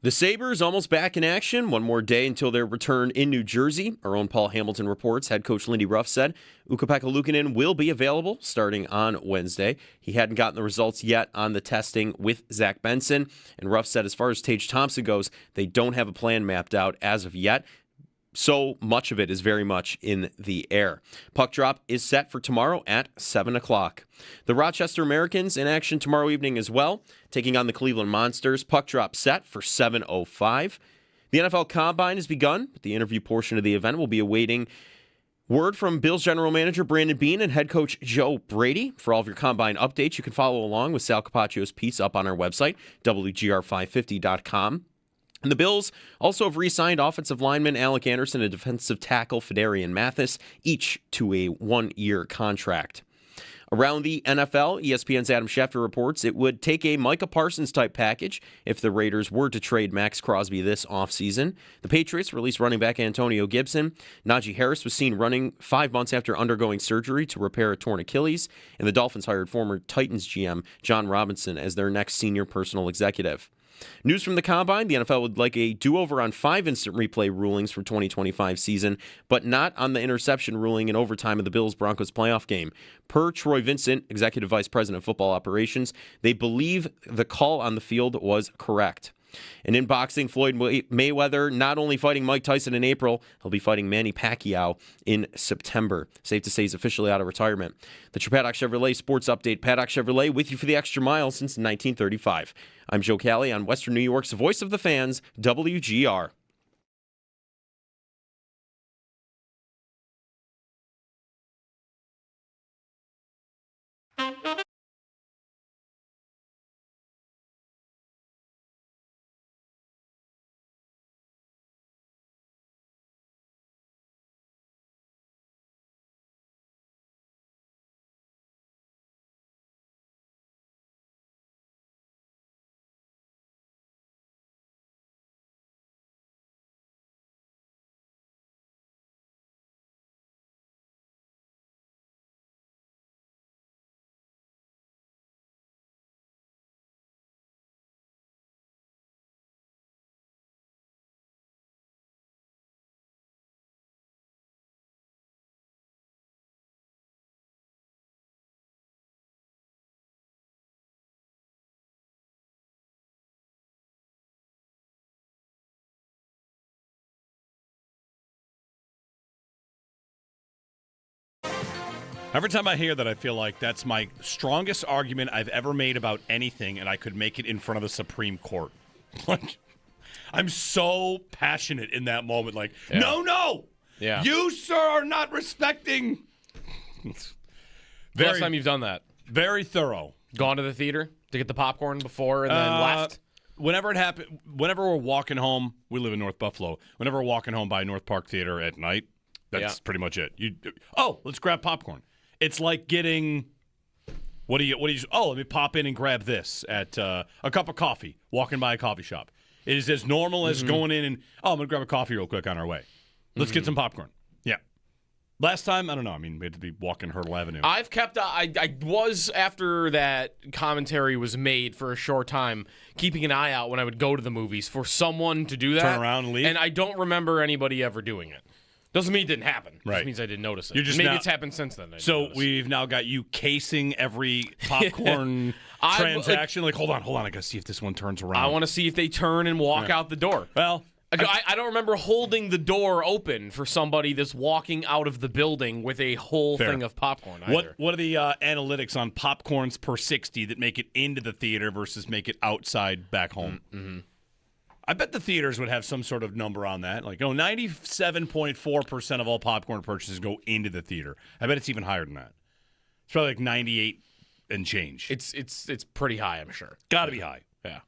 The Sabres almost back in action. One more day until their return in New Jersey. Our own Paul Hamilton reports head coach Lindy Ruff said Ukko-Pekka Luukkonen will be available starting on Wednesday. He hadn't gotten the results yet on the testing with Zach Benson. And Ruff said as far as Tage Thompson goes, they don't have a plan mapped out as of yet. So much of it is very much in the air. Puck drop is set for tomorrow at 7 o'clock. The Rochester Americans in action tomorrow evening as well, taking on the Cleveland Monsters. Puck drop set for 7:05. The NFL Combine has begun. The interview portion of the event will be awaiting word from Bills general manager Brandon Beane and head coach Joe Brady. For all of your Combine updates, you can follow along with Sal Capaccio's piece up on our website, WGR550.com. And the Bills also have re-signed offensive lineman Alec Anderson and defensive tackle Fedarian Mathis, each to a one-year contract. Around the NFL, ESPN's Adam Schefter reports it would take a Micah Parsons-type package if the Raiders were to trade Max Crosby this offseason. The Patriots released running back Antonio Gibson. Najee Harris was seen running 5 months after undergoing surgery to repair a torn Achilles. And the Dolphins hired former Titans GM John Robinson as their next senior personal executive. News from the Combine, the NFL would like a do-over on 5 instant replay rulings for 2025 season, but not on the interception ruling in overtime of the Bills-Broncos playoff game. Per Troy Vincent, Executive Vice President of Football Operations, they believe the call on the field was correct. And in boxing, Floyd Mayweather not only fighting Mike Tyson in April, he'll be fighting Manny Pacquiao in September. Safe to say he's officially out of retirement. That's your Paddock Chevrolet Sports Update. Paddock Chevrolet with you for the extra mile since 1935. I'm Joe Cali on Western New York's Voice of the Fans, WGR. Every time I hear that, I feel like that's my strongest argument I've ever made about anything, and I could make it in front of the Supreme Court. Like, I'm so passionate in that moment. Like, no! Yeah. You, sir, are not respecting. Last time you've done that? Very thorough. Gone to the theater to get the popcorn before and then left? Whenever it happened, whenever we're walking home, we live in North Buffalo. Whenever we're walking home by North Park Theater at night, that's pretty much it. Let's grab popcorn. It's like getting, let me pop in and grab this at a cup of coffee, walking by a coffee shop. It is as normal as going in and, I'm going to grab a coffee real quick on our way. Let's get some popcorn. Yeah. Last time, I don't know. I mean, we had to be walking Hurdle Avenue. I've kept, I was, after that commentary was made for a short time, keeping an eye out when I would go to the movies for someone to do that. Turn around and leave? And I don't remember anybody ever doing it. Doesn't mean it didn't happen. Right. Just means I didn't notice it. Maybe it's happened since then. So we've now got you casing every popcorn transaction. Hold on. I got to see if this one turns around. I want to see if they turn and walk out the door. Well, I don't remember holding the door open for somebody that's walking out of the building with a whole thing of popcorn either. What are the analytics on popcorns per 60 that make it into the theater versus make it outside back home? Mm-hmm. I bet the theaters would have some sort of number on that. 97.4% of all popcorn purchases go into the theater. I bet it's even higher than that. It's probably 98 and change. It's pretty high, I'm sure. Got to be high. Yeah.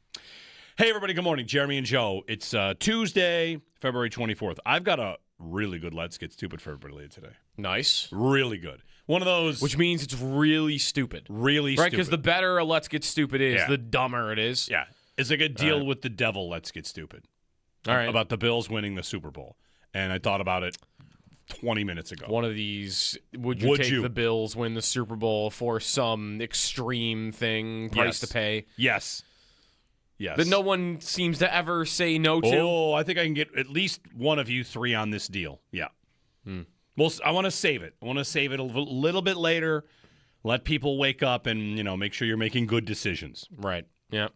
Hey, everybody. Good morning. Jeremy and Joe. It's Tuesday, February 24th. I've got a really good Let's Get Stupid for everybody today. Nice. Really good. One of those. Which means it's really stupid. Really right? stupid. Because the better a Let's Get Stupid is, the dumber it is. Yeah. It's like a deal with the devil, Let's Get Stupid. All right. About the Bills winning the Super Bowl. And I thought about it 20 minutes ago. One of these, would you take the Bills win the Super Bowl for some extreme thing, price to pay? Yes. Yes. That no one seems to ever say no to. Oh, I think I can get at least one of you three on this deal. Yeah. Well, I want to save it. I want to save it a little bit later. Let people wake up and, make sure you're making good decisions. Right. Yeah.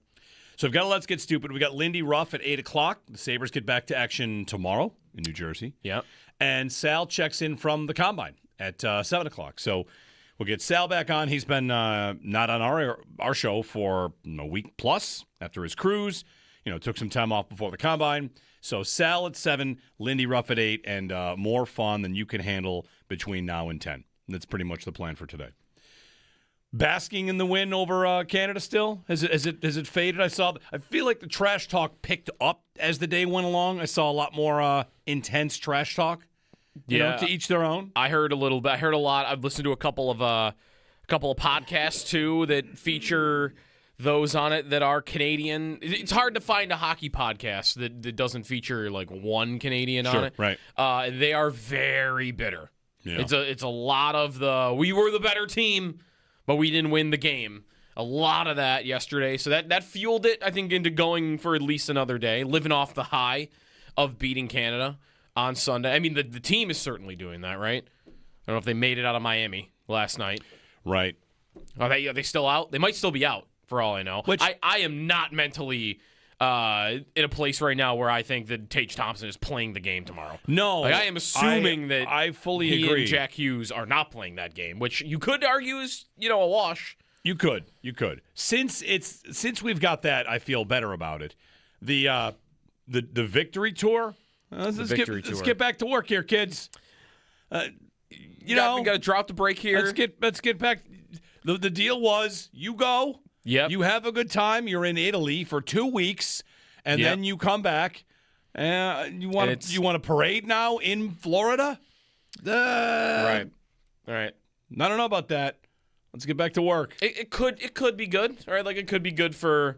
So we've got a Let's Get Stupid. We got Lindy Ruff at 8 o'clock. The Sabres get back to action tomorrow in New Jersey. Yeah. And Sal checks in from the Combine at 7 o'clock. So we'll get Sal back on. He's been not on our show for a week plus after his cruise. Took some time off before the Combine. So Sal at 7, Lindy Ruff at 8, and more fun than you can handle between now and 10. That's pretty much the plan for today. Basking in the win over Canada still? Has it faded? I feel like the trash talk picked up as the day went along. I saw a lot more intense trash talk. To each their own. I heard a little bit. I heard a lot. I've listened to a couple of podcasts too that feature those on it that are Canadian. It's hard to find a hockey podcast that doesn't feature like one Canadian on it. Right. They are very bitter. Yeah. It's a lot of we were the better team, but we didn't win the game. A lot of that yesterday. So that fueled it, I think, into going for at least another day, living off the high of beating Canada on Sunday. I mean, the team is certainly doing that, right? I don't know if they made it out of Miami last night. Right. Are they still out? They might still be out, for all I know. I am not mentally in a place right now where I think that Tage Thompson is playing the game tomorrow. No. I am assuming that I fully he agree. and Jack Hughes are not playing that game, which you could argue is, a wash. You could. Since we've got that, I feel better about it. The victory tour. Let's get back to work here, kids. We got to drop the break here. Let's get back. The deal was you go. Yep. You have a good time. You're in Italy for 2 weeks, and then you come back. You want a parade now in Florida? Right. All right. I don't know about that. Let's get back to work. It could be good, right? Like it could be good for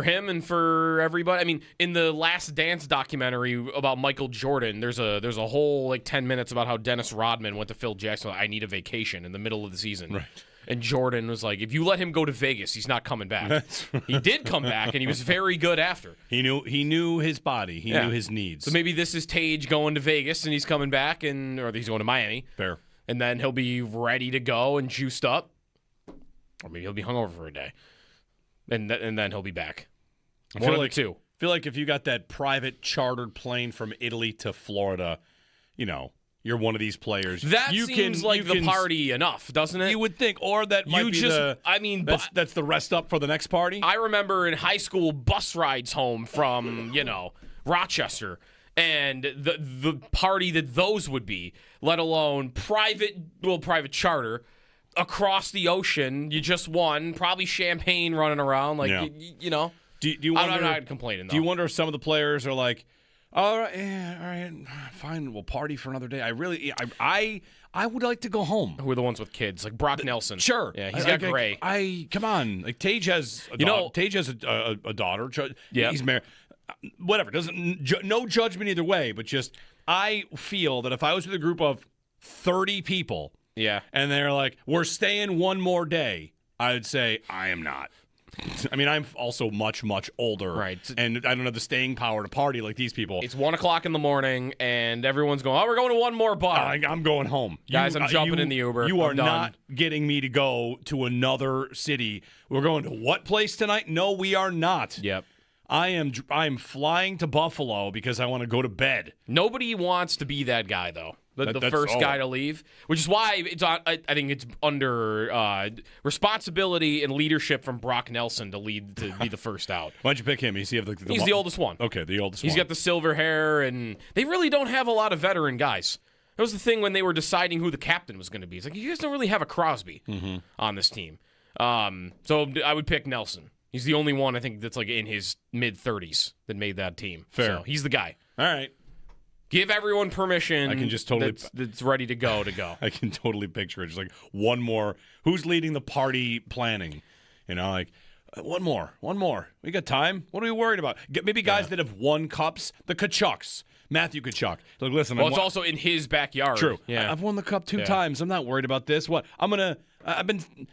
him and for everybody. I mean, in the Last Dance documentary about Michael Jordan, there's a whole 10 minutes about how Dennis Rodman went to Phil Jackson. I need a vacation in the middle of the season. Right. And Jordan was like, if you let him go to Vegas, he's not coming back. That's right. He did come back, and he was very good after. He knew his body. He knew his needs. So maybe this is Tage going to Vegas, and he's coming back, or he's going to Miami. Fair. And then he'll be ready to go and juiced up. Or maybe he'll be hungover for a day. And then he'll be back. I feel like if you got that private chartered plane from Italy to Florida, you're one of these players. That seems like the party enough, doesn't it? You would think, or that might be that's the rest up for the next party. I remember in high school bus rides home from, Rochester, and the party that those would be, let alone private charter across the ocean. You just won, probably champagne running around, Do you wonder, I'm not complaining, though. Do you wonder if some of the players are like, all right, fine, we'll party for another day. I would like to go home. Who are the ones with kids? Like Brock Nelson. Sure. Yeah, he's got Gray. Come on. Like Tage has a daughter. Yeah. He's married. Whatever. No judgment either way, but just I feel that if I was with a group of 30 people, and they're like, we're staying one more day, I would say, I am not. I mean, I'm also much, much older. Right. And I don't have the staying power to party like these people. It's 1 o'clock in the morning, and everyone's going, we're going to one more bar. I'm going home. Guys, I'm jumping in the Uber. You are I'm done. not getting me to go to another city. We're going to what place tonight? No, we are not. Yep. I'm flying to Buffalo because I want to go to bed. Nobody wants to be that guy, though. The first guy to leave, which is why I think it's under responsibility and leadership from Brock Nelson to be the first out. Why'd you pick him? He's the oldest one. Okay, the oldest one. He's got the silver hair, and they really don't have a lot of veteran guys. That was the thing when they were deciding who the captain was going to be. It's like, you guys don't really have a Crosby on this team. So I would pick Nelson. He's the only one, I think, that's in his mid-30s that made that team. Fair. So he's the guy. All right. Give everyone permission. I can just totally that's ready to go. I can totally picture it. Just one more. Who's leading the party planning? One more. We got time. What are we worried about? Maybe guys that have won cups. The Kachucks. Matthew Kachuk. Listen. Well, it's also in his backyard. True. Yeah. I've won the cup 2 times. I'm not worried about this. What? I'm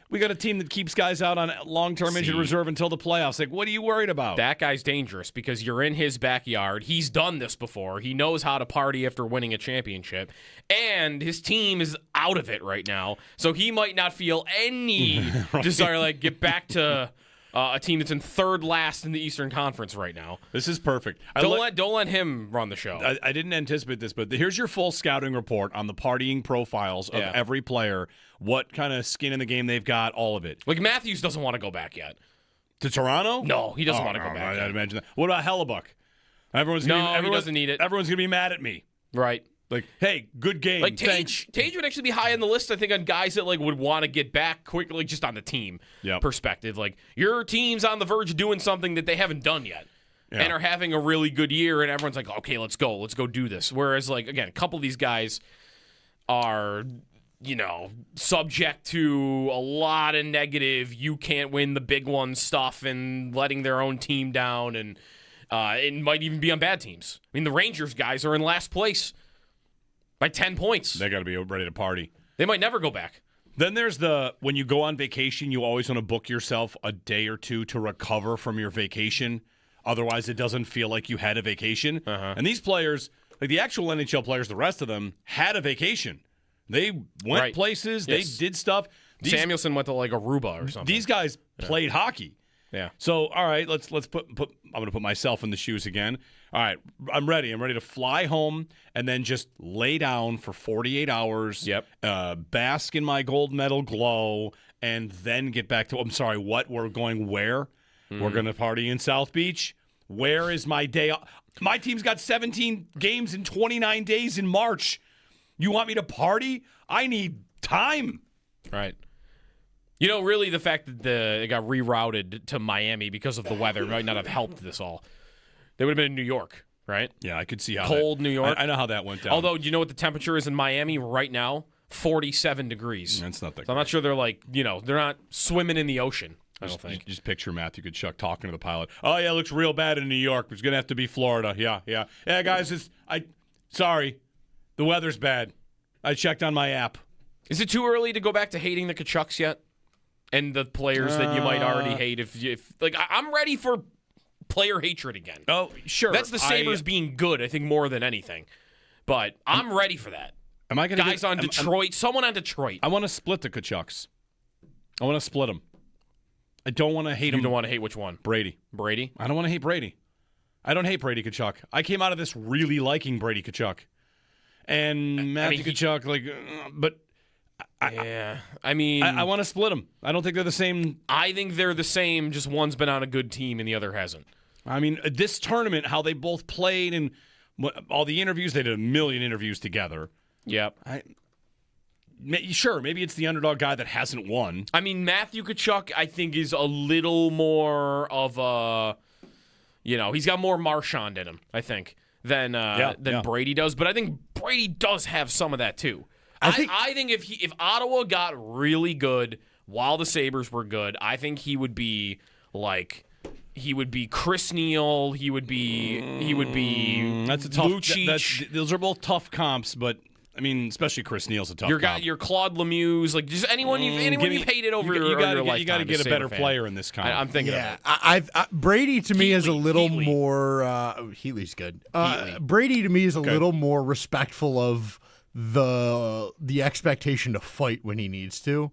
We got a team that keeps guys out on long-term injured reserve until the playoffs. Like, what are you worried about? That guy's dangerous because you're in his backyard. He's done this before. He knows how to party after winning a championship. And his team is out of it right now. So he might not feel any desire to like get back to a team that's in third last in the Eastern Conference right now. This is perfect. Don't let him run the show. I didn't anticipate this, but here's your full scouting report on the partying profiles of every player, what kind of skin in the game they've got, all of it. Like Matthews doesn't want to go back yet. To Toronto? No, he doesn't want to go back. I'd imagine that. What about Hellebuck? He doesn't need it. Everyone's going to be mad at me. Right. Like, hey, good game. Like Tage would actually be high on the list, I think, on guys that like would want to get back quickly, just on the team perspective. Like your team's on the verge of doing something that they haven't done yet, and are having a really good year, and everyone's like, okay, let's go do this. Whereas, like again, a couple of these guys are, subject to a lot of negative. You can't win the big one stuff, and letting their own team down, and it might even be on bad teams. I mean, the Rangers guys are in last place by 10 points. They got to be ready to party. They might never go back. Then there's when you go on vacation, you always want to book yourself a day or two to recover from your vacation. Otherwise, it doesn't feel like you had a vacation. And these players, like the actual NHL players, the rest of them, had a vacation. They went places. Yes. They did stuff. Samuelson went to like Aruba or something. These guys played hockey. Yeah. So, all right, let's put I'm going to put myself in the shoes again. All right, I'm ready. I'm ready to fly home and then just lay down for 48 hours. Yep. Bask in my gold medal glow and then get back to, I'm sorry, what? We're going where? We're going to party in South Beach? Where is my day off? My team's got 17 games in 29 days in March. You want me to party? I need time. Right. Really the fact that it got rerouted to Miami because of the weather might not have helped this all. They would have been in New York, right? Yeah, I could see how cold New York. I know how that went down. Although, do you know what the temperature is in Miami right now? 47 degrees. That's not that. So I'm not sure they're like, they're not swimming in the ocean. I don't think. Just picture Matthew Tkachuk talking to the pilot. Oh yeah, it looks real bad in New York. It's gonna have to be Florida. Yeah, guys. Sorry, the weather's bad. I checked on my app. Is it too early to go back to hating the Tkachuks yet? And the players that you might already hate, if I'm ready for player hatred again. Oh, sure. That's the Sabres being good, I think, more than anything. But I'm ready for that. Am I going to guys on Detroit? Someone on Detroit. I want to split the Tkachuks. I want to split them. I don't want to hate him. You don't want to hate which one? Brady. I don't want to hate Brady. I don't hate Brady Tkachuk. I came out of this really liking Brady Tkachuk. And Matthew Tkachuk, but. I want to split them. I don't think they're the same. I think they're the same, just one's been on a good team and the other hasn't. I mean, this tournament, how they both played and all the interviews, they did a million interviews together. Yep. Sure, maybe it's the underdog guy that hasn't won. I mean, Matthew Tkachuk, I think, is a little more of a, he's got more Marchand in him, I think, than Brady does. But I think Brady does have some of that, too. I think if Ottawa got really good while the Sabres were good, I think he would be Chris Neal. He would be. That's a tough. Lucic. Those are both tough comps, but I mean, especially Chris Neal's a tough comp. Your Claude Lemieux, just anyone you've hated over your lifetime. You got to get a better player in this comp. I'm thinking. Yeah, Brady to me is a little more. Heatley's good. Brady to me is a little more respectful of the expectation to fight when he needs to.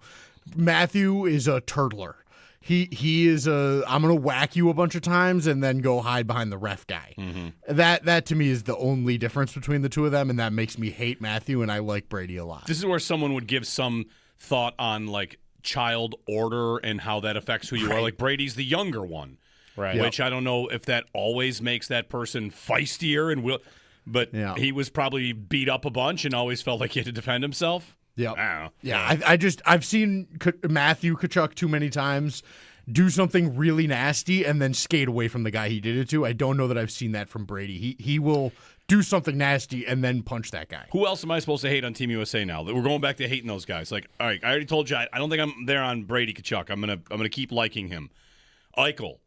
Matthew is a turtler. He is I'm gonna whack you a bunch of times and then go hide behind the ref guy. Mm-hmm. That to me is the only difference between the two of them, and that makes me hate Matthew, and I like Brady a lot. This is where someone would give some thought on like child order and how that affects who you are. Like Brady's the younger one, right? Which I don't know if that always makes that person feistier and will. But he was probably beat up a bunch and always felt like he had to defend himself. Yeah. I don't know. Yeah, I've seen Matthew Tkachuk too many times do something really nasty and then skate away from the guy he did it to. I don't know that I've seen that from Brady. He will do something nasty and then punch that guy. Who else am I supposed to hate on Team USA now? We're going back to hating those guys. Like, all right, I already told you I don't think I'm there on Brady Tkachuk. I'm gonna keep liking him. Eichel.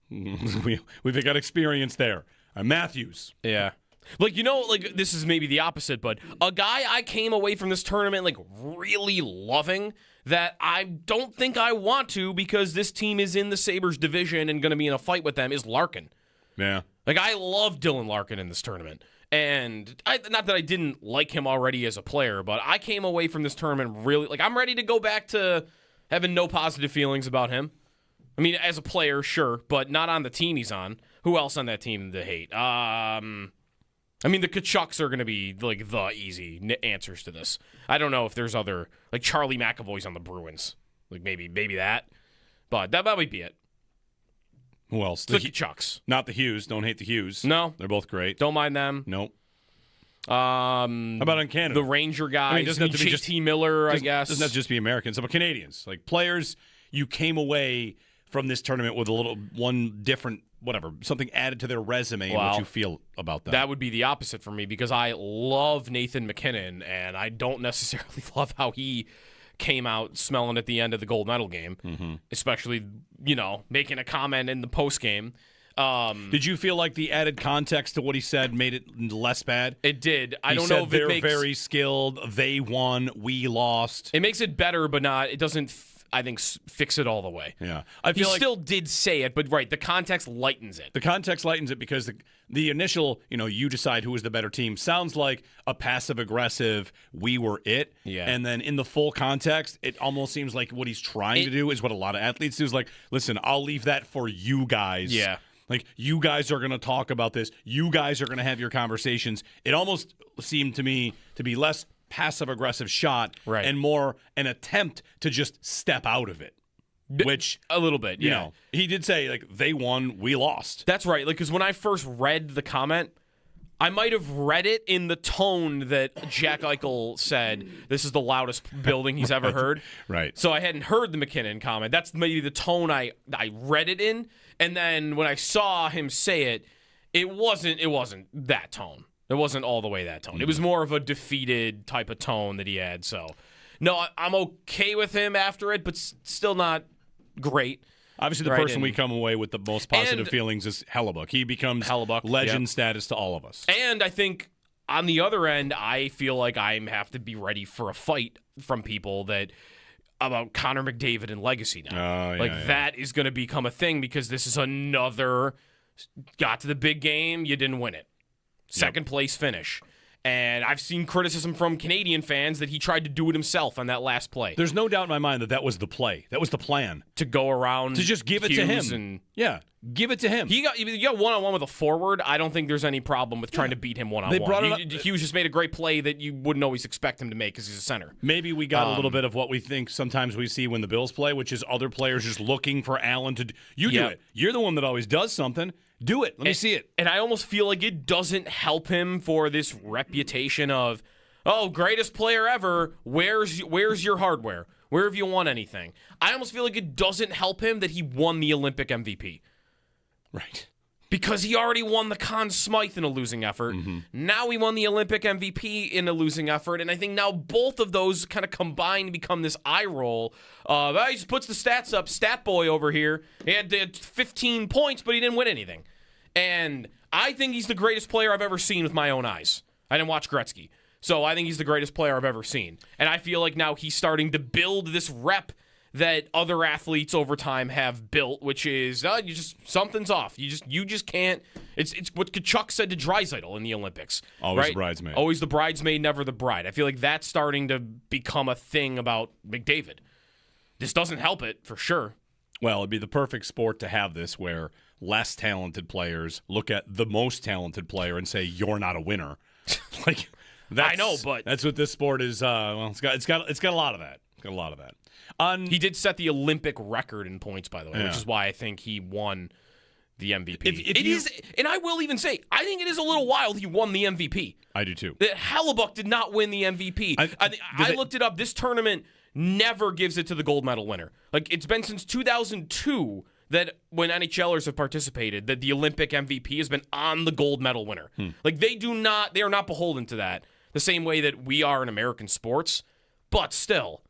We've got experience there. Matthews. Yeah. Like, like this is maybe the opposite, but a guy I came away from this tournament like really loving that I don't think I want to because this team is in the Sabres division and going to be in a fight with them is Larkin. Yeah. Like, I love Dylan Larkin in this tournament. And not that I didn't like him already as a player, but I came away from this tournament really, like, I'm ready to go back to having no positive feelings about him. I mean, as a player, sure, but not on the team he's on. Who else on that team to hate? I mean, the Kachucks are going to be, like, the easy answers to this. I don't know if there's other, like, Charlie McAvoy's on the Bruins. Like, maybe that. But that might be it. Who else? The Kachucks. Not the Hughes. Don't hate the Hughes. No. They're both great. Don't mind them. Nope. How about on Canada? The Ranger guys. I mean, doesn't have to be JT Miller, I guess. Doesn't have to just be Americans. But Canadians. Like, players, you came away from this tournament with one different, whatever, something added to their resume and what you feel about that. That would be the opposite for me because I love Nathan McKinnon, and I don't necessarily love how he came out smelling at the end of the gold medal game, especially, making a comment in the post game. Did you feel like the added context to what he said made it less bad? It did. I He don't said know if they're it makes very skilled. They won. We lost. it makes it better, but not. It doesn't. I think fix it all the way. Yeah, He I feel like still did say it, but right, the context lightens it. the context lightens it because the initial, you decide who is the better team sounds like a passive aggressive. We were it. Yeah. And then in the full context, it almost seems like what he's trying to do is what a lot of athletes do. Is like, listen, I'll leave that for you guys. Yeah. Like, you guys are going to talk about this. You guys are going to have your conversations. It almost seemed to me to be less passive-aggressive shot Right. and more an attempt to just step out of it, which, A little bit, yeah. He did say, like, they won, we lost. That's right. Like, because when I first read the comment, I might have read it in the tone that Jack Eichel said, this is the loudest building he's ever heard. Right. So I hadn't heard the McKinnon comment. That's maybe the tone I read it in. And then when I saw him say it, it wasn't that tone. It wasn't all the way that tone. It was more of a defeated type of tone that he had. So, no, I'm okay with him after it, but still not great. Obviously, the person we come away with the most positive feelings is Hellebuck. He becomes legend status to all of us. And I think on the other end, I feel like I have to be ready for a fight from people about Connor McDavid and legacy now. That is going to become a thing because this is another got to the big game, you didn't win it. Second place finish. And I've seen criticism from Canadian fans that he tried to do it himself on that last play. There's no doubt in my mind that was the play. That was the plan. To go around. To just give it to him. Give it to him. You got one-on-one with a forward. I don't think there's any problem with trying to beat him one-on-one. Hughes just made a great play that you wouldn't always expect him to make because he's a center. Maybe we got a little bit of what we think sometimes we see when the Bills play, which is other players just looking for Allen to do. You do it. You're the one that always does something. Do it. Let me see it. And I almost feel like it doesn't help him for this reputation of, greatest player ever. Where's your hardware? Where have you won anything? I almost feel like it doesn't help him that he won the Olympic MVP. Right. Because he already won the Conn Smythe in a losing effort. Now he won the Olympic MVP in a losing effort. And I think now both of those kind of combined become this eye roll. He just puts the stats up. Stat boy over here. He had 15 points, but he didn't win anything. And I think he's the greatest player I've ever seen with my own eyes. I didn't watch Gretzky. So I think he's the greatest player I've ever seen. And I feel like now he's starting to build this rep that other athletes over time have built, which is something's off. You just can't. It's what Kachuk said to Draisaitl in the Olympics. Always right? the bridesmaid. Always the bridesmaid, never the bride. I feel like that's starting to become a thing about McDavid. This doesn't help it for sure. Well, it'd be the perfect sport to have this where less talented players look at the most talented player and say, "You're not a winner." I know, but that's what this sport is. It's got a lot of that. It's got a lot of that. He did set the Olympic record in points, by the way, which is why I think he won the MVP. And I will even say, I think it is a little wild he won the MVP. I do too. That Hellebuck did not win the MVP. I looked it up. This tournament never gives it to the gold medal winner. Like, it's been since 2002 that when NHLers have participated, that the Olympic MVP has been on the gold medal winner. Like, they are not beholden to that the same way that we are in American sports. But still,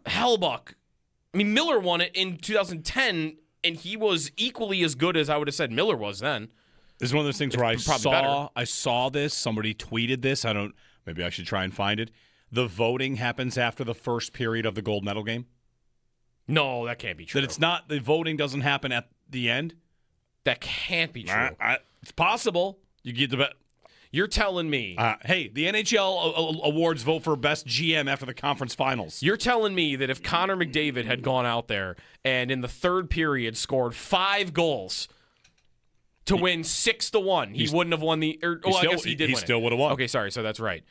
Hellebuck, Miller won it in 2010, and he was equally as good as I would have said Miller was then. This is one of those things where I probably saw this. Somebody tweeted this. Maybe I should try and find it. The voting happens after the first period of the gold medal game. No, that can't be true. That it's not. The voting doesn't happen at the end. That can't be true. It's possible. You get the bet. You're telling me. Hey, the NHL awards vote for best GM after the conference finals. You're telling me that if Connor McDavid had gone out there and in the third period scored 5 goals to win 6-1, he wouldn't have won the. I guess he did. He win still it. would have won. Okay, sorry. So that's right.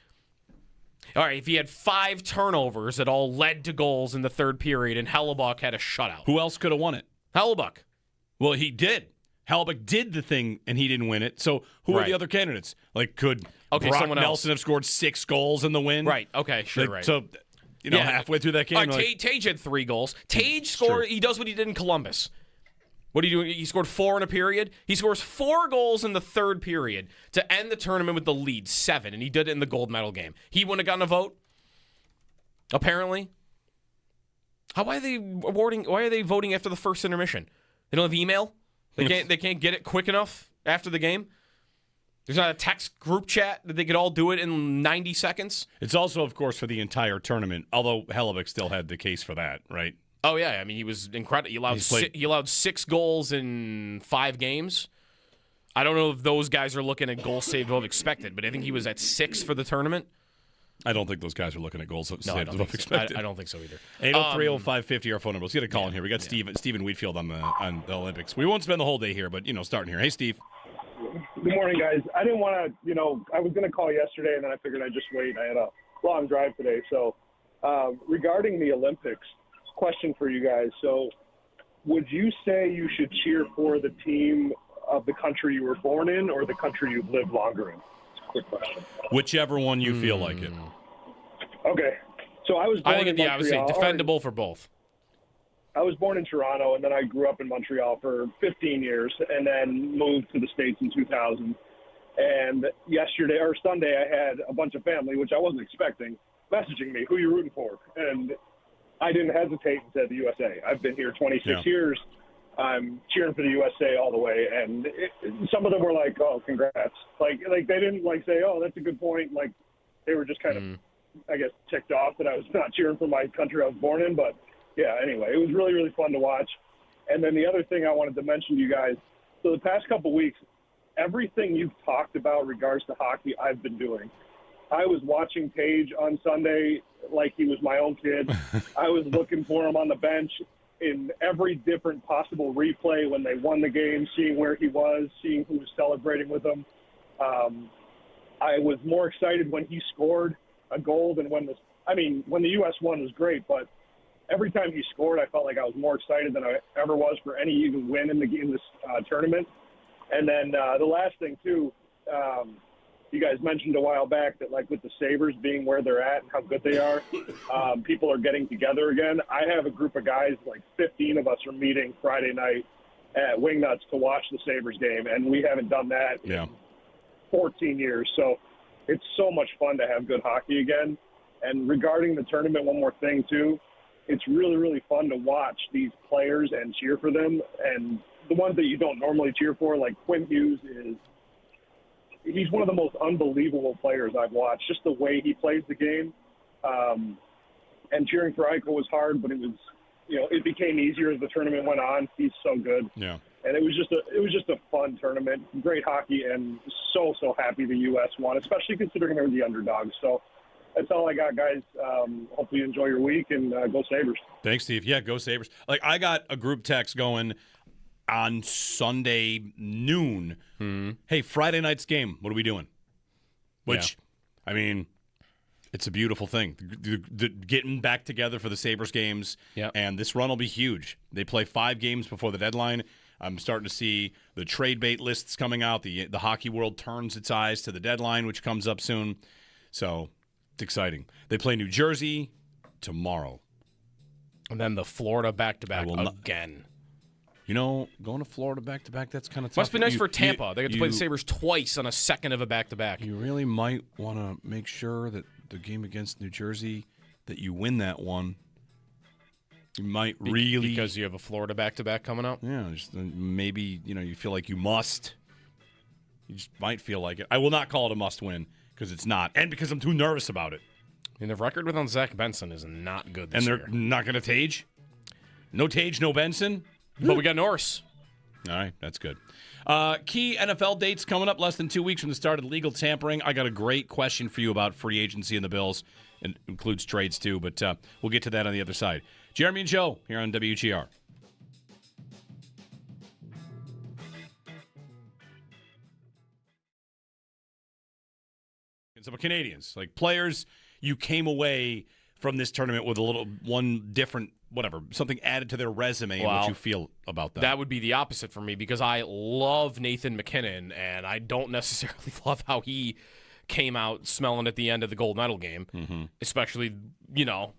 All right, if he had 5 turnovers that all led to goals in the third period and Hellebuck had a shutout. Who else could have won it? Hellebuck. Well, he did. Hellebuck did the thing, and he didn't win it. So who are the other candidates? Like, could Brock Nelson have scored 6 goals in the win? Right. Okay, sure, right. So, halfway through that game. Tage had 3 goals. Tage scored. He does what he did in Columbus. What are you doing? He scored 4 in a period. He scores 4 goals in the third period to end the tournament with the lead 7, and he did it in the gold medal game. He wouldn't have gotten a vote. Apparently. Why are they voting after the first intermission? They don't have email. They can't get it quick enough after the game. There's not a text group chat that they could all do it in 90 seconds. It's also, of course, for the entire tournament. Although Hellebuck still had the case for that, right? Oh yeah, I mean he was incredible. He allowed 6 goals in 5 games. I don't know if those guys are looking at goals saved above expected, but I think he was at 6 for the tournament. I don't think those guys are looking at goals saved above expected. expected. I don't think so either. 803-0550, our phone number. Let's get a call in here. We got Stephen Wheatfield on the Olympics. We won't spend the whole day here, but starting here. Hey, Steve. Good morning, guys. I didn't want to, I was going to call yesterday, and then I figured I'd just wait. I had a long drive today. So regarding the Olympics, question for you guys. So would you say you should cheer for the team of the country you were born in or the country you've lived longer in? It's a quick question. Whichever one you feel like it. Okay. So I was born in Montreal. I would say defendable for both. I was born in Toronto, and then I grew up in Montreal for 15 years, and then moved to the States in 2000. And Sunday, I had a bunch of family, which I wasn't expecting, messaging me, who you rooting for? And I didn't hesitate and said the USA. I've been here 26 years. I'm cheering for the USA all the way. And some of them were like, oh, congrats. Like they didn't say, oh, that's a good point. Like they were just kind of, I guess, ticked off that I was not cheering for my country I was born in. But yeah, anyway, it was really, really fun to watch. And then the other thing I wanted to mention to you guys, so the past couple of weeks, everything you've talked about regards to hockey, I've been doing. I was watching Tage on Sunday like he was my own kid. I was looking for him on the bench in every different possible replay when they won the game, seeing where he was, seeing who was celebrating with him. I was more excited when he scored a goal than when the U.S. won was great, but every time he scored, I felt like I was more excited than I ever was for any even win in this tournament. And then the last thing, too, you guys mentioned a while back that, like, with the Sabres being where they're at and how good they are, people are getting together again. I have a group of guys, like 15 of us are meeting Friday night at Wingnuts to watch the Sabres game, and we haven't done that in 14 years. So it's so much fun to have good hockey again. And regarding the tournament, one more thing, too, it's really, really fun to watch these players and cheer for them. And the ones that you don't normally cheer for, like Quinn Hughes he's one of the most unbelievable players I've watched, just the way he plays the game. And cheering for Eichel was hard, but it was, it became easier as the tournament went on. He's so good. Yeah. And it was just a fun tournament, great hockey, and so happy the U.S. won, especially considering they were the underdogs. So that's all I got, guys. Hopefully you enjoy your week, and go Sabres. Thanks, Steve. Yeah, go Sabres. Like, I got a group text going on Sunday noon. Hey, Friday night's game, what are we doing? Which, I mean, it's a beautiful thing. The getting back together for the Sabres games, and this run will be huge. They play 5 games before the deadline. I'm starting to see the trade bait lists coming out. The hockey world turns its eyes to the deadline, which comes up soon. So it's exciting. They play New Jersey tomorrow. And then the Florida back-to-back again. Going to Florida back-to-back, that's kind of tough. Must be nice for Tampa. They get to play the Sabres twice on a second of a back-to-back. You really might want to make sure that the game against New Jersey, that you win that one. You might really... Because you have a Florida back-to-back coming up? Yeah, just maybe, you feel like you must. You just might feel like it. I will not call it a must-win because it's not, and because I'm too nervous about it. And the record without Zach Benson is not good this year. year. And they're not going to Tage? No Tage, no Benson? But we got Norris. All right, that's good. Key NFL dates coming up less than 2 weeks from the start of legal tampering. I got a great question for you about free agency and the Bills. It includes trades, too, but we'll get to that on the other side. Jeremy and Joe here on WGR. Some Canadians, like players, you came away from this tournament with one different, something added to their resume and what you feel about that. That would be the opposite for me because I love Nathan McKinnon, and I don't necessarily love how he came out smelling at the end of the gold medal game, especially,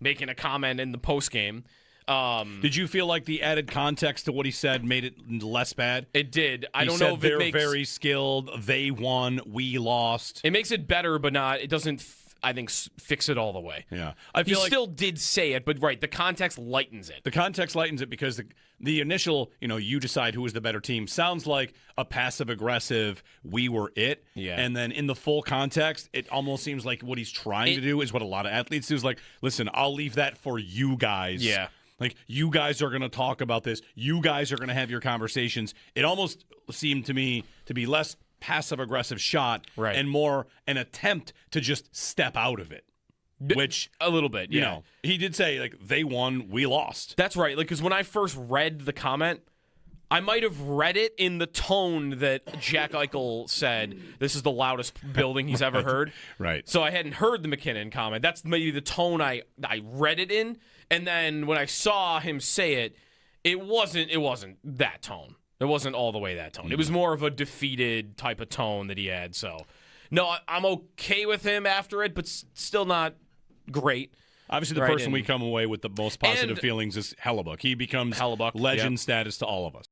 making a comment in the post game. Did you feel like the added context to what he said made it less bad? It did. I don't know know if they're it makes, very skilled. They won. We lost. It makes it better, but not. It doesn't. I think fix it all the way. Yeah, he still did say it, but right, the context lightens it. The context lightens it because the initial, you decide who is the better team sounds like a passive aggressive. We were it. Yeah. And then in the full context, it almost seems like what he's trying to do is what a lot of athletes do. Is like, listen, I'll leave that for you guys. Yeah. Like, you guys are going to talk about this. You guys are going to have your conversations. It almost seemed to me to be less passive-aggressive shot and more an attempt to just step out of it. Which, a little bit, yeah. He did say, like, they won, we lost. That's right. Like, because when I first read the comment, I might have read it in the tone that Jack Eichel said, this is the loudest building he's ever heard. Right. So I hadn't heard the McKinnon comment. That's maybe the tone I read it in. And then when I saw him say it, it wasn't that tone. It wasn't all the way that tone. It was more of a defeated type of tone that he had. So, no, I'm okay with him after it, but still not great. Obviously, the person we come away with the most positive feelings is Hellebuck. He becomes legend status to all of us.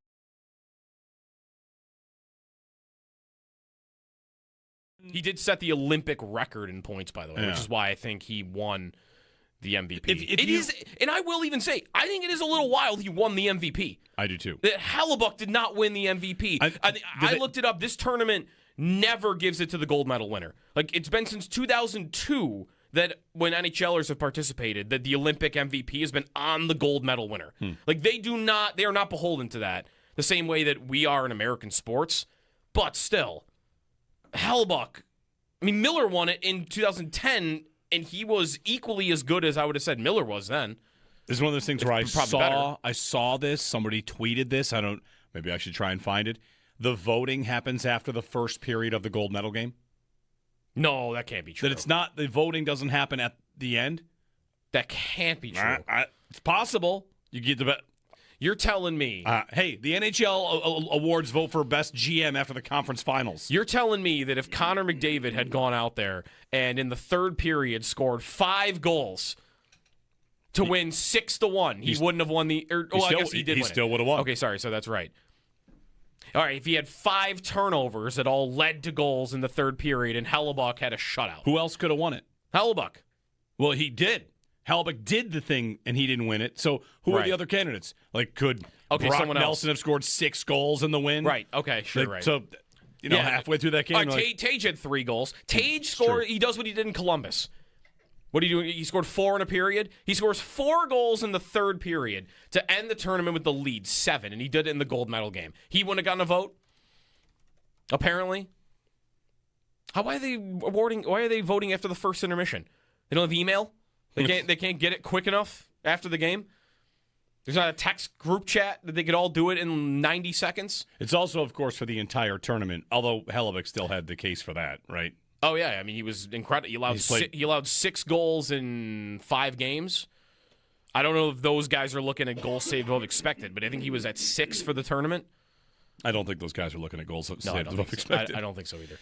He did set the Olympic record in points, by the way, which is why I think he won the MVP. And I will even say, I think it is a little wild he won the MVP. I do too. That Hellebuck did not win the MVP. I looked it up. This tournament never gives it to the gold medal winner. Like, it's been since 2002 that when NHLers have participated, that the Olympic MVP has been on the gold medal winner. Like, they are not beholden to that the same way that we are in American sports. But still, Hellebuck, Miller won it in 2010, and he was equally as good as I would have said Miller was then. This is one of those things where I saw this. Somebody tweeted this. Maybe I should try and find it. The voting happens after the first period of the gold medal game. No, that can't be true. That the voting doesn't happen at the end. That can't be true. It's possible. You get the bet. You're telling me. Hey, the NHL awards vote for best GM after the conference finals. You're telling me that if Connor McDavid had gone out there and in the third period scored 5 goals to win 6-1, he wouldn't have won the. I guess he did. He still would have won. Okay, sorry. So that's right. All right, if he had 5 turnovers that all led to goals in the third period and Hellebuck had a shutout. Who else could have won it? Hellebuck. Well, he did. Hellebuck did the thing, and he didn't win it. So who are the other candidates? Like, could Brock Nelson have scored 6 goals in the win? Right. Okay. Sure. Right. So, halfway through that game, Tage had 3 goals. Tage scored. He does what he did in Columbus. What are you doing? He scored 4 in a period. He scores 4 goals in the third period to end the tournament with the lead 7, and he did it in the gold medal game. He wouldn't have gotten a vote. Apparently. Why are they voting after the first intermission? They don't have email. They can't get it quick enough after the game. There's not a text group chat that they could all do it in 90 seconds. It's also, of course, for the entire tournament. Although Hellebuck still had the case for that, right? Oh yeah, he was incredible. He allowed 6 goals in 5 games. I don't know if those guys are looking at goals saved above expected, but I think he was at 6 for the tournament. I don't think those guys are looking at goals saved above expected. expected. I don't think so either.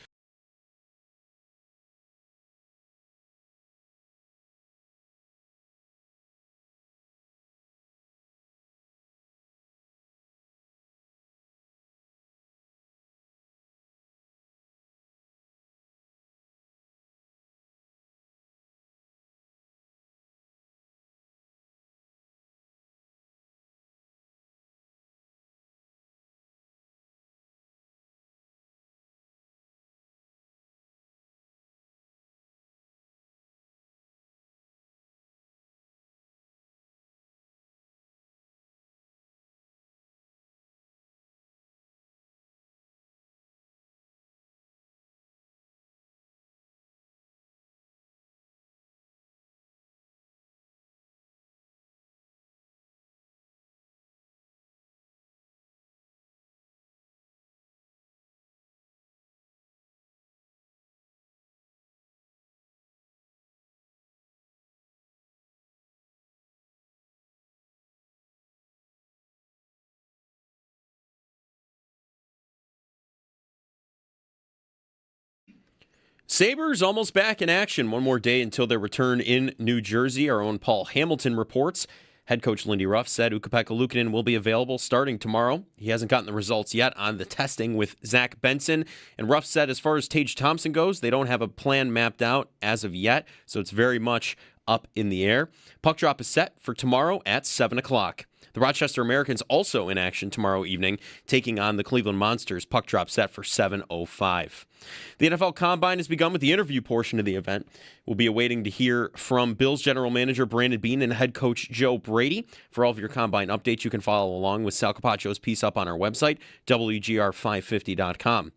Sabres almost back in action. One more day until their return in New Jersey. Our own Paul Hamilton reports. Head coach Lindy Ruff said Ukko-Pekka Luukkonen will be available starting tomorrow. He hasn't gotten the results yet on the testing with Zach Benson. And Ruff said as far as Tage Thompson goes, they don't have a plan mapped out as of yet, so it's very much up in the air. Puck drop is set for tomorrow at 7 o'clock. The Rochester Americans also in action tomorrow evening, taking on the Cleveland Monsters. Puck drop set for 7:05. The NFL Combine has begun with the interview portion of the event. We'll be awaiting to hear from Bills general manager Brandon Beane and head coach Joe Brady. For all of your Combine updates, you can follow along with Sal Capacio's piece up on our website, WGR550.com.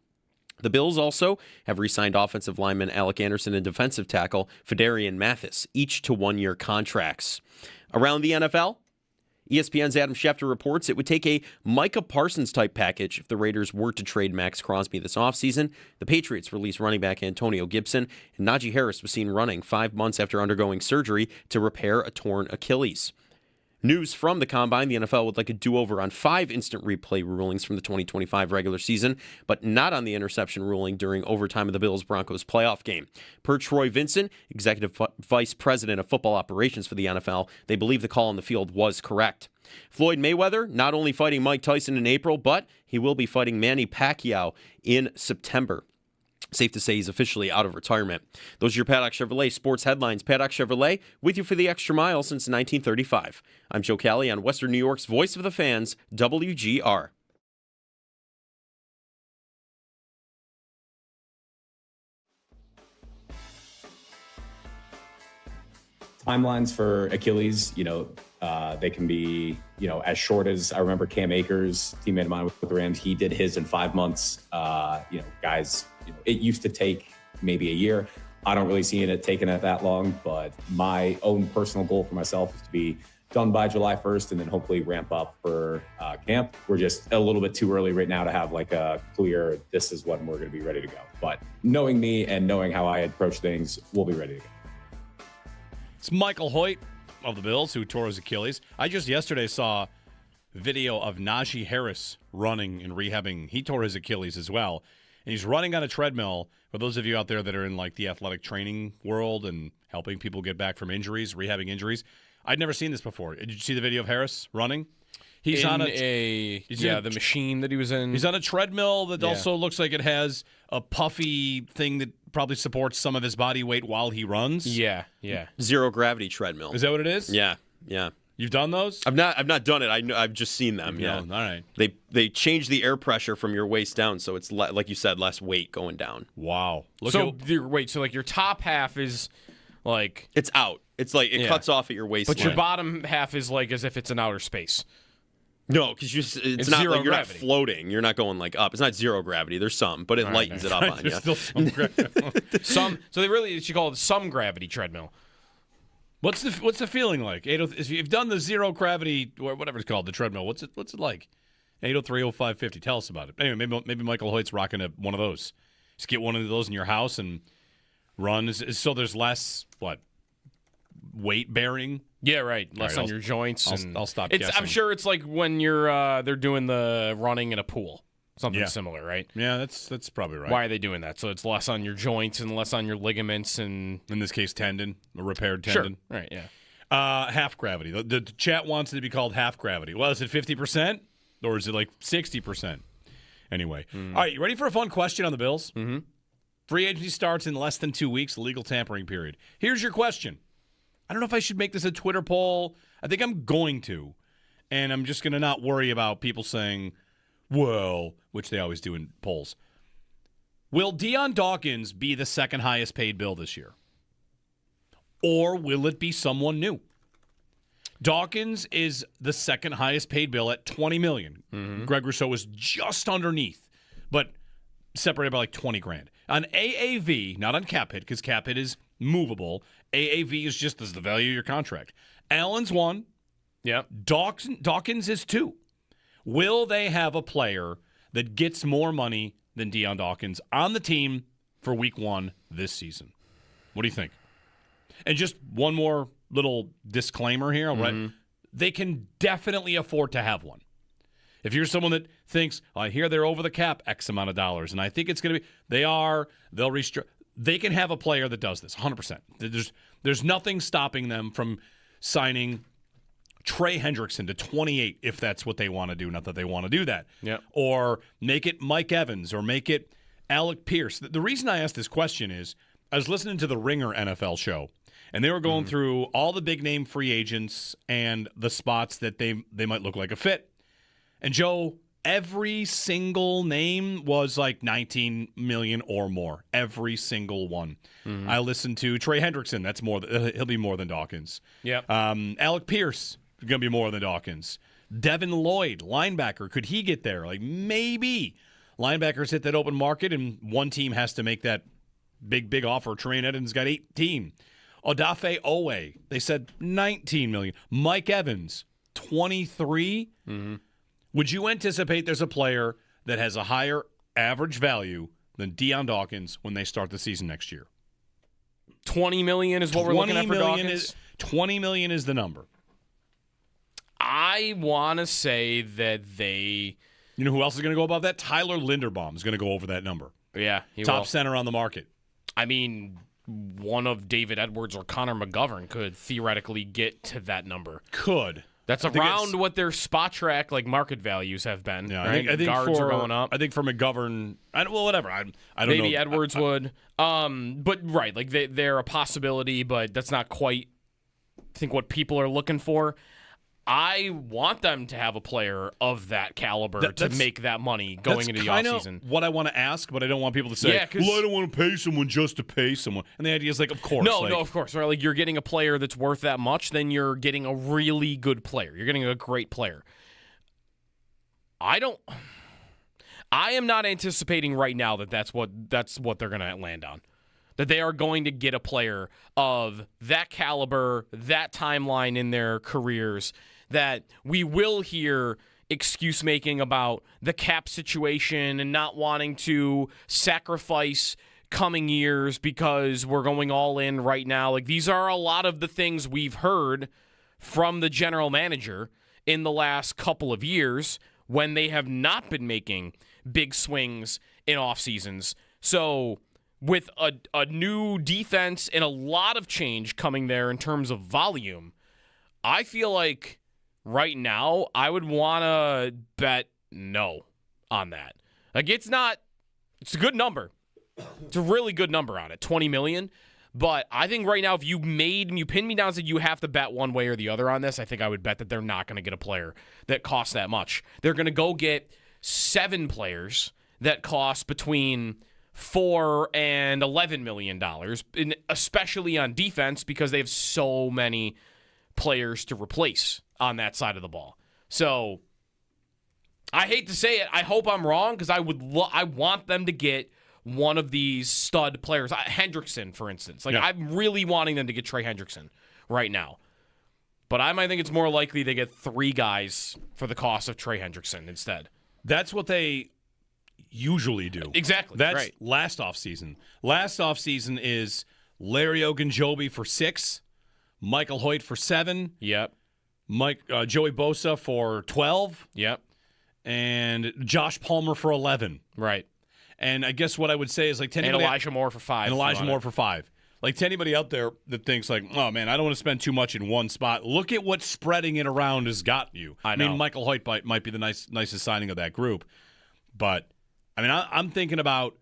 The Bills also have re-signed offensive lineman Alec Anderson and defensive tackle Fedarian Mathis, each to one-year contracts. Around the NFL, ESPN's Adam Schefter reports it would take a Micah Parsons-type package if the Raiders were to trade Max Crosby this offseason. The Patriots released running back Antonio Gibson, and Najee Harris was seen running 5 months after undergoing surgery to repair a torn Achilles. News from the Combine, the NFL would like a do-over on 5 instant replay rulings from the 2025 regular season, but not on the interception ruling during overtime of the Bills-Broncos playoff game. Per Troy Vincent, Executive Vice President of Football Operations for the NFL, they believe the call on the field was correct. Floyd Mayweather not only fighting Mike Tyson in April, but he will be fighting Manny Pacquiao in September. Safe to say he's officially out of retirement. Those are your Paddock Chevrolet sports headlines. Paddock Chevrolet, with you for the extra mile since 1935. I'm Joe Kelly on Western New York's Voice of the Fans, WGR. Timelines for Achilles, they can be, as short as I remember Cam Akers, teammate of mine with the Rams, he did his in 5 months. Guys, it used to take maybe a year. I don't really see it taking it that long, but my own personal goal for myself is to be done by July 1st and then hopefully ramp up for camp. We're just a little bit too early right now to have like a clear, this is when we're going to be ready to go. But knowing me and knowing how I approach things, we'll be ready to go. It's Michael Hoyt of the Bills who tore his Achilles. I just yesterday saw video of Najee Harris running and rehabbing. He tore his Achilles as well. And he's running on a treadmill. For those of you out there that are in like the athletic training world and helping people get back from injuries, rehabbing injuries, I'd never seen this before. Did you see the video of Harris running? He's on the machine that he was in. He's on a treadmill that also looks like it has a puffy thing that probably supports some of his body weight while he runs. Yeah. Zero gravity treadmill. Is that what it is? Yeah. You've done those? I've not done it. I've just seen them. Yeah. All right. They change the air pressure from your waist down, so it's like you said, less weight going down. Wow. So your top half is like it's out. It's like it cuts off at your waistline. But your bottom half is like as if it's in outer space. No, because it's not zero like you're gravity. not floating. You're not going like up. It's not zero gravity. There's some, but it lightens it up on you. Still some gravity. So they should call it some gravity treadmill. What's the feeling like? If you've done the zero gravity or whatever it's called, the treadmill, what's it like? 803-0550. Tell us about it. Anyway, maybe Michael Hoyt's rocking one of those. Just get one of those in your house and run. So there's less weight bearing. Yeah, right. Less on your joints. I'll stop guessing. I'm sure it's like when they're doing the running in a pool. Something similar, right? Yeah, that's probably right. Why are they doing that? So it's less on your joints and less on your ligaments and in this case tendon, a repaired tendon. Sure. Right, yeah. Half gravity. The chat wants it to be called half gravity. Well, is it 50% or is it like 60%? Anyway. All right, you ready for a fun question on the Bills? Mm-hmm. Free agency starts in less than 2 weeks, the legal tampering period. Here's your question. I don't know if I should make this a Twitter poll. I think I'm going to. And I'm just going to not worry about people saying, well, which they always do in polls. Will Deion Dawkins be the second highest paid Bill this year? Or will it be someone new? Dawkins is the second highest paid Bill at $20 million. Mm-hmm. Greg Rousseau was just underneath, but separated by like $20,000. On AAV, not on cap hit, because cap hit is movable. AAV is just as the value of your contract. Allen's 1. Yeah. Dawkins is 2. Will they have a player that gets more money than Deion Dawkins on the team for week 1 this season? What do you think? And just one more little disclaimer here. Right? They can definitely afford to have one. If you're someone that thinks, I hear they're over the cap X amount of dollars, and I think it's going to be, they'll restructure. they can have a player that does this 100%. There's nothing stopping them from signing Trey Hendrickson to 28 if that's what they want to do. Not that they want to do that. Yep. Or make it Mike Evans or make it Alec Pierce. The reason I asked this question is I was listening to the Ringer NFL show, and they were going through all the big-name free agents and the spots that they might look like a fit. And, Joe, every single name was like $19 million or more. Every single one. I listened to Trey Hendrickson. That's more. He'll be more than Dawkins. Yep. Alec Pierce is going to be more than Dawkins. Devin Lloyd, linebacker. Could he get there? Like, maybe. Linebackers hit that open market, and one team has to make that big offer. Trey Edmonds got 18. Odafe Owe, they said $19 million. Mike Evans, 23. Would you anticipate there's a player that has a higher average value than Deion Dawkins when they start the season next year? $20 million is what we're looking at for Dawkins? $20 million is the number. I want to say that they... You know who else is going to go above that? Tyler Linderbaum is going to go over that number. Yeah, he Top will. center on the market. I mean, one of David Edwards or Connor McGovern could theoretically get to that number. Could. That's around what their spot track market values have been. Yeah, right? I think guards are going up. I think for McGovern, whatever. I don't know. Maybe Edwards would. But right, they're a possibility, but that's not quite, I think, what people are looking for. I want them to have a player of that caliber to make that money going into the offseason. That's what I want to ask, but I don't want people to say, well, I don't want to pay someone just to pay someone. And the idea is of course. No, of course. Right? You're getting a player that's worth that much, then you're getting a really good player. You're getting a great player. I am not anticipating right now that's what they're going to land on. That they are going to get a player of that caliber, that timeline in their careers, that we will hear excuse making about the cap situation and not wanting to sacrifice coming years because we're going all in right now. These are a lot of the things we've heard from the general manager in the last couple of years when they have not been making big swings in off seasons. So with a new defense and a lot of change coming there in terms of volume, I feel like right now I would want to bet no on that. It's a good number. It's a really good number on it, $20 million. But I think right now if you pinned me down and said you have to bet one way or the other on this, I think I would bet that they're not going to get a player that costs that much. They're going to go get 7 players that cost between $4 and $11 million, especially on defense because they have so many players to replace on that side of the ball. So I hate to say it. I hope I'm wrong because I want them to get one of these stud players. Hendrickson, for instance. I'm really wanting them to get Trey Hendrickson right now. But I might think it's more likely they get 3 guys for the cost of Trey Hendrickson instead. That's what they usually do. Exactly. That's right. Last offseason. Last offseason is Larry Ogunjobi for 6, Michael Hoyt for 7. Yep. Joey Bosa for 12. Yep. And Josh Palmer for 11. Right. And I guess what I would say is to anybody, and Elijah Moore for 5. And Elijah Moore for 5. To anybody out there that thinks oh man, I don't want to spend too much in one spot. Look at what spreading it around has gotten you. I know. mean, Michael Hoyt might be the nicest signing of that group, but I'm thinking about.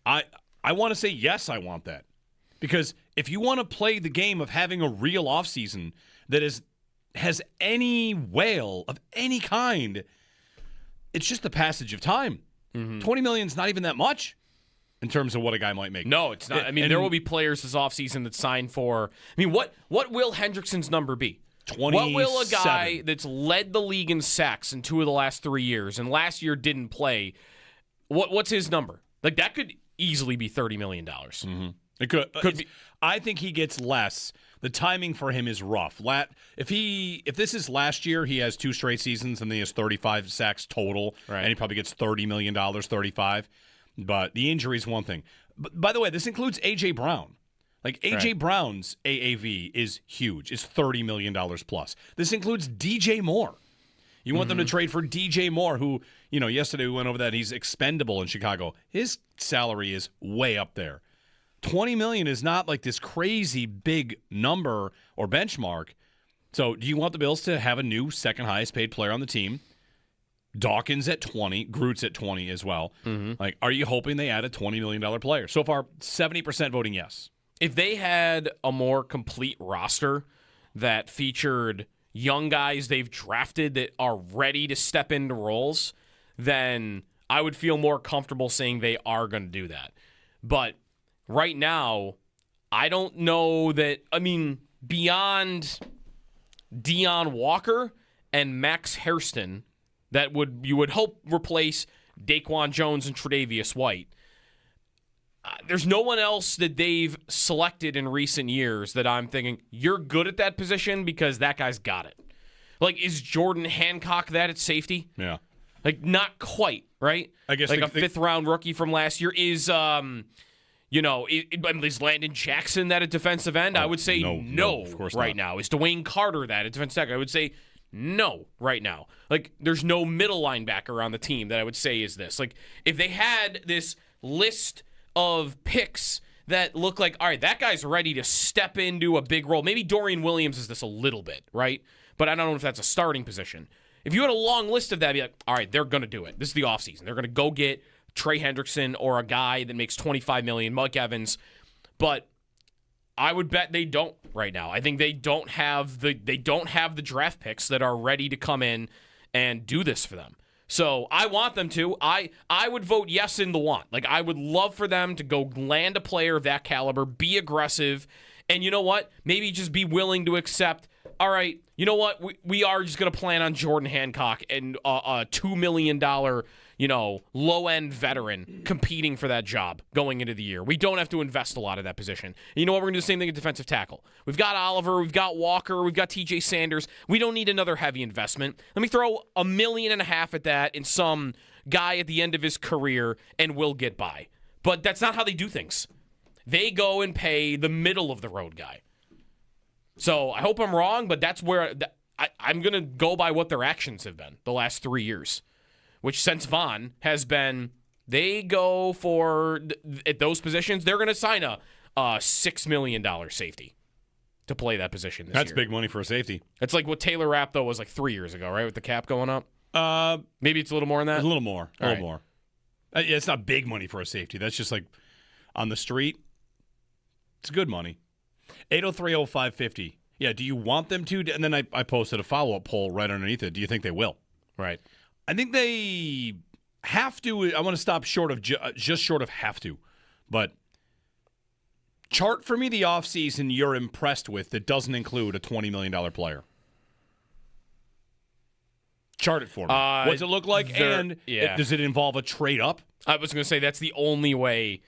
I want to say yes, I want that because if you want to play the game of having a real offseason that has any whale of any kind, it's just the passage of time. $20 million is not even that much in terms of what a guy might make. No, it's not. There will be players this offseason that sign for. What will Hendrickson's number be? 27. What will a guy that's led the league in sacks in 2 of the last 3 years and last year didn't play? What's his number? That could easily be $30 million. It could be. I think he gets less. The timing for him is rough. If this is last year, he has 2 straight seasons and he has 35 sacks total, right. And he probably gets $30 million, 35. But the injury is one thing. But by the way, this includes A.J. Brown. A.J. Right. Brown's AAV is huge. It's $30 million plus. This includes DJ Moore. You want them to trade for DJ Moore, who, yesterday we went over that. He's expendable in Chicago. His salary is way up there. $20 million is not like this crazy big number or benchmark. So do you want the Bills to have a new second highest paid player on the team? Dawkins at 20, Groot's at 20 as well. Like, are you hoping they add a $20 million player? So far, 70% voting yes. If they had a more complete roster that featured young guys they've drafted that are ready to step into roles, then I would feel more comfortable saying they are going to do that. But right now, I don't know that. I mean, beyond Deion Walker and Max Hairston, that you would hope replace Daquan Jones and Tre'Davious White. There's no one else that they've selected in recent years that I'm thinking, you're good at that position because that guy's got it. Like, is Jordan Hancock that at safety? Yeah. Like, not quite, right? I guess like a fifth-round rookie from last year is, is Landon Jackson that at defensive end? I would say no of course right not. now. Is Dwayne Carter that at defensive tackle? I would say no right now. Like, there's no middle linebacker on the team that I would say is this. Like, if they had this list of picks that look like, all right, that guy's ready to step into a big role. Maybe Dorian Williams is this a little bit, right? But I don't know if that's a starting position. If you had a long list of that, be like, all right, they're going to do it. This is the offseason. They're going to go get Trey Hendrickson or a guy that makes $25 million, Mike Evans. But I would bet they don't right now. I think they don't have the draft picks that are ready to come in and do this for them. So I want them to. I would vote yes in the want. Like, I would love for them to go land a player of that caliber, be aggressive, and you know what? Maybe just be willing to accept, all right, you know what? We are just going to plan on Jordan Hancock and a $2 million, low-end veteran competing for that job going into the year. We don't have to invest a lot of that position. And you know what? We're going to do the same thing at defensive tackle. We've got Oliver, we've got Walker, we've got TJ Sanders. We don't need another heavy investment. Let me throw $1.5 million at that in some guy at the end of his career, and we'll get by. But that's not how they do things. They go and pay the middle-of-the-road guy. So I hope I'm wrong, but that's where I'm going to go by what their actions have been the last 3 years, which since Vaughn has been, they go for, at those positions, they're going to sign a $6 million safety to play that position this year. That's big money for a safety. It's like what Taylor Rapp, though, was like 3 years ago, right, with the cap going up? Maybe it's a little more than that? A little more. A little right. more. Yeah, it's not big money for a safety. That's just like on the street. It's good money. 803-0550. Yeah, do you want them to? And then I posted a follow-up poll right underneath it. Do you think they will? Right. I think they have to. I want to stop short of just short of have to. But chart for me the offseason you're impressed with that doesn't include a $20 million player. Chart it for me. What does it look like? Does it involve a trade up? I was going to say that's the only way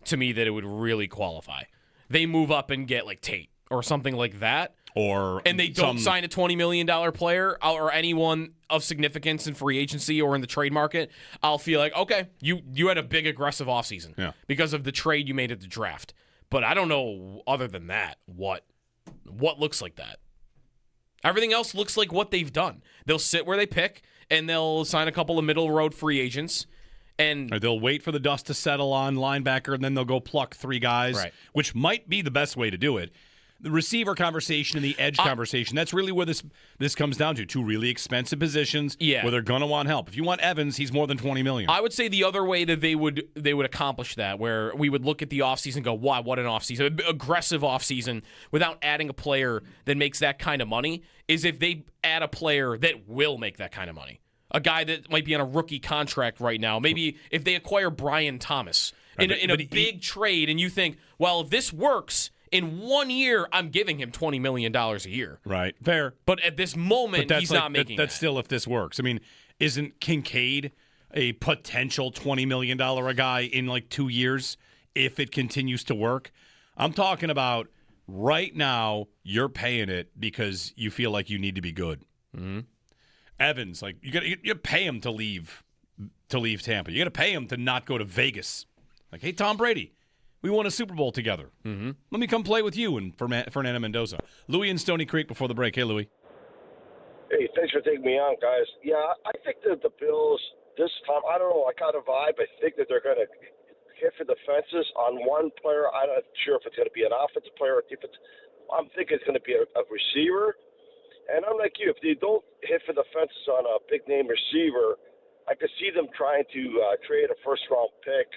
to me that it would really qualify. They move up and get like Tate or something like that. And they don't sign a $20 million player or anyone of significance in free agency or in the trade market. I'll feel like, okay, you had a big aggressive offseason because of the trade you made at the draft. But I don't know, other than that, what looks like that. Everything else looks like what they've done. They'll sit where they pick, and they'll sign a couple of middle-road free agents. Or they'll wait for the dust to settle on linebacker, and then they'll go pluck three guys, which might be the best way to do it. The receiver conversation and the edge conversation, that's really where this comes down to. Two really expensive positions where they're going to want help. If you want Evans, he's more than $20 million. I would say the other way that they would accomplish that, where we would look at the offseason and go, wow, what an offseason. Aggressive offseason without adding a player that makes that kind of money, is if they add a player that will make that kind of money. A guy that might be on a rookie contract right now. Maybe if they acquire Brian Thomas in a big trade, and you think, well, if this works, in 1 year, I'm giving him $20 million a year. Right. Fair. But at this moment, he's not making that. That's still if this works. I mean, isn't Kincaid a potential $20 million a guy in like 2 years if it continues to work? I'm talking about right now, you're paying it because you feel like you need to be good. Mm-hmm. Evans, like you pay him to leave Tampa. You got to pay him to not go to Vegas. Like, hey, Tom Brady, we won a Super Bowl together. Mm-hmm. Let me come play with you and Fernando Mendoza. Louis in Stony Creek before the break. Hey, Louis. Hey, thanks for taking me on, guys. Yeah, I think that the Bills this time, I don't know, I got a vibe. I think that they're going to hit for the fences on one player. I'm not sure if it's going to be an offensive player or defense. I'm thinking it's going to be a receiver. And I'm like you, if they don't hit for the fences on a big-name receiver, I could see them trying to trade a first-round pick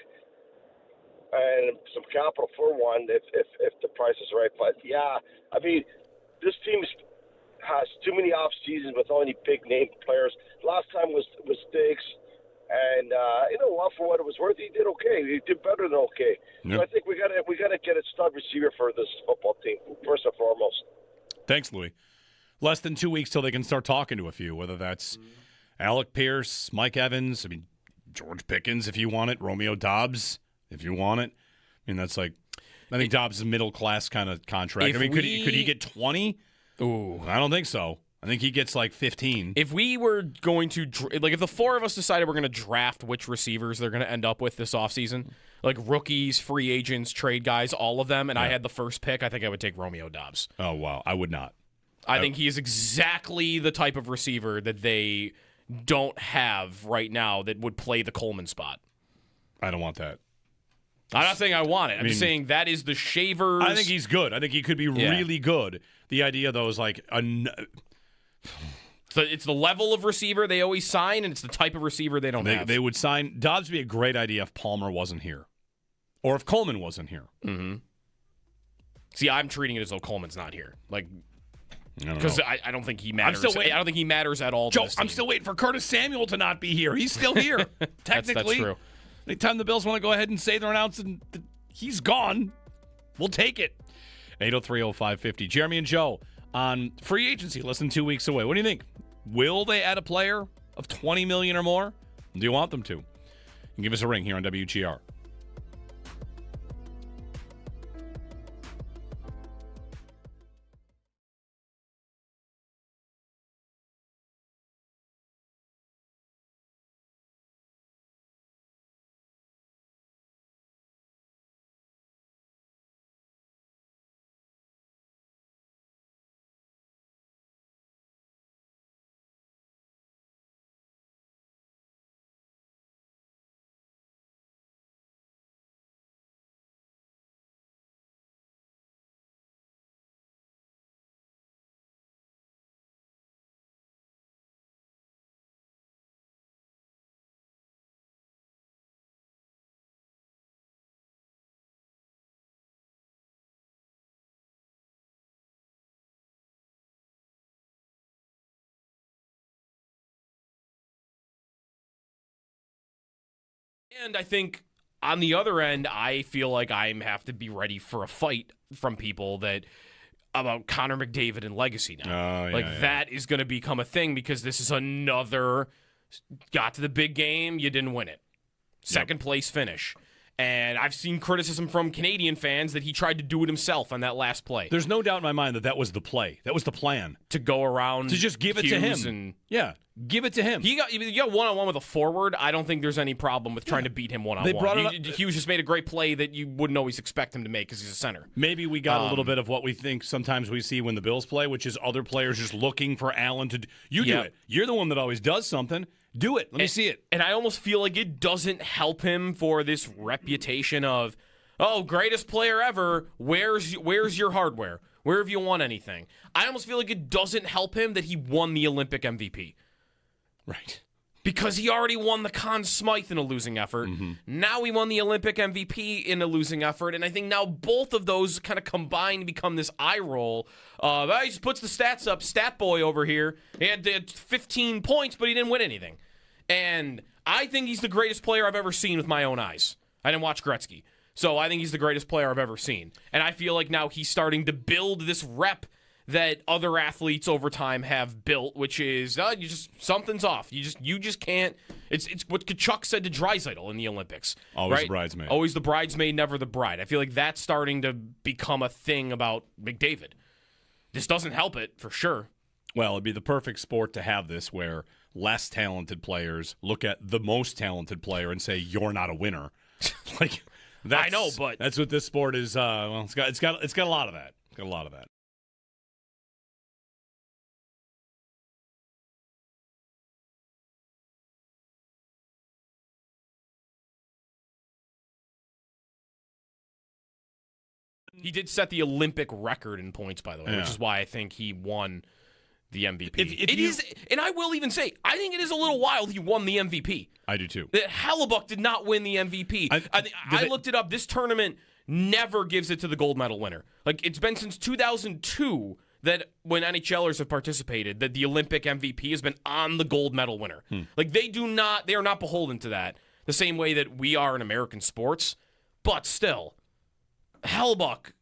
and some capital for one if the price is right. But, yeah, I mean, this team has too many off seasons with only big-name players. Last time was Diggs. And for what it was worth, he did okay. He did better than okay. Yep. So I think we gotta get a stud receiver for this football team first and foremost. Thanks, Louis. Less than 2 weeks till they can start talking to a few, whether that's Alec Pierce, Mike Evans, George Pickens if you want it, Romeo Doubs if you want it. That's like, I think Dobbs is a middle-class kind of contract. Could he get 20? Ooh. I don't think so. I think he gets like 15. If we were going to, if the four of us decided we're going to draft which receivers they're going to end up with this offseason, like rookies, free agents, trade guys, all of them, and I had the first pick, I think I would take Romeo Doubs. Oh, wow. I would not. I think he is exactly the type of receiver that they don't have right now that would play the Coleman spot. I don't want that. I'm not saying I want it. I'm just saying that is the Shavers. I think he's good. I think he could be really good. The idea, though, is like So it's the level of receiver they always sign, and it's the type of receiver they don't have. They would sign. Dobbs would be a great idea if Palmer wasn't here. Or if Coleman wasn't here. Mm-hmm. See, I'm treating it as though Coleman's not here. Because I don't think he matters. I don't think he matters at all. Joe, I'm still waiting for Curtis Samuel to not be here. He's still here. Technically. That's true. Anytime the Bills want to go ahead and say they're announcing he's gone, we'll take it. 803-0550. Jeremy and Joe on free agency, less than 2 weeks away. What do you think? Will they add a player of $20 million or more? Do you want them to? You can give us a ring here on WGR. And I think on the other end, I feel like I have to be ready for a fight from people about Connor McDavid and legacy now. That is going to become a thing because this is another got to the big game, you didn't win it. Second place finish. And I've seen criticism from Canadian fans that he tried to do it himself on that last play. There's no doubt in my mind that was the play. That was the plan. To go around. To just give it to him. Give it to him. He got one-on-one with a forward. I don't think there's any problem with trying to beat him one-on-one. Hughes just made a great play that you wouldn't always expect him to make because he's a center. Maybe we got a little bit of what we think sometimes we see when the Bills play, which is other players just looking for Allen to do. You do it. You're the one that always does something. Do it. Let me see it. And I almost feel like it doesn't help him for this reputation of, greatest player ever. Where's your hardware? Where have you won anything? I almost feel like it doesn't help him that he won the Olympic MVP. Right. Because he already won the Conn Smythe in a losing effort. Mm-hmm. Now he won the Olympic MVP in a losing effort. And I think now both of those kind of combined become this eye roll. He just puts the stats up. Stat boy over here. He had 15 points, but he didn't win anything. And I think he's the greatest player I've ever seen with my own eyes. I didn't watch Gretzky. So I think he's the greatest player I've ever seen. And I feel like now he's starting to build this rep that other athletes over time have built, which is something's off. You just can't. It's what Kachuk said to Draisaitl in the Olympics. Always right? the bridesmaid. Always the bridesmaid, never the bride. I feel like that's starting to become a thing about McDavid. This doesn't help it for sure. Well, it'd be the perfect sport to have this where less talented players look at the most talented player and say, "You're not a winner." I know, but that's what this sport is. It's got a lot of that. It's got a lot of that. He did set the Olympic record in points, by the way, which is why I think he won the MVP. And I will even say, I think it is a little wild he won the MVP. I do too. That Hellebuck did not win the MVP. I looked it up. This tournament never gives it to the gold medal winner. Like, it's been since 2002 that when NHLers have participated, that the Olympic MVP has been on the gold medal winner. Like, they are not beholden to that the same way that we are in American sports. But still, Hellebuck,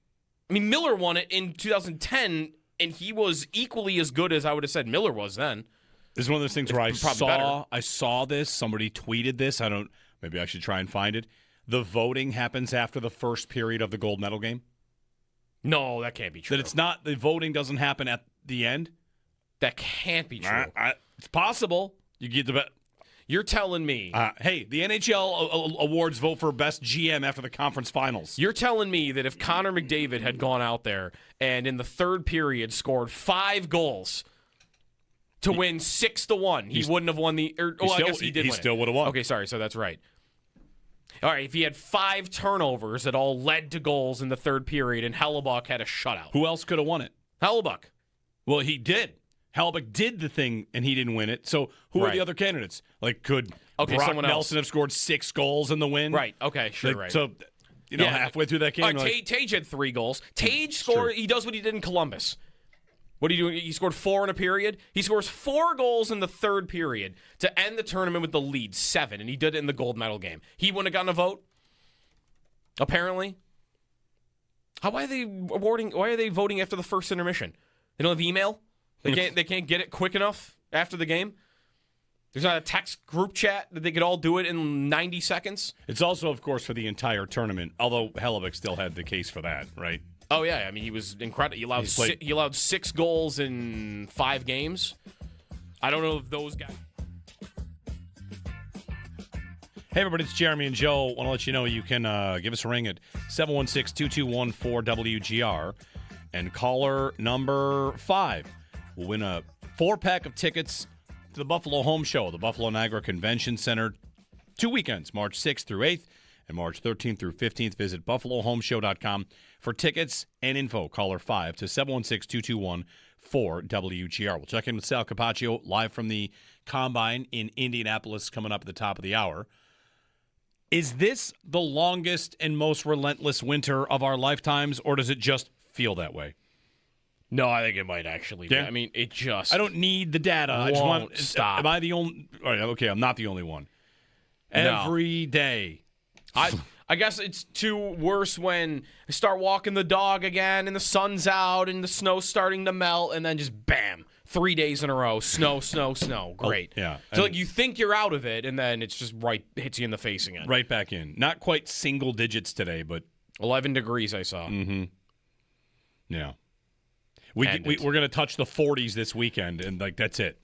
I mean, Miller won it in 2010, and he was equally as good as I would have said Miller was then. This is one of those things where I saw this, somebody tweeted this. Maybe I should try and find it. The voting happens after the first period of the gold medal game. No, that can't be true. That the voting doesn't happen at the end? That can't be true. It's possible. You get the bet. You're telling me. Hey, the NHL awards vote for best GM after the conference finals. You're telling me that if Connor McDavid had gone out there and in the third period scored 5 goals to win 6-1, he wouldn't have won the. I guess he did. He still would have won. Okay, sorry. So that's right. All right, if he had 5 turnovers that all led to goals in the third period and Hellebuck had a shutout. Who else could have won it? Hellebuck. Well, he did. Hellebuck did the thing, and he didn't win it. So who are the other candidates? Like, could Brock Nelson have scored 6 goals in the win? Right, okay, sure, right. So, halfway through that game. Tage had 3 goals. Tage scored, he does what he did in Columbus. What are you doing? He scored 4 in a period. He scores 4 goals in the third period to end the tournament with the lead, 7, and he did it in the gold medal game. He wouldn't have gotten a vote, apparently. Why are they voting after the first intermission? They don't have email? They can't get it quick enough after the game? There's not a text group chat that they could all do it in 90 seconds? It's also, of course, for the entire tournament, although Hellebuck still had the case for that, right? Oh, yeah. I mean, he was incredible. He allowed 6 goals in 5 games. I don't know if those guys... Hey, everybody, it's Jeremy and Joe. I want to let you know you can give us a ring at 716-221-4WGR. And caller number 5 will win a 4-pack of tickets to the Buffalo Home Show, the Buffalo Niagara Convention Center. 2 weekends, March 6th through 8th and March 13th through 15th. Visit BuffaloHomeShow.com for tickets and info. Caller 5 to 716-221-4WGR. We'll check in with Sal Capaccio live from the Combine in Indianapolis coming up at the top of the hour. Is this the longest and most relentless winter of our lifetimes, or does it just feel that way? No, I think it might actually be. I mean, it just... I don't need the data. I just want... Stop. Am I the only... All right, okay, I'm not the only one. Every day. I guess it's too worse when I start walking the dog again and the sun's out and the snow's starting to melt and then just bam, 3 days in a row, snow, snow, snow. Great. Yeah. So like you think you're out of it and then it's just hits you in the face again. Right back in. Not quite single digits today, but 11 degrees I saw. Mm-hmm. Yeah. We're going to touch the 40s this weekend, and like that's it.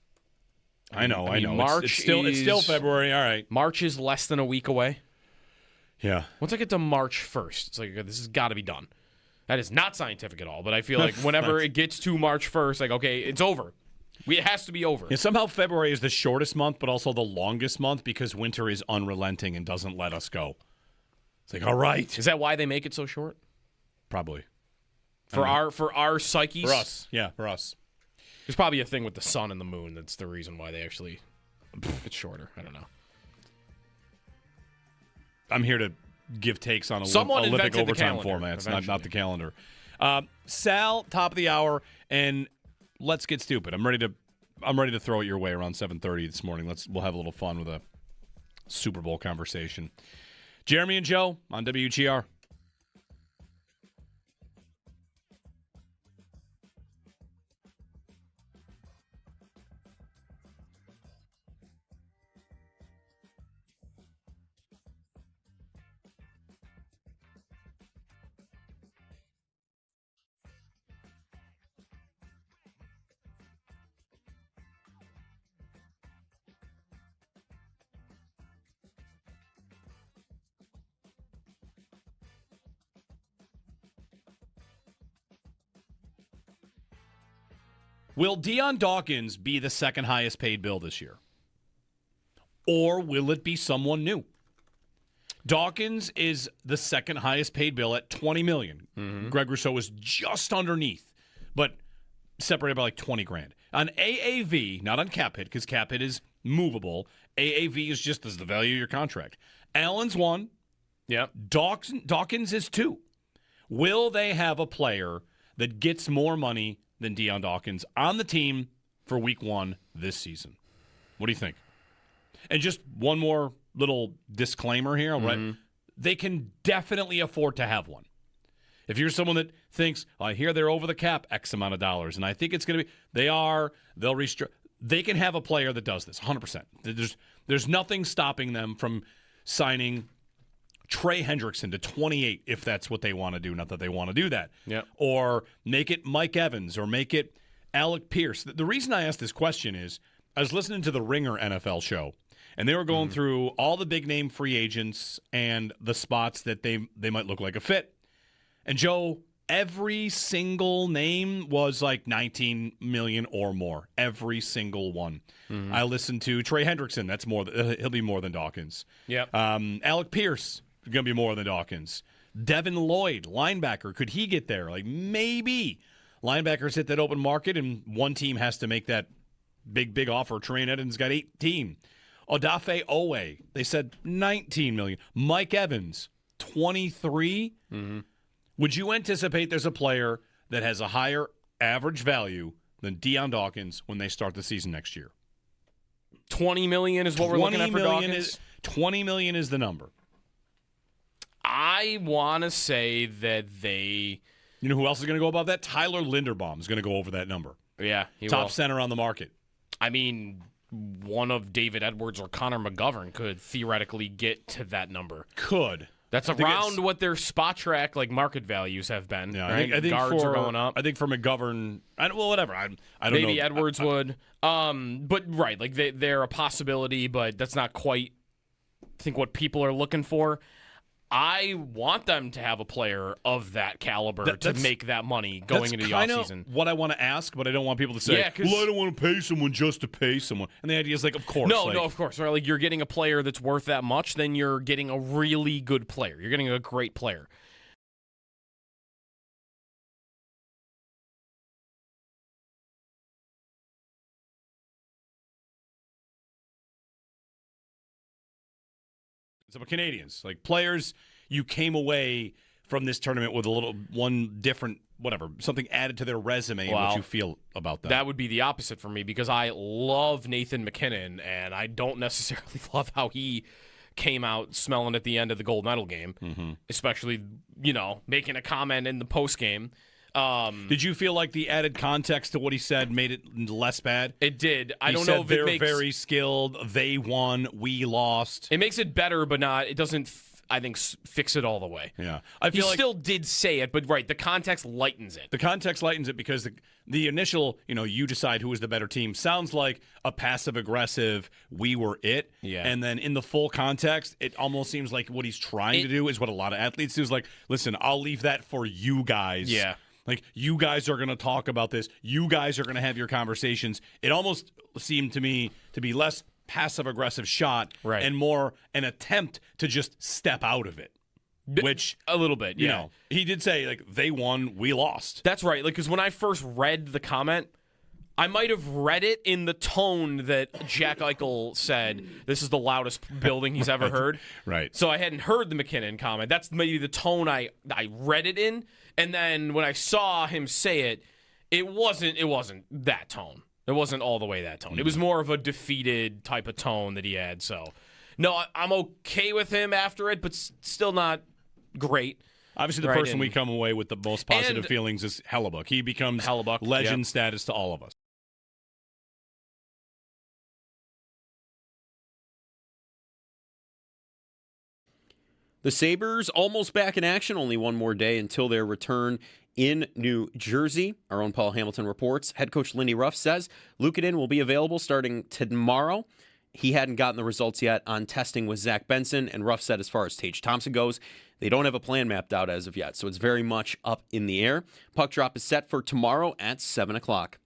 I know. March it's still February. All right. March is less than a week away. Yeah. Once I get to March 1st, it's like this has got to be done. That is not scientific at all, but I feel like whenever it gets to March 1st, like okay, it's over. It has to be over. Yeah, somehow February is the shortest month, but also the longest month because winter is unrelenting and doesn't let us go. It's like all right. Is that why they make it so short? Probably. For our psyches? For us. Yeah, for us. There's probably a thing with the sun and the moon that's the reason why they actually it's shorter. I don't know. I'm here to give takes on Olympic overtime formats, not the calendar. Sal, top of the hour, and let's get stupid. I'm ready to throw it your way around 7:30 this morning. We'll have a little fun with a Super Bowl conversation. Jeremy and Joe on WGR. Will Deion Dawkins be the second highest paid Bill this year? Or will it be someone new? Dawkins is the second highest paid bill at $20 million. Greg Rousseau was just underneath, but separated by like $20,000. On AAV, not on cap hit, because cap hit is movable. AAV is just as the value of your contract. Allen's 1. Yep. Dawkins is 2. Will they have a player that gets more money than Deion Dawkins on the team for week 1 this season? What do you think? And just one more little disclaimer here, right? They can definitely afford to have one. If you're someone that thinks, I hear they're over the cap X amount of dollars, and I think it's going to be, they'll restrict. They can have a player that does this, 100%. There's nothing stopping them from signing Trey Hendrickson to 28 if that's what they want to do. Not that they want to do that. Yep. Or make it Mike Evans or make it Alec Pierce. The reason I asked this question is I was listening to the Ringer NFL show, and they were going through all the big-name free agents and the spots that they might look like a fit. And, Joe, every single name was like $19 million or more. Every single one. I listened to Trey Hendrickson. That's more. He'll be more than Dawkins. Yep. Alec Pierce is going to be more than Dawkins. Devin Lloyd, linebacker. Could he get there? Like, maybe. Linebackers hit that open market, and one team has to make that big offer. Trey Edmonds got 18. Odafe Owe, they said $19 million. Mike Evans, 23. Would you anticipate there's a player that has a higher average value than Deion Dawkins when they start the season next year? $20 million is what we're looking at for Dawkins? $20 million is the number. I want to say that they... You know who else is going to go above that? Tyler Linderbaum is going to go over that number. Yeah, he Top will. center on the market. I mean, one of David Edwards or Connor McGovern could theoretically get to that number. Could. That's around what their spot track market values have been. Yeah, right? I think Guards are going up. I think for McGovern, whatever. I don't know. Maybe Edwards would. But right, they're a possibility, but that's not quite, I think, what people are looking for. I want them to have a player of that caliber to make that money going into the offseason. What I want to ask, but I don't want people to say, well, I don't want to pay someone just to pay someone. And the idea is of course. No, of course. Right? You're getting a player that's worth that much, then you're getting a really good player. You're getting a great player. So Canadians, players, you came away from this tournament with one different, something added to their resume and what you feel about that. That would be the opposite for me because I love Nathan McKinnon, and I don't necessarily love how he came out smelling at the end of the gold medal game, especially, making a comment in the post game. Did you feel like the added context to what he said made it less bad? It did. I don't said know if they're it makes... very skilled. They won. We lost. It makes it better, but not. It doesn't, I think, fix it all the way. Yeah. He still did say it, but right, the context lightens it. The context lightens it because the initial, you decide who is the better team sounds like a passive-aggressive, we were it. Yeah. And then in the full context, it almost seems like what he's trying to do is what a lot of athletes do is listen, I'll leave that for you guys. Yeah. You guys are going to talk about this. You guys are going to have your conversations. It almost seemed to me to be less passive-aggressive shot and more an attempt to just step out of it. Which, a little bit, yeah. He did say, they won, we lost. That's right. Because when I first read the comment, I might have read it in the tone that Jack Eichel said, this is the loudest building he's ever heard. Right. So I hadn't heard the McKinnon comment. That's maybe the tone I read it in. And then when I saw him say it, it wasn't that tone. It wasn't all the way that tone. It was more of a defeated type of tone that he had. So, no, I'm okay with him after it, but still not great. Obviously, the person we come away with the most positive feelings is Hellebuck. He becomes legend status to all of us. The Sabres almost back in action. Only one more day until their return in New Jersey. Our own Paul Hamilton reports. Head coach Lindy Ruff says Luukkonen will be available starting tomorrow. He hadn't gotten the results yet on testing with Zach Benson, and Ruff said as far as Tage Thompson goes, they don't have a plan mapped out as of yet, so it's very much up in the air. Puck drop is set for tomorrow at 7 o'clock.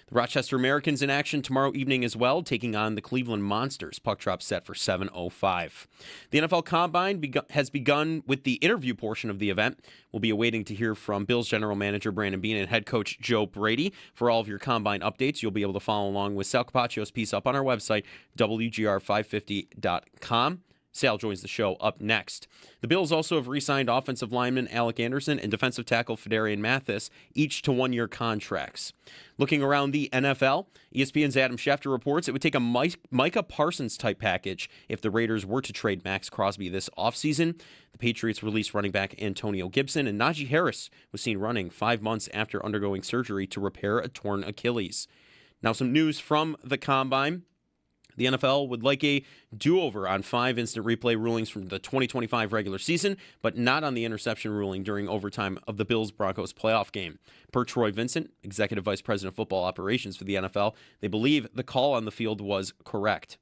The Rochester Americans in action tomorrow evening as well, taking on the Cleveland Monsters. Puck drop set for 7:05. The NFL Combine has begun with the interview portion of the event. We'll be awaiting to hear from Bills general manager Brandon Beane and head coach Joe Brady. For all of your Combine updates, you'll be able to follow along with Sal Capaccio's piece up on our website, WGR550.com. Sal joins the show up next. The Bills also have re-signed offensive lineman Alec Anderson and defensive tackle Fedarian Mathis, each to one-year contracts. Looking around the NFL, ESPN's Adam Schefter reports it would take a Micah Parsons-type package if the Raiders were to trade Max Crosby this offseason. The Patriots released running back Antonio Gibson, and Najee Harris was seen running 5 months after undergoing surgery to repair a torn Achilles. Now some news from the Combine. The NFL would like a do-over on 5 instant replay rulings from the 2025 regular season, but not on the interception ruling during overtime of the Bills-Broncos playoff game. Per Troy Vincent, Executive Vice President of Football Operations for the NFL, they believe the call on the field was correct.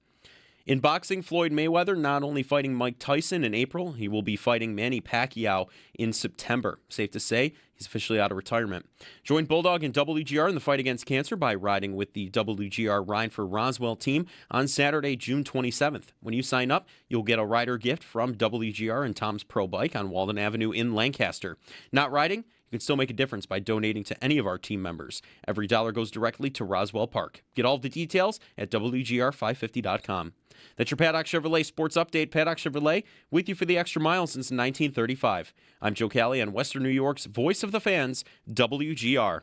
In boxing, Floyd Mayweather not only fighting Mike Tyson in April, he will be fighting Manny Pacquiao in September. Safe to say, he's officially out of retirement. Join Bulldog and WGR in the fight against cancer by riding with the WGR Ride for Roswell team on Saturday, June 27th. When you sign up, you'll get a rider gift from WGR and Tom's Pro Bike on Walden Avenue in Lancaster. Not riding? You can still make a difference by donating to any of our team members. Every dollar goes directly to Roswell Park. Get all of the details at WGR550.com. That's your Paddock Chevrolet Sports Update. Paddock Chevrolet, with you for the extra mile since 1935. I'm Joe Cali on Western New York's Voice of the Fans, WGR.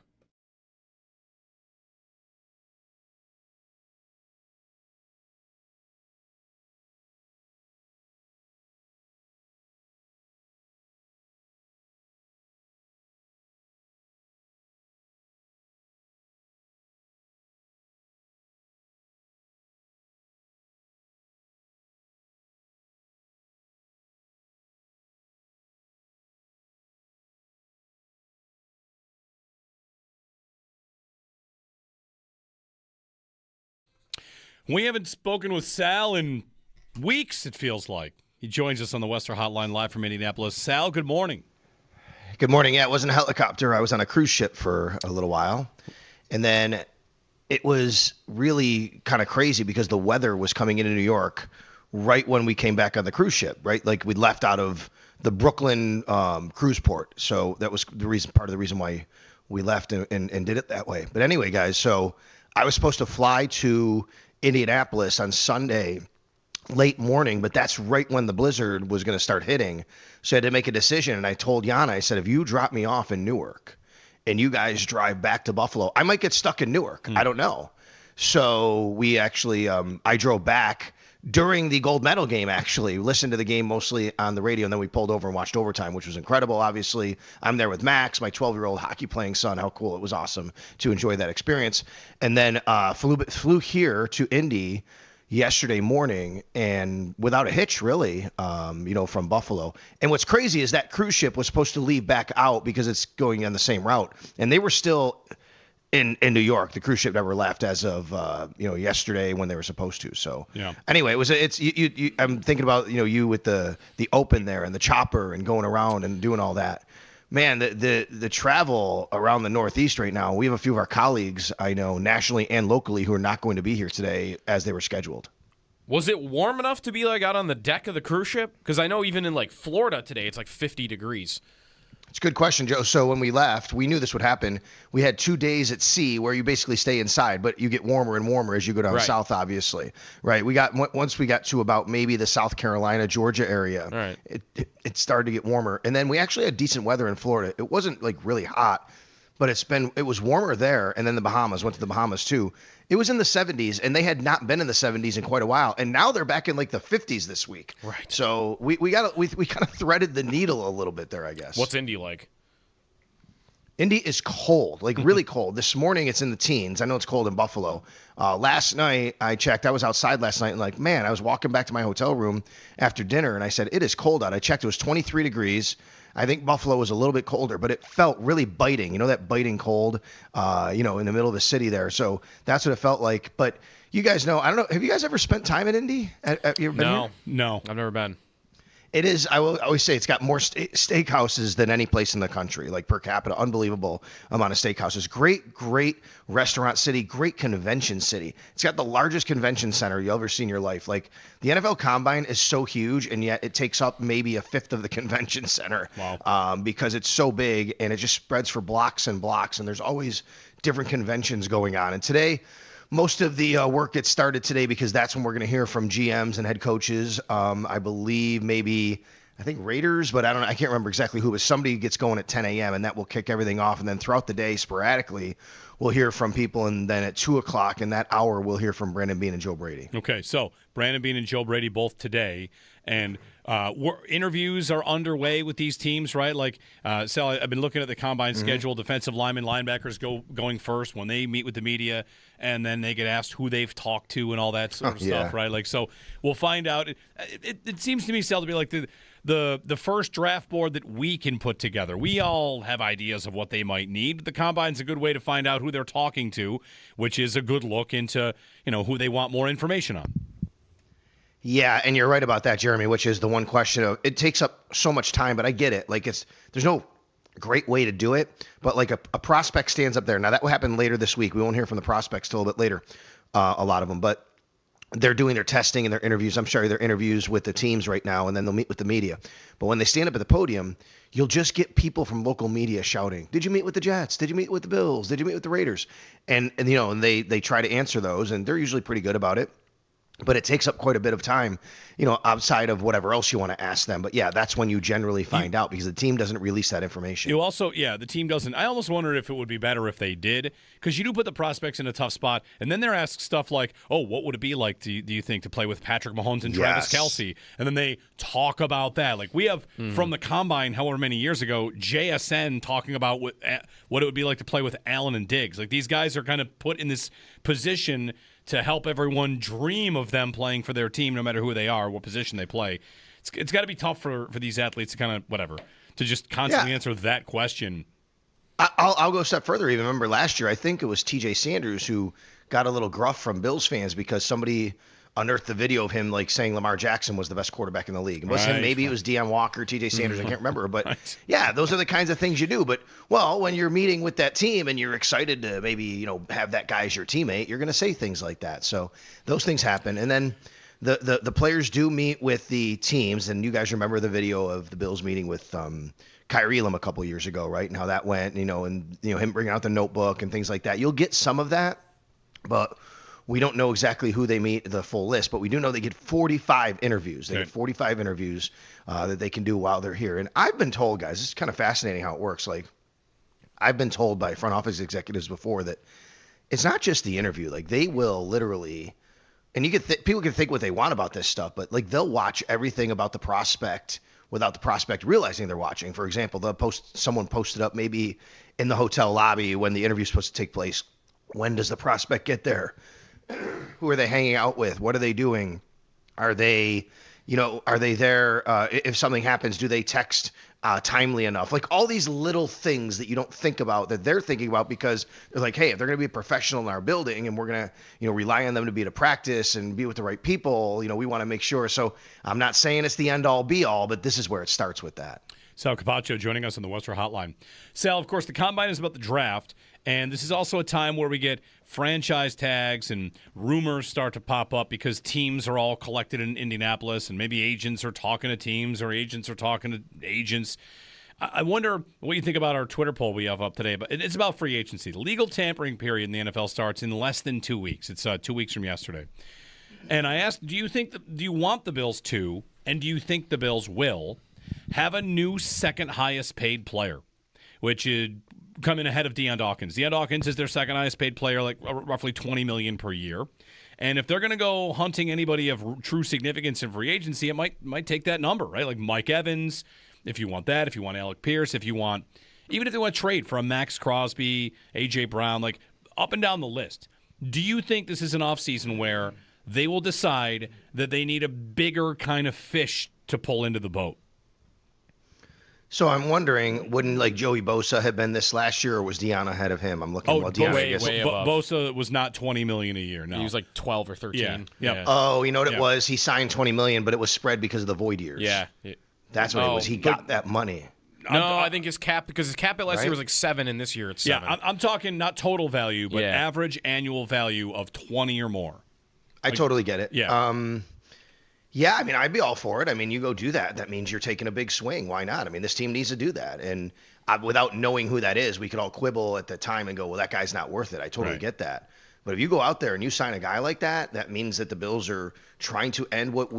We haven't spoken with Sal in weeks, it feels like. He joins us on the Western Hotline live from Indianapolis. Sal, good morning. Good morning. Yeah, it wasn't a helicopter. I was on a cruise ship for a little while. And then it was really kind of crazy because the weather was coming into New York right when we came back on the cruise ship, right? Like we left out of the Brooklyn cruise port. So that was part of the reason why we left and did it that way. But anyway, guys, so I was supposed to fly to Indianapolis on Sunday late morning, but that's right when the blizzard was going to start hitting. So I had to make a decision, and I told Yana, I said, if you drop me off in Newark and you guys drive back to Buffalo, I might get stuck in Newark. I don't know. So we actually, I drove back during the gold medal game, actually. Listened to the game mostly on the radio, and then we pulled over and watched overtime, which was incredible. Obviously, I'm there with Max, my 12-year-old hockey-playing son. How cool. It was awesome to enjoy that experience. And then flew here to Indy yesterday morning, and without a hitch, really, from Buffalo. And what's crazy is that cruise ship was supposed to leave back out because it's going on the same route, and they were still in New York. The cruise ship never left as of yesterday when they were supposed to. So anyway, I'm thinking about you with the open there and the chopper and going around and doing all that. Man, the travel around the Northeast right now. We have a few of our colleagues I know nationally and locally who are not going to be here today as they were scheduled. Was it warm enough to be like out on the deck of the cruise ship? Because I know even in like Florida today, it's like 50 degrees. It's a good question, Joe. So when we left, we knew this would happen. We had 2 days at sea where you basically stay inside, but you get warmer and warmer as you go down south, obviously. Right. Once we got to about maybe the South Carolina, Georgia area, it started to get warmer. And then we actually had decent weather in Florida. It wasn't like really hot, but it was warmer there. And then the Bahamas, went to the Bahamas too. It was in the 70s, and they had not been in the 70s in quite a while. And now they're back in like the 50s this week. Right. So we kind of threaded the needle a little bit there, I guess. What's Indy like? Indy is cold, like really cold. This morning it's in the teens. I know it's cold in Buffalo. Last night I checked. I was outside last night and I was walking back to my hotel room after dinner, and I said, it is cold out. I checked. It was 23 degrees. I think Buffalo was a little bit colder, but it felt really biting. that biting cold, in the middle of the city there. So that's what it felt like. But you guys know, I don't know, have you guys ever spent time in Indy? Have you ever been here? No. I've never been. It is. I will always say it's got more steakhouses than any place in the country, like per capita. Unbelievable amount of steakhouses. Great restaurant city. Great convention city. It's got the largest convention center you'll ever see in your life. Like the NFL Combine is so huge, and yet it takes up maybe a fifth of the convention center. Wow. Because it's so big and it just spreads for blocks and blocks, and there's always different conventions going on. And today, most of the work gets started today because that's when we're going to hear from GMs and head coaches. I believe I think Raiders, but I can't remember exactly who, but somebody gets going at 10 a.m. and that will kick everything off. And then throughout the day, sporadically, we'll hear from people. And then at 2 o'clock in that hour, we'll hear from Brandon Beane and Joe Brady. Okay, so Brandon Beane and Joe Brady both today. And interviews are underway with these teams, right? Like, Sal, I've been looking at the combine schedule. Defensive linemen, linebackers going first when they meet with the media, and then they get asked who they've talked to and all that sort of stuff, right? Like, so we'll find out. It seems to me, Sal, to be like the first draft board that we can put together. We all have ideas of what they might need, but the combine's a good way to find out who they're talking to, which is a good look into who they want more information on. Yeah, and you're right about that, Jeremy, which is the one question of it takes up so much time, but I get it. Like there's no great way to do it, but like a prospect stands up there. Now that will happen later this week. We won't hear from the prospects till a bit later, a lot of them, but they're doing their testing and their interviews. I'm sorry, their interviews with the teams right now, and then they'll meet with the media. But when they stand up at the podium, you'll just get people from local media shouting, "Did you meet with the Jets? Did you meet with the Bills? Did you meet with the Raiders?" And they try to answer those, and they're usually pretty good about it. But it takes up quite a bit of time, outside of whatever else you want to ask them. But yeah, that's when you generally find out because the team doesn't release that information. You also, the team doesn't. I almost wondered if it would be better if they did, because you do put the prospects in a tough spot, and then they're asked stuff like, "Oh, what would it be like? Do you think to play with Patrick Mahomes and Travis Kelce?" And then they talk about that. Like we have from the combine, however many years ago, JSN talking about what it would be like to play with Allen and Diggs. Like these guys are kind of put in this position to help everyone dream of them playing for their team, no matter who they are, what position they play. It's got to be tough for these athletes to kind of, to just constantly answer that question. I'll go a step further. Even remember last year, I think it was TJ Sanders who got a little gruff from Bills fans because somebody unearthed the video of him like saying Lamar Jackson was the best quarterback in the league. It was him, maybe it was Deion Walker, TJ Sanders, I can't remember. But yeah, those are the kinds of things you do. But when you're meeting with that team and you're excited to maybe, have that guy as your teammate, you're going to say things like that. So those things happen. And then the players do meet with the teams, and you guys remember the video of the Bills meeting with Kyrie Elam a couple years ago, right? And how that went, and him bringing out the notebook and things like that. You'll get some of that, but we don't know exactly who they meet, the full list, but we do know they get 45 interviews. They get 45 interviews that they can do while they're here. And I've been told, guys, it's kind of fascinating how it works. Like, I've been told by front office executives before that it's not just the interview. Like, they will literally, and people can think what they want about this stuff, but like they'll watch everything about the prospect without the prospect realizing they're watching. For example, someone posted up maybe in the hotel lobby when the interview is supposed to take place. When does the prospect get there? Who are they hanging out with? What are they doing? Are they there? If something happens, do they text timely enough? Like all these little things that you don't think about that they're thinking about because they're like, hey, if they're going to be a professional in our building and we're going to, rely on them to be to practice and be with the right people, we want to make sure. So I'm not saying it's the end all be all, but this is where it starts with that. Sal Capaccio joining us on the Western Hotline. Sal, of course, the Combine is about the draft, and this is also a time where we get franchise tags and rumors start to pop up because teams are all collected in Indianapolis, and maybe agents are talking to teams or agents are talking to agents. I wonder what you think about our Twitter poll we have up today, but it's about free agency. The legal tampering period in the NFL starts in less than 2 weeks. It's 2 weeks from yesterday. And I asked, do you want the Bills to, and do you think the Bills will, have a new second highest paid player, which would come in ahead of Deion Dawkins. Deion Dawkins is their second highest paid player, like roughly $20 million per year. And if they're going to go hunting anybody of true significance in free agency, it might take that number, right? Like Mike Evans, if you want that, if you want Alec Pierce, even if they want to trade for a Max Crosby, A.J. Brown, like up and down the list. Do you think this is an offseason where they will decide that they need a bigger kind of fish to pull into the boat? So I'm wondering, wouldn't like Joey Bosa have been this last year, or was Deion ahead of him? I'm looking. Oh, well, Deion, I guess. way above. Bosa was not $20 million a year. No, He was like 12 or 13. Yeah. Oh, you know what Yeah. it was? He signed $20 million, but it was spread because of the void years. Yeah. That's what it was. He got that money. No, I think his cap, because his cap at last Right? year was like 7, and this year it's 7. Yeah, I'm talking not total value, but Yeah. average annual value of 20 or more. I totally get it. Yeah. Yeah, I mean, I'd be all for it. I mean, you go do that. That means you're taking a big swing. Why not? I mean, this team needs to do that. And without knowing who that is, we could all quibble at the time and go, well, that guy's not worth it. I totally Right. get that. But if you go out there and you sign a guy like that, that means that the Bills are trying to add, what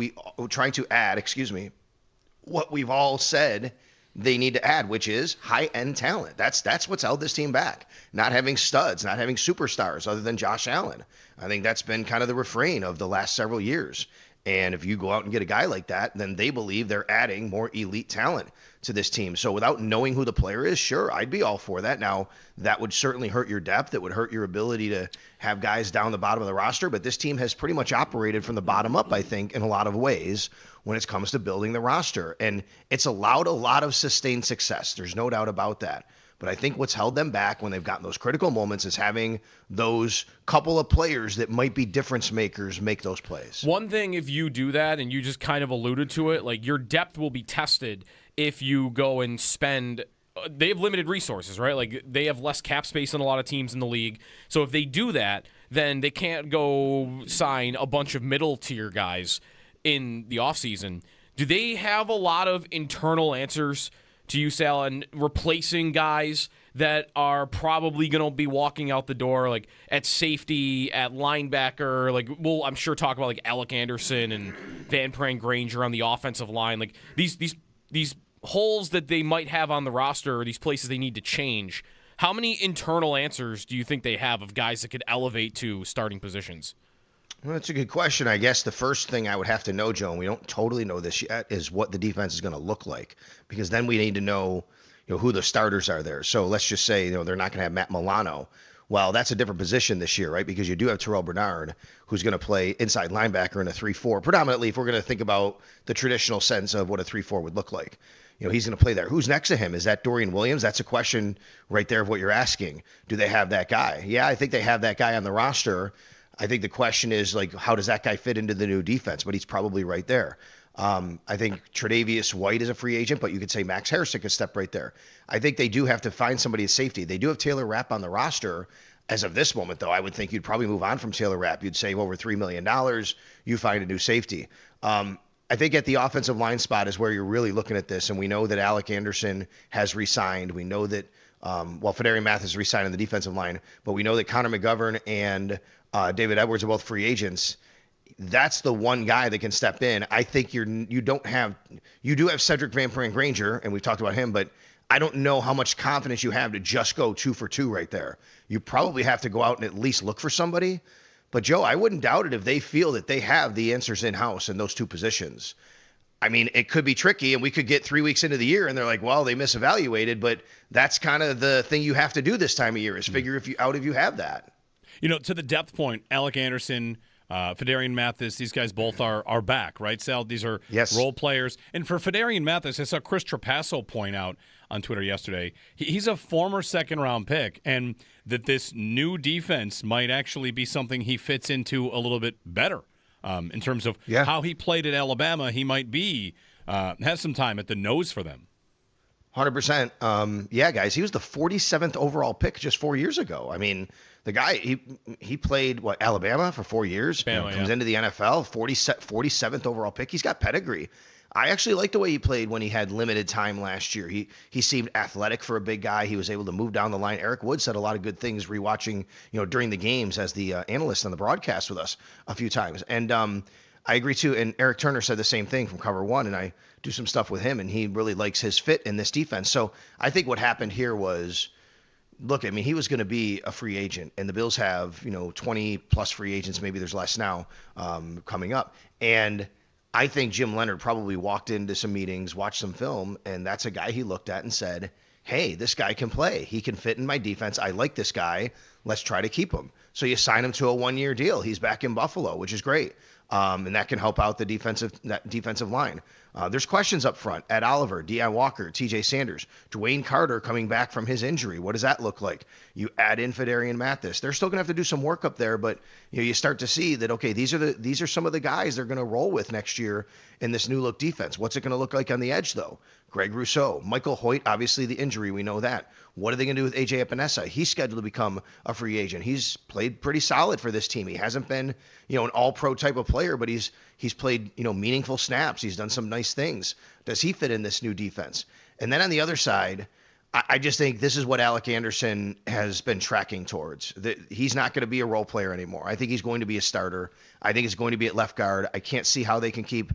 we've all said they need to add, which is high-end talent. That's what's held this team back. Not having studs, not having superstars other than Josh Allen. I think that's been kind of the refrain of the last several years. And if you go out and get a guy like that, then they believe they're adding more elite talent to this team. So without knowing who the player is, sure, I'd be all for that. Now, that would certainly hurt your depth. It would hurt your ability to have guys down the bottom of the roster. But this team has pretty much operated from the bottom up, I think, in a lot of ways when it comes to building the roster. And it's allowed a lot of sustained success. There's no doubt about that. But I think what's held them back when they've gotten those critical moments is having those couple of players that might be difference makers make those plays. One thing, if you do that, and you just kind of alluded to it, like your depth will be tested if you go and spend. They have limited resources, right? Like they have less cap space than a lot of teams in the league. So if they do that, then they can't go sign a bunch of middle tier guys in the offseason. Do they have a lot of internal answers to you, Sal, and replacing guys that are probably going to be walking out the door, like at safety, at linebacker? Like we'll, I'm sure, talk about like Alec Anderson and Van Pran Granger on the offensive line. Like these holes that they might have on the roster, or these places they need to change. How many internal answers do you think they have of guys that could elevate to starting positions? Well, that's a good question. I guess the first thing I would have to know, Joe, and we don't totally know this yet, is what the defense is going to look like, because then we need to know, who the starters are there. So let's just say, they're not going to have Matt Milano. Well, that's a different position this year, right? Because you do have Terrell Bernard, who's going to play inside linebacker in a 3-4, predominantly if we're going to think about the traditional sense of what a 3-4 would look like. He's going to play there. Who's next to him? Is that Dorian Williams? That's a question right there of what you're asking. Do they have that guy? Yeah, I think they have that guy on the roster. I think the question is, like, how does that guy fit into the new defense? But he's probably right there. I think Tre'Davious White is a free agent, but you could say Max Harrison could step right there. I think they do have to find somebody at safety. They do have Taylor Rapp on the roster. As of this moment, though, I would think you'd probably move on from Taylor Rapp. You'd save over $3 million. You find a new safety. I think at the offensive line spot is where you're really looking at this, and we know that Alec Anderson has re-signed. We know that, Fedarian Mathis re-signed on the defensive line, but we know that Connor McGovern and David Edwards are both free agents. That's the one guy that can step in. I think you do have Cedric Van Pran Granger, and we've talked about him, but I don't know how much confidence you have to just go 2 for 2 right there. You probably have to go out and at least look for somebody. But Joe, I wouldn't doubt it if they feel that they have the answers in-house in those two positions. I mean, it could be tricky, and we could get 3 weeks into the year, and they're like, well, they misevaluated, but that's kind of the thing you have to do this time of year is figure if you have that. To the depth point, Alec Anderson, Fedarian Mathis, these guys both are back, right, Sal? These are role players. And for Fedarian Mathis, I saw Chris Trapasso point out on Twitter yesterday, he's a former second-round pick, and that this new defense might actually be something he fits into a little bit better in terms of how he played at Alabama. He might be has some time at the nose for them. 100%. Yeah, guys, he was the 47th overall pick just 4 years ago. I mean, the guy, he played, Alabama for 4 years? Comes into the NFL, 47th overall pick. He's got pedigree. I actually like the way he played when he had limited time last year. He seemed athletic for a big guy. He was able to move down the line. Eric Wood said a lot of good things rewatching, during the games as the analyst on the broadcast with us a few times. And I agree too. And Eric Turner said the same thing from Cover One, and I do some stuff with him, and he really likes his fit in this defense. So I think what happened here was, look, I mean, he was going to be a free agent, and the Bills have, 20 plus free agents. Maybe there's less now coming up. And I think Jim Leonard probably walked into some meetings, watched some film, and that's a guy he looked at and said, hey, this guy can play. He can fit in my defense. I like this guy. Let's try to keep him. So you sign him to a 1-year deal. He's back in Buffalo, which is great. and that can help out the defensive line. There's questions up front. Ed Oliver, Deion Walker, TJ Sanders, Dwayne Carter coming back from his injury. What does that look like? You add in Fedarian Mathis. They're still going to have to do some work up there, but you start to see that, okay, these are some of the guys they're going to roll with next year in this new look defense. What's it going to look like on the edge, though? Greg Rousseau, Michael Hoyt, obviously the injury, we know that. What are they going to do with AJ Epinesa? He's scheduled to become a free agent. He's played pretty solid for this team. He hasn't been, an all-pro type of player, but he's played, meaningful snaps. He's done some nice things. Does he fit in this new defense? And then on the other side, I just think this is what Alec Anderson has been tracking towards. He's not going to be a role player anymore. I think he's going to be a starter. I think it's going to be at left guard. I can't see how they can keep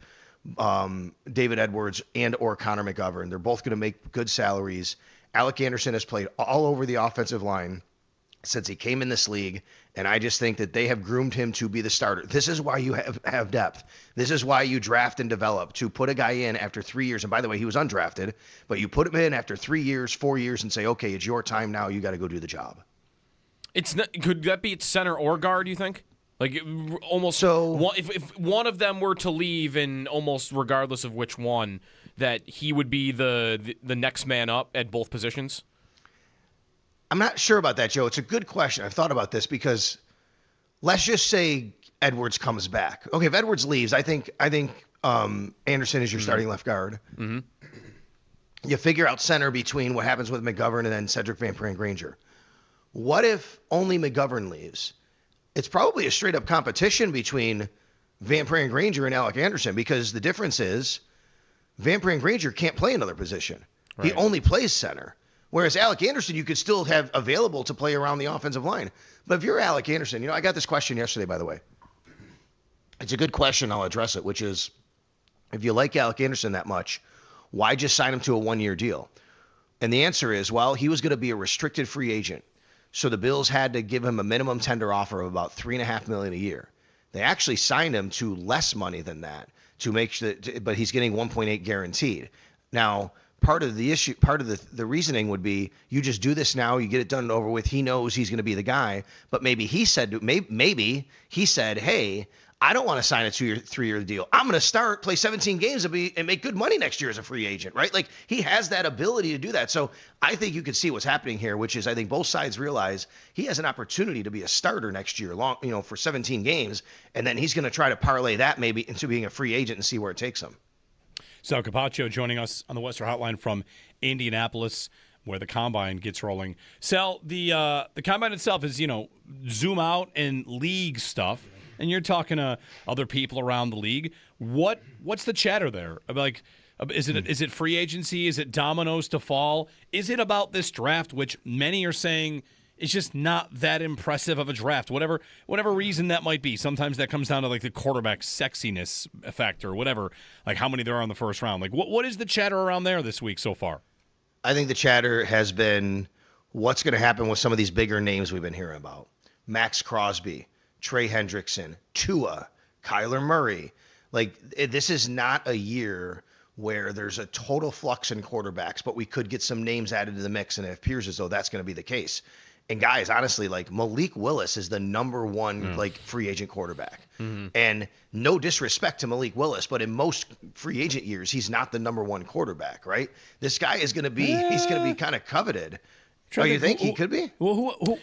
David Edwards and or Connor McGovern. They're both going to make good salaries. Alec Anderson has played all over the offensive line since he came in this league, and I just think that they have groomed him to be the starter. This is why you have depth. This is why you draft and develop, to put a guy in after 3 years. And by the way, he was undrafted, but you put him in after 3 years, 4 years, and say, okay, it's your time now. You got to go do the job. Could that be at center or guard, you think? Like almost so, if one of them were to leave, and almost regardless of which one, that he would be the next man up at both positions? I'm not sure about that, Joe. It's a good question. I've thought about this because let's just say Edwards comes back. Okay, if Edwards leaves, I think Anderson is your starting left guard. Mm-hmm. You figure out center between what happens with McGovern and then Cedric Van Pran-Granger. What if only McGovern leaves? It's probably a straight-up competition between Van Pran-Granger and Alec Anderson, because the difference is Van Pran-Granger can't play another position. Right. He only plays center. Whereas Alec Anderson, you could still have available to play around the offensive line. But if you're Alec Anderson, I got this question yesterday, by the way. It's a good question. I'll address it, which is, if you like Alec Anderson that much, why just sign him to a one-year deal? And the answer is, well, he was going to be a restricted free agent. So the Bills had to give him a minimum tender offer of about $3.5 million a year. They actually signed him to less money than that to make sure but he's getting 1.8 guaranteed. Now, part of the reasoning would be, you just do this now, you get it done and over with. He knows he's going to be the guy, but maybe he said, hey, I don't want to sign a 3-year deal. I'm going to start, play 17 games and make good money next year as a free agent, right? Like, he has that ability to do that. So I think you can see what's happening here, which is, I think both sides realize he has an opportunity to be a starter next year, for 17 games, and then he's going to try to parlay that maybe into being a free agent and see where it takes him. Sal Capaccio joining us on the Western Hotline from Indianapolis, where the Combine gets rolling. Sal, the Combine itself is, zoom out and league stuff, and you're talking to other people around the league. What's the chatter there? Like, is it free agency? Is it dominoes to fall? Is it about this draft, which many are saying it's just not that impressive of a draft, whatever reason that might be. Sometimes that comes down to like the quarterback sexiness factor, whatever, like how many there are in the first round. Like what is the chatter around there this week so far? I think the chatter has been what's going to happen with some of these bigger names we've been hearing about. Max Crosby, Trey Hendrickson, Tua, Kyler Murray. Like, this is not a year where there's a total flux in quarterbacks, but we could get some names added to the mix, and it appears as though that's going to be the case. And guys, honestly, like, Malik Willis is the number one free agent quarterback. Mm-hmm. And no disrespect to Malik Willis, but in most free agent years, he's not the number one quarterback, right? This guy is going to be he's going to be kind of coveted. Oh, you think he could be? Well,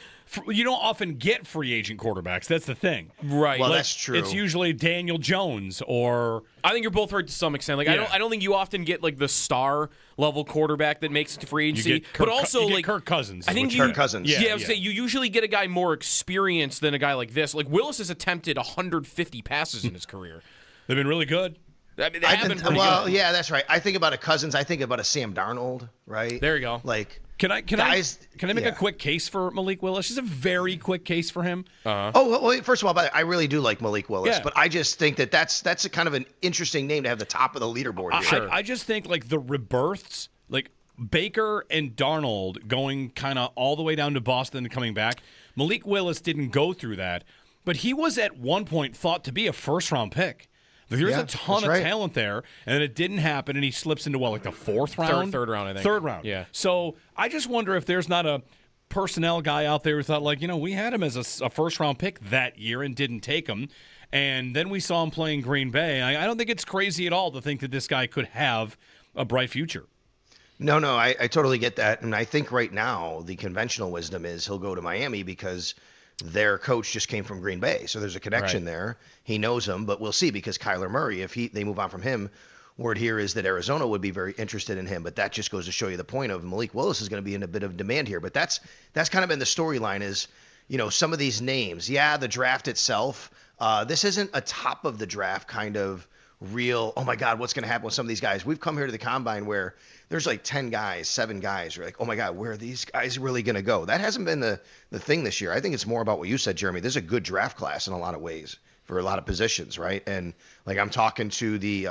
you don't often get free agent quarterbacks. That's the thing. Right. Well, that's true. It's usually Daniel Jones or... I think you're both right to some extent. Like, yeah. I don't think you often get, like, the star-level quarterback that makes it to free agency. But also, like... Kirk Cousins. I think Kirk Cousins. Yeah, I would say you usually get a guy more experienced than a guy like this. Like, Willis has attempted 150 passes in his carear. They've been really good. I mean, they have been pretty good. Yeah, that's right. I think about a Cousins. I think about a Sam Darnold, right? There you go. Like... Can I make a quick case for Malik Willis? Just a very quick case for him. Uh-huh. Oh, well, first of all, I really do like Malik Willis, but I just think that's a kind of an interesting name to have the top of the leaderboard here. Sure. I just think, like, the rebirths, like Baker and Darnold going kind of all the way down to Boston and coming back. Malik Willis didn't go through that, but he was at one point thought to be a first-round pick. There's a ton of talent there, and it didn't happen, and he slips into, like the fourth round? Third round, I think. Third round. Yeah. So I just wonder if there's not a personnel guy out there who thought, like, we had him as a first-round pick that year and didn't take him. And then we saw him playing Green Bay. I don't think it's crazy at all to think that this guy could have a bright future. No, I totally get that. And I think right now the conventional wisdom is he'll go to Miami because their coach just came from Green Bay. So there's a connection there. He knows him, but we'll see because Kyler Murray, if they move on from him, word here is that Arizona would be very interested in him. But that just goes to show you the point of Malik Willis is going to be in a bit of demand here. But that's kind of been the storyline is, some of these names. Yeah, the draft itself, this isn't a top of the draft kind of real, oh my God, what's going to happen with some of these guys? We've come here to the combine where there's like 10 guys, 7 guys. You're like, oh my God, where are these guys really going to go? That hasn't been the thing this year. I think it's more about what you said, Jeremy. There's a good draft class in a lot of ways for a lot of positions, right? And like I'm talking to the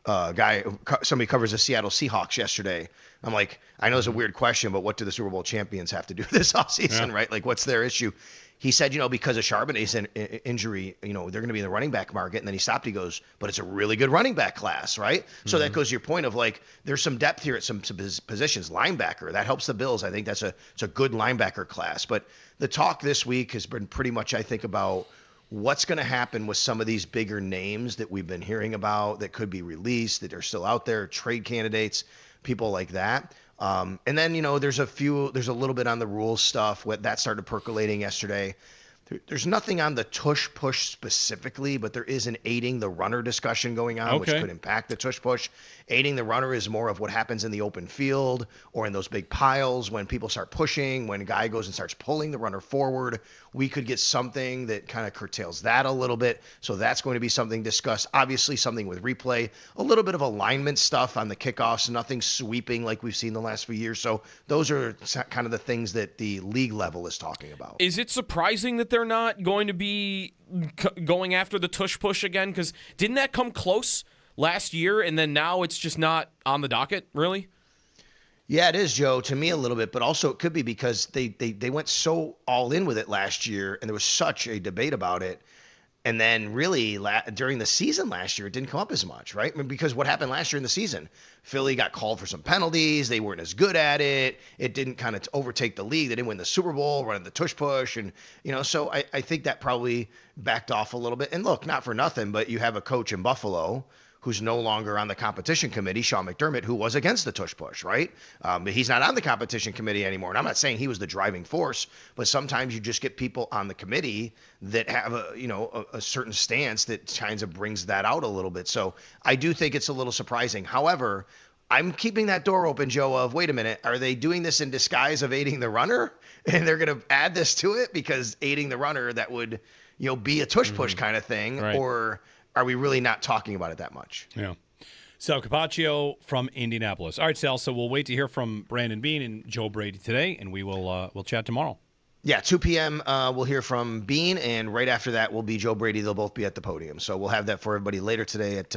guy, somebody covers the Seattle Seahawks yesterday. I'm like, I know it's a weird question, but what do the Super Bowl champions have to do this offseason, right? Like, what's their issue? He said, because of Charbonnet's injury, they're going to be in the running back market. And then he stopped. He goes, but it's a really good running back class, right? Mm-hmm. So that goes to your point of like, there's some depth here at some positions. Linebacker, that helps the Bills. I think it's a good linebacker class. But the talk this week has been pretty much, I think, about what's going to happen with some of these bigger names that we've been hearing about that could be released, that are still out there, trade candidates, people like that. And then, there's a little bit on the rules stuff. That started percolating yesterday. There's nothing on the tush push specifically, but there is an aiding the runner discussion going on, which could impact the tush push. Aiding the runner is more of what happens in the open field or in those big piles when people start pushing, when a guy goes and starts pulling the runner forward. We could get something that kind of curtails that a little bit. So that's going to be something discussed. Obviously, something with replay, a little bit of alignment stuff on the kickoffs, nothing sweeping like we've seen the last few years. So those are kind of the things that the league level is talking about. Is it surprising that they're not going to be going after the tush push again? Because didn't that come close last year, and then now it's just not on the docket, really? Yeah, it is, Joe, to me a little bit, but also it could be because they went so all in with it last year, and there was such a debate about it. And then really during the season last year, it didn't come up as much, right? I mean, because what happened last year in the season? Philly got called for some penalties. They weren't as good at it. It didn't kind of overtake the league. They didn't win the Super Bowl, running the tush push. And, so I think that probably backed off a little bit. And look, not for nothing, but you have a coach in Buffalo who's no longer on the competition committee, Sean McDermott, who was against the tush push, right? But he's not on the competition committee anymore. And I'm not saying he was the driving force, but sometimes you just get people on the committee that have a certain stance that kind of brings that out a little bit. So I do think it's a little surprising. However, I'm keeping that door open, Joe, of wait a minute, are they doing this in disguise of aiding the runner? And they're going to add this to it because aiding the runner, that would, be a tush push kind of thing, right. Or are we really not talking about it that much? Yeah. Sal Capaccio from Indianapolis. All right, Sal, so we'll wait to hear from Brandon Beane and Joe Brady today, and we'll chat tomorrow. Yeah, 2 p.m. We'll hear from Beane, and right after that will be Joe Brady. They'll both be at the podium. So we'll have that for everybody later today at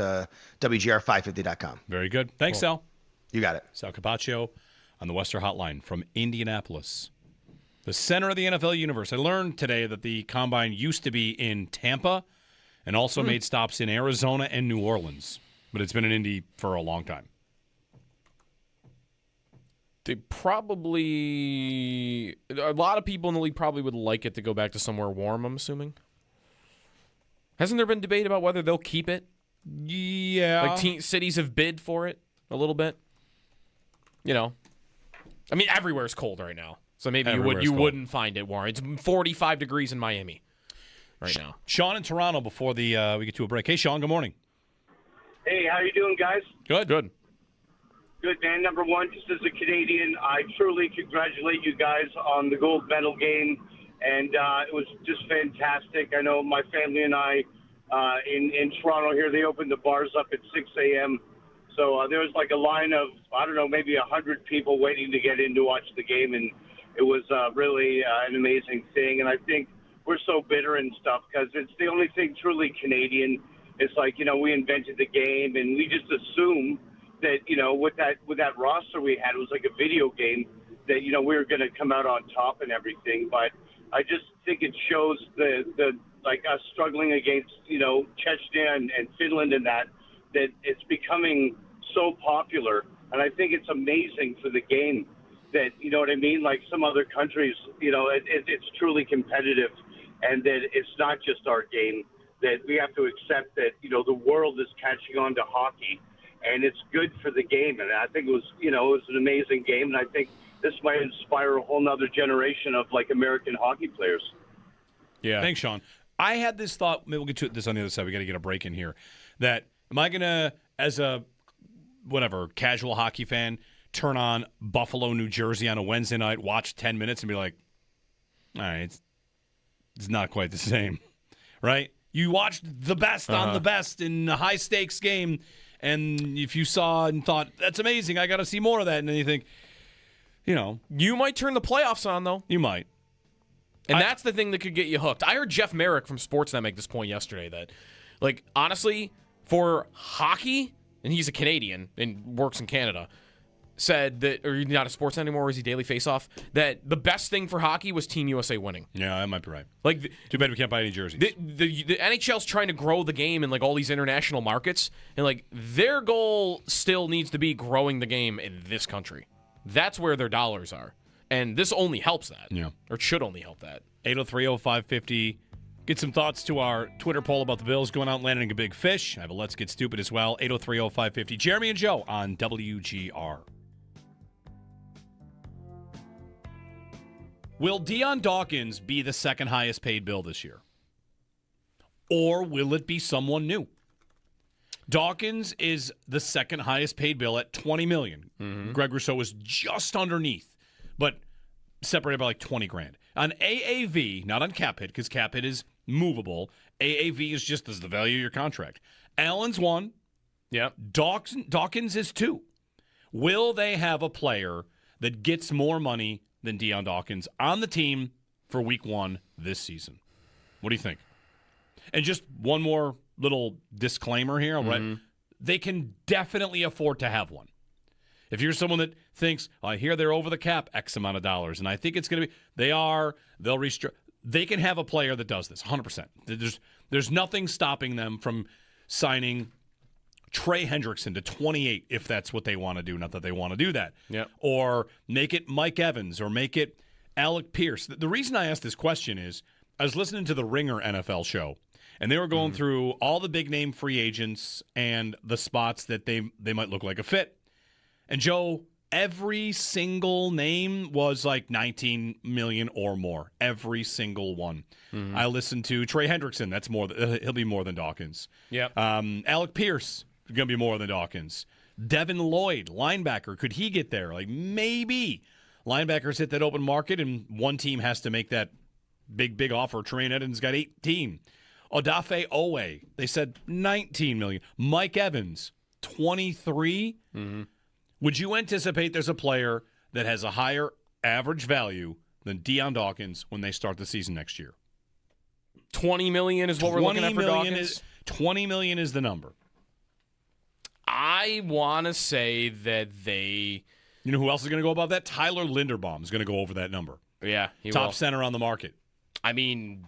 WGR550.com. Very good. Thanks, Sal. You got it. Sal Capaccio on the Western Hotline from Indianapolis, the center of the NFL universe. I learned today that the Combine used to be in Tampa and also made stops in Arizona and New Orleans. But it's been in Indy for a long time. A lot of people in the league probably would like it to go back to somewhere warm, I'm assuming. Hasn't there been debate about whether they'll keep it? Yeah. Like cities have bid for it a little bit. I mean, everywhere's cold right now. So maybe you wouldn't find it warm. It's 45 degrees in Miami right now. Sean in Toronto before we get to a break. Hey, Sean, good morning. Hey, how you doing, guys? Good. Good, man. Number one, just as a Canadian, I truly congratulate you guys on the gold medal game, and it was just fantastic. I know my family and I in Toronto here, they opened the bars up at 6 a.m., so there was like a line of, I don't know, maybe 100 people waiting to get in to watch the game, and it was really an amazing thing. And I think we're so bitter and stuff because it's the only thing truly Canadian. It's like, we invented the game, and we just assume that, with that roster we had, it was like a video game that, we were going to come out on top and everything. But I just think it shows the like us struggling against, Chechnya and Finland and that it's becoming so popular. And I think it's amazing for the game that, you know what I mean? Like some other countries, it's truly competitive, and that it's not just our game. that we have to accept that, the world is catching on to hockey, and it's good for the game. And I think it was an amazing game, and I think this might inspire a whole nother generation of, American hockey players. Yeah. Thanks, Sean. I had this thought, maybe we'll get to this on the other side. We got to get a break in here. That am I going to, as a casual hockey fan, turn on Buffalo, New Jersey on a Wednesday night, watch 10 minutes and be like, all right, it's not quite the same, right? You watched the best on the best in a high-stakes game, and if you saw and thought, that's amazing, I got to see more of that, and then you think, You might turn the playoffs on, though. You might. And that's the thing that could get you hooked. I heard Jeff Merrick from Sportsnet make this point yesterday that, honestly, for hockey, and he's a Canadian and works in Canada, said that, or he's not a Sportsnet anymore, or is he Daily Faceoff, that the best thing for hockey was Team USA winning. Yeah, that might be right. Too bad we can't buy any jerseys. The NHL's trying to grow the game in all these international markets, and their goal still needs to be growing the game in this country. That's where their dollars are. And this only helps that. Yeah. Or it should only help that. 803-0550. Get some thoughts to our Twitter poll about the Bills going out and landing a big fish. I have a Let's Get Stupid as well. 803-0550. Jeremy and Joe on WGR. Will Dion Dawkins be the second highest paid Bill this year? Or will it be someone new? Dawkins is the second highest paid Bill at $20 million. Mm-hmm. Greg Rousseau is just underneath, but separated by $20,000. On AAV, not on cap hit, because cap hit is movable. AAV is just as the value of your contract. Allen's 1. Yeah. Dawkins is 2. Will they have a player that gets more money than Dion Dawkins on the team for week 1 this season? What do you think? And just one more little disclaimer here, right? Mm-hmm. They can definitely afford to have one. If you're someone that thinks, I hear they're over the cap X amount of dollars, and I think it's going to be, they'll restrict. They can have a player that does this, 100%. There's nothing stopping them from signing Trey Hendrickson to 28 if that's what they want to do. Not that they want to do that. Yeah. Or make it Mike Evans or make it Alec Pierce. The reason I asked this question is I was listening to the Ringer NFL show, and they were going through all the big-name free agents and the spots that they might look like a fit. And, Joe, every single name was $19 million or more. Every single one. Mm-hmm. I listened to Trey Hendrickson. That's more. He'll be more than Dawkins. Yep. Alec Pierce is going to be more than Dawkins. Devin Lloyd, linebacker. Could he get there? Maybe. Linebackers hit that open market, and one team has to make that big offer. Trey Edmonds got 18. Odafe Owe, they said $19 million. Mike Evans, 23. Mm-hmm. Would you anticipate there's a player that has a higher average value than Dion Dawkins when they start the season next year? $20 million is what we're looking at for Dawkins? $20 million is the number. I want to say that they... You know who else is going to go above that? Tyler Linderbaum is going to go over that number. Yeah, he Top will. Center on the market. I mean,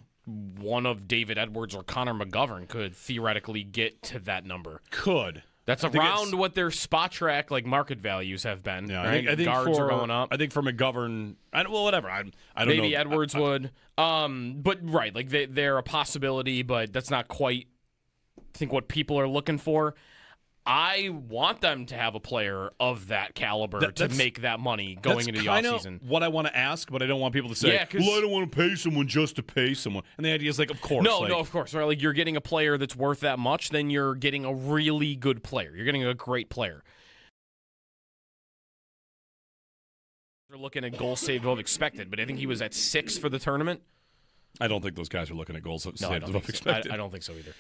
one of David Edwards or Connor McGovern could theoretically get to that number. Could. That's around what their spot track market values have been. Yeah, right? I think guards are going up. I think for McGovern, whatever. I don't know. Maybe Edwards would. But right, they're a possibility, but that's not quite, I think, what people are looking for. I want them to have a player of that caliber to make that money going into the offseason. What I want to ask, but I don't want people to say, well, I don't want to pay someone just to pay someone. And the idea is of course. No, of course. Right? You're getting a player that's worth that much, then you're getting a really good player. You're getting a great player. They're looking at goals saved above expected, but I think he was at 6 for the tournament. I don't think those guys are looking at goals saved above so. expected. I don't think so either.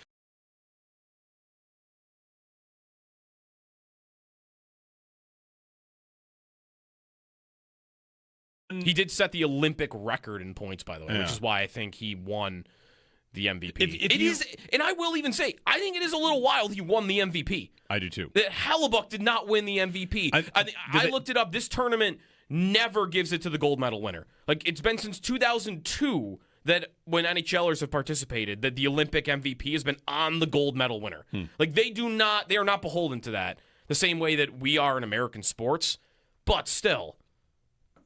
He did set the Olympic record in points, by the way, which is why I think he won the MVP. And I will even say, I think it is a little wild he won the MVP. I do too. That Hellebuck did not win the MVP. I looked it up. This tournament never gives it to the gold medal winner. It's been since 2002 that when NHLers have participated, that the Olympic MVP has been on the gold medal winner. They are not beholden to that the same way that we are in American sports, but still.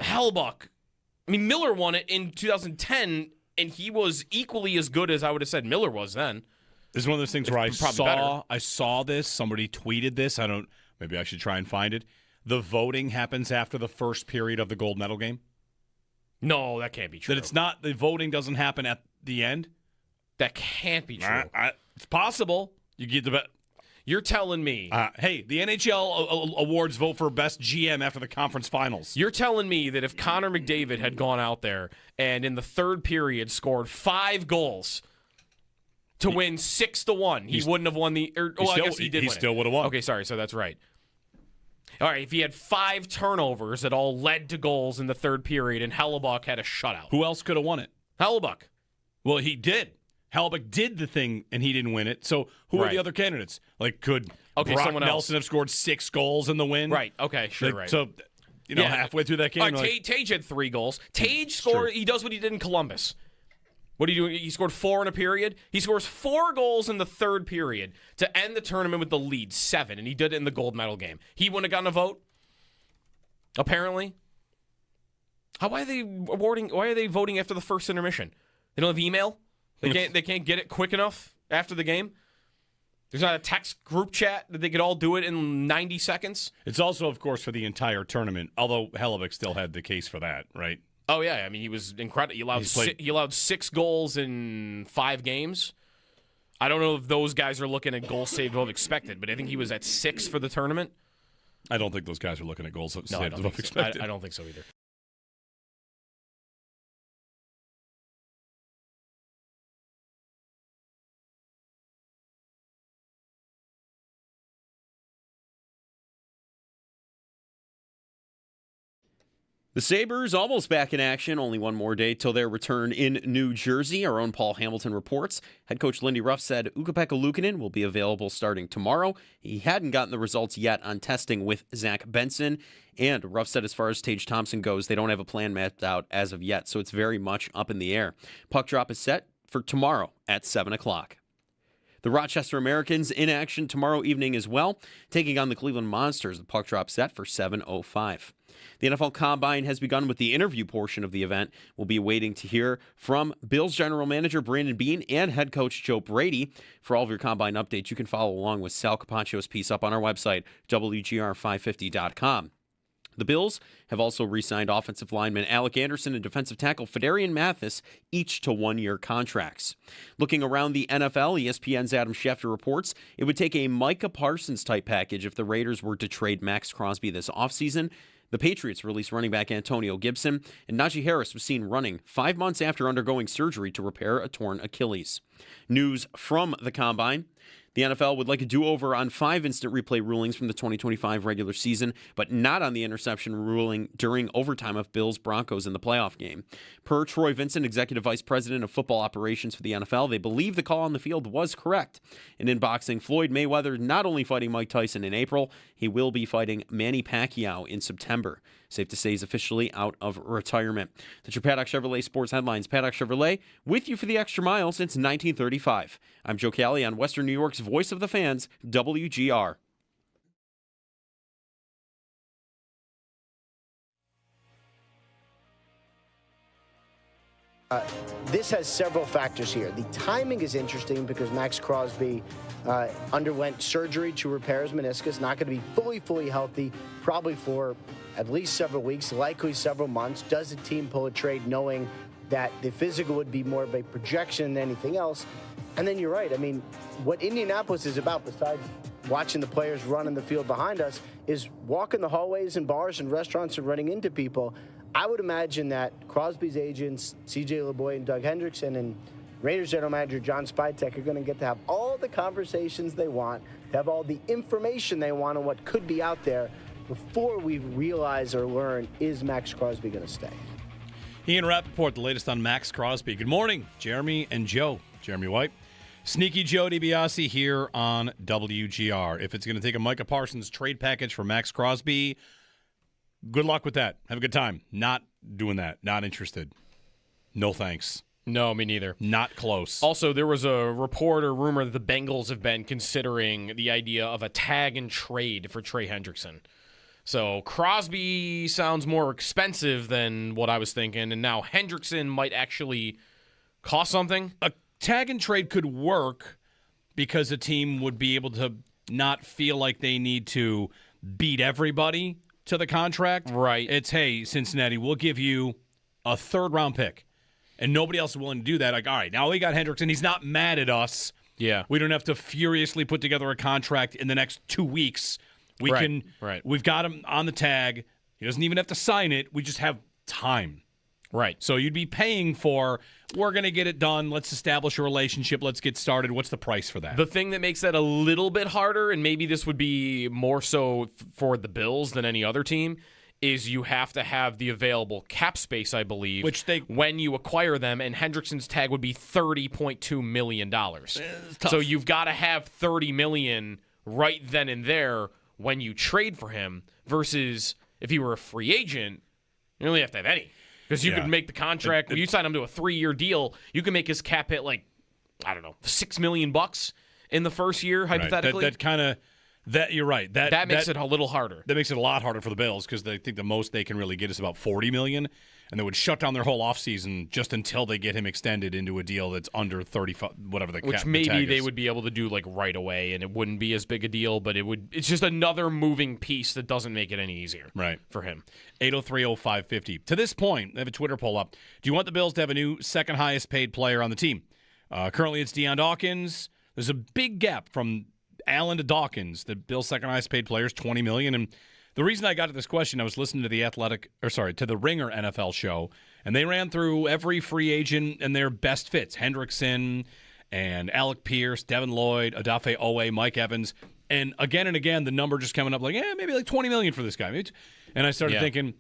Hellebuck, Miller won it in 2010, and he was equally as good as I would have said Miller was then. This is one of those things where I saw this. Somebody tweeted this. Maybe I should try and find it. The voting happens after the first period of the gold medal game. No, that can't be true. The voting doesn't happen at the end. That can't be true. It's possible. You get the bet. You're telling me. Hey, the NHL awards vote for best GM after the conference finals. You're telling me that if Connor McDavid had gone out there and in the third period scored 5 goals to win 6-1, he wouldn't have won the. I guess he did. He win still would have won. Okay, sorry. So that's right. All right, if he had 5 turnovers that all led to goals in the third period and Hellebuck had a shutout. Who else could have won it? Hellebuck. Well, he did. Hellebuck did the thing, and he didn't win it. So who are the other candidates? Like, could Brock Nelson have scored 6 goals in the win? Right, okay, sure, right. So, halfway through that game. Tage had 3 goals. Tage scored. He does what he did in Columbus. What do you do? He scored 4 in a period. He scores 4 goals in the third period to end the tournament with the lead, 7, and he did it in the gold medal game. He wouldn't have gotten a vote, apparently. Why are they voting after the first intermission? They don't have email? They can't get it quick enough after the game? There's not a text group chat that they could all do it in 90 seconds? It's also, of course, for the entire tournament, although Hellebuck still had the case for that, right? Oh, yeah. I mean, he was incredible. He allowed 6 goals in 5 games. I don't know if those guys are looking at goals saved above expected, but I think he was at 6 for the tournament. I don't think those guys are looking at goals saved above expected. expected. I don't think so either. The Sabres almost back in action. Only one more day till their return in New Jersey. Our own Paul Hamilton reports. Head coach Lindy Ruff said Ukko-Pekka Luukkonen will be available starting tomorrow. He hadn't gotten the results yet on testing with Zach Benson. And Ruff said as far as Tage Thompson goes, they don't have a plan mapped out as of yet, so it's very much up in the air. Puck drop is set for tomorrow at 7 o'clock. The Rochester Americans in action tomorrow evening as well, taking on the Cleveland Monsters. The puck drop set for 7:05. The NFL Combine has begun with the interview portion of the event. We'll be waiting to hear from Bills General Manager Brandon Beane and Head Coach Joe Brady. For all of your Combine updates, you can follow along with Sal Capaccio's piece up on our website, WGR550.com. The Bills have also re-signed offensive lineman Alec Anderson and defensive tackle Fedarian Mathis, each to 1-year contracts. Looking around the NFL, ESPN's Adam Schefter reports it would take a Micah Parsons-type package if the Raiders were to trade Max Crosby this offseason. The Patriots released running back Antonio Gibson, and Najee Harris was seen running 5 months after undergoing surgery to repair a torn Achilles. News from the Combine. The NFL would like a do-over on 5 instant replay rulings from the 2025 regular season, but not on the interception ruling during overtime of Bills-Broncos in the playoff game. Per Troy Vincent, Executive Vice President of Football Operations for the NFL, they believe the call on the field was correct. And in boxing, Floyd Mayweather not only fighting Mike Tyson in April, he will be fighting Manny Pacquiao in September. Safe to say he's officially out of retirement. That's your Paddock Chevrolet Sports Headlines. Paddock Chevrolet, with you for the extra mile since 1935. I'm Joe Cali on Western New York's Voice of the Fans, WGR. This has several factors here. The timing is interesting because Max Crosby underwent surgery to repair his meniscus, not going to be fully healthy, probably for at least several weeks, likely several months. Does the team pull a trade knowing that the physical would be more of a projection than anything else? And then you're right. I mean, what Indianapolis is about, besides watching the players run in the field behind us, is walking the hallways and bars and restaurants and running into people. I would imagine that Crosby's agents, C.J. LeBoy and Doug Hendrickson, and Raiders general manager John Spytek are going to get to have all the conversations they want, to have all the information they want on what could be out there before we realize or learn, is Max Crosby going to stay? Ian Rappaport, the latest on Max Crosby. Good morning, Jeremy and Joe. Jeremy White. Sneaky Joe DiBiase here on WGR. If it's going to take a Micah Parsons trade package for Max Crosby, good luck with that. Have a good time. Not doing that. Not interested. No thanks. No, me neither. Not close. Also, there was a report or rumor that the Bengals have been considering the idea of a tag and trade for Trey Hendrickson. So Crosby sounds more expensive than what I was thinking, and now Hendrickson might actually cost something. A tag and trade could work, because a team would be able to not feel like they need to beat everybody to the contract. Right. It's, hey, Cincinnati, we'll give you a third-round pick. And nobody else is willing to do that. Like, all right, now we got Hendrickson. He's not mad at us. Yeah. We don't have to furiously put together a contract in the next 2 weeks. We can. Right. We've got him on the tag. He doesn't even have to sign it. We just have time. Right. So you'd be paying for, we're going to get it done. Let's establish a relationship. Let's get started. What's the price for that? The thing that makes that a little bit harder, and maybe this would be more so for the Bills than any other team, is you have to have the available cap space, I believe, when you acquire them, and Hendrickson's tag would be $30.2 million. So you've got to have $30 million right then and there when you trade for him, versus if he were a free agent, you only have to have any. Because you could make the contract, when you sign him to a 3-year deal, you can make his cap hit like, I don't know, $6 million in the first year, hypothetically. That kind of... That you're right. That makes it a little harder. That makes it a lot harder for the Bills because they think the most they can really get is about $40 million, and they would shut down their whole offseason just until they get him extended into a deal that's under 35, whatever the cap. Which maybe they would be able to do like right away, and it wouldn't be as big a deal. But it's just another moving piece that doesn't make it any easier. Right for him. 803-0550. To this point, they have a Twitter poll up. Do you want the Bills to have a new second highest paid player on the team? Currently, it's Deion Dawkins. There's a big gap from Allen to Dawkins, the Bills' second highest paid player, is $20 million. And the reason I got to this question, I was listening to the to the Ringer NFL show, and they ran through every free agent and their best fits: Hendrickson and Alec Pierce, Devin Lloyd, Odafe Owe, Mike Evans, and again, the number just coming up like, maybe like $20 million for this guy. And I started thinking,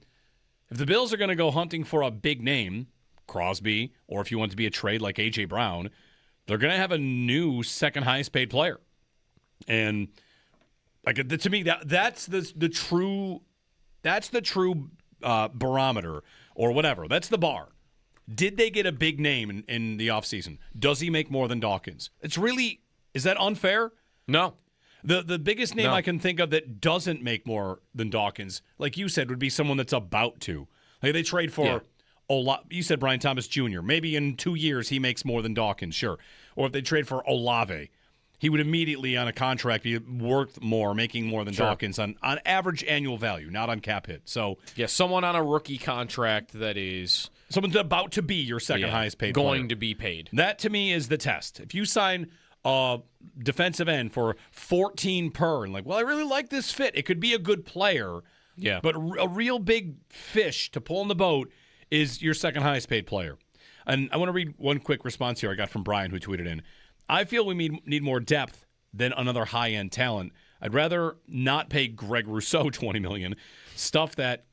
if the Bills are going to go hunting for a big name, Crosby, or if you want to be a trade like A.J. Brown, they're going to have a new second highest paid player. And like to me, that's the true barometer or whatever. That's the bar. Did they get a big name in the offseason? Does he make more than Dawkins? Is that unfair? No. The biggest name I can think of that doesn't make more than Dawkins, like you said, would be someone that's about to. Like they trade for you said Brian Thomas Jr. Maybe in 2 years he makes more than Dawkins, sure. Or if they trade for Olave, he would immediately on a contract be worth more, making more than Dawkins on average annual value, not on cap hit. So someone on a rookie contract that is someone's about to be your second highest paid going player. To be paid. That to me is the test. If you sign a defensive end for 14 per, and like, well, I really like this fit. It could be a good player. Yeah. But a real big fish to pull in the boat is your second highest paid player. And I want to read one quick response here I got from Brian, who tweeted in. I feel we need more depth than another high-end talent. I'd rather not pay Greg Rousseau $20 million. Stuff that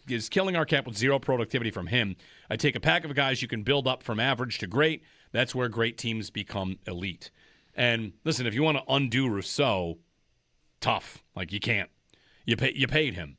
is killing our cap with zero productivity from him. I take a pack of guys you can build up from average to great. That's where great teams become elite. And listen, if you want to undo Rousseau, tough. Like you can't. You paid him.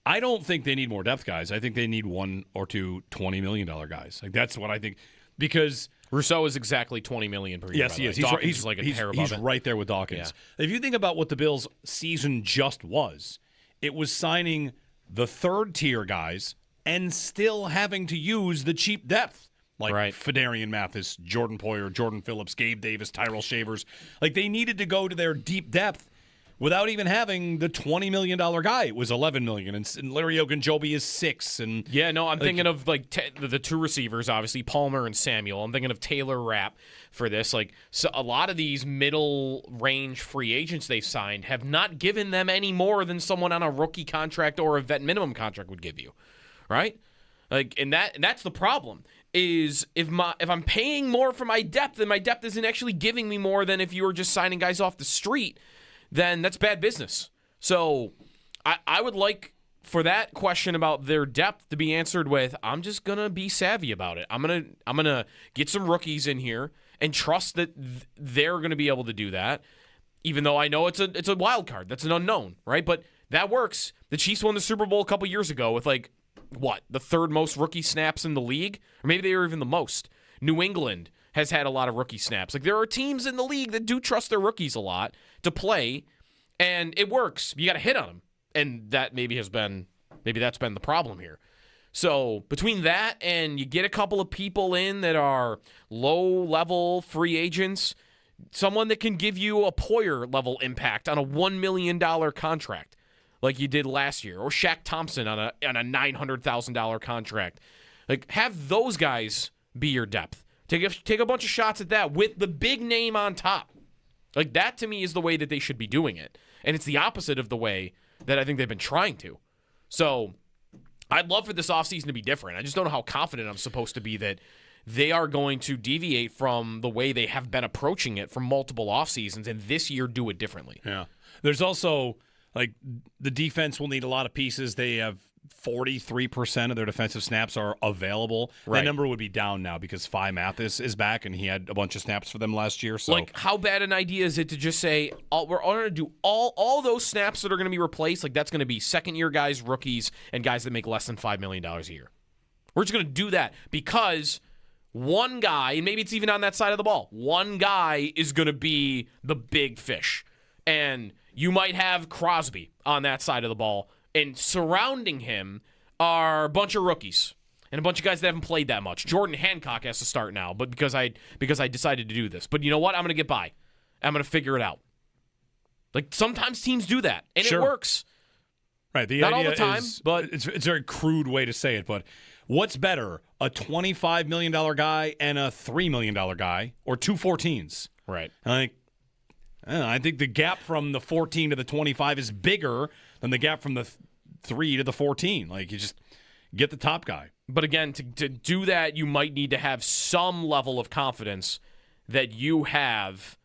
I don't think they need more depth guys. I think they need one or two $20 million guys. Like that's what I think, because Rousseau is exactly $20 million per year. Yes, he is. He's like a hair above He's right there with Dawkins. Yeah. If you think about what the Bills' season just was, it was signing the third-tier guys and still having to use the cheap depth. Like Fedarian Mathis, Jordan Poyer, Jordan Phillips, Gabe Davis, Tyrell Shavers. Like they needed to go to their deep depth without even having the $20 million guy. It was $11 million, and Larry Ogunjobi is $6 million. And I'm thinking of like the two receivers, obviously Palmer and Samuel. I'm thinking of Taylor Rapp for this. Like so a lot of these middle range free agents they've signed have not given them any more than someone on a rookie contract or a vet minimum contract would give you, right? Like, and that's the problem. Is if I'm paying more for my depth and my depth isn't actually giving me more than if you were just signing guys off the street, then that's bad business. So I would like for that question about their depth to be answered with, I'm just going to be savvy about it. I'm gonna get some rookies in here and trust that they're going to be able to do that, even though I know it's a wild card. That's an unknown, right? But that works. The Chiefs won the Super Bowl a couple years ago with the third most rookie snaps in the league? Or maybe they were even the most. New England has had a lot of rookie snaps. Like there are teams in the league that do trust their rookies a lot to play, and it works. You got to hit on them. And that maybe that's been the problem here. So between that and you get a couple of people in that are low-level free agents, Someone that can give you a Poyer-level impact on a $1 million contract like you did last year, or Shaq Thompson on a $900,000 contract. Like, have those guys be your depth. Take a bunch of shots at that with the big name on top. Like, that to me is the way that they should be doing it. And it's the opposite of the way that I think they've been trying to. So I'd love for this offseason to be different. I just don't know how confident I'm supposed to be that they are going to deviate from the way they have been approaching it for multiple offseasons and this year do it differently. Yeah. There's also, like, the defense will need a lot of pieces. They have 43% of their defensive snaps are available. Right. That number would be down now because Phi Mathis is back, and he had a bunch of snaps for them last year. So, like, how bad an idea is it to just say, we're going to do all those snaps that are going to be replaced? Like, that's going to be second-year guys, rookies, and guys that make less than $5 million a year. We're just going to do that because one guy, and maybe it's even on that side of the ball, one guy is going to be the big fish. And you might have Crosby on that side of the ball, and surrounding him are a bunch of rookies and a bunch of guys that haven't played that much. Jordan Hancock has to start now, but because I decided to do this. But you know what? I'm going to get by. I'm going to figure it out. Like, sometimes teams do that, and Sure. it works. right, the Not idea all the time, is, but it's a very crude way to say it, but what's better, a $25 million guy and a $3 million guy, or two 14s? right. I think the gap from the 14 to the 25 is bigger than the gap from the 3 to the 14. Like, you just get the top guy. But again, to do that, you might need to have some level of confidence that you have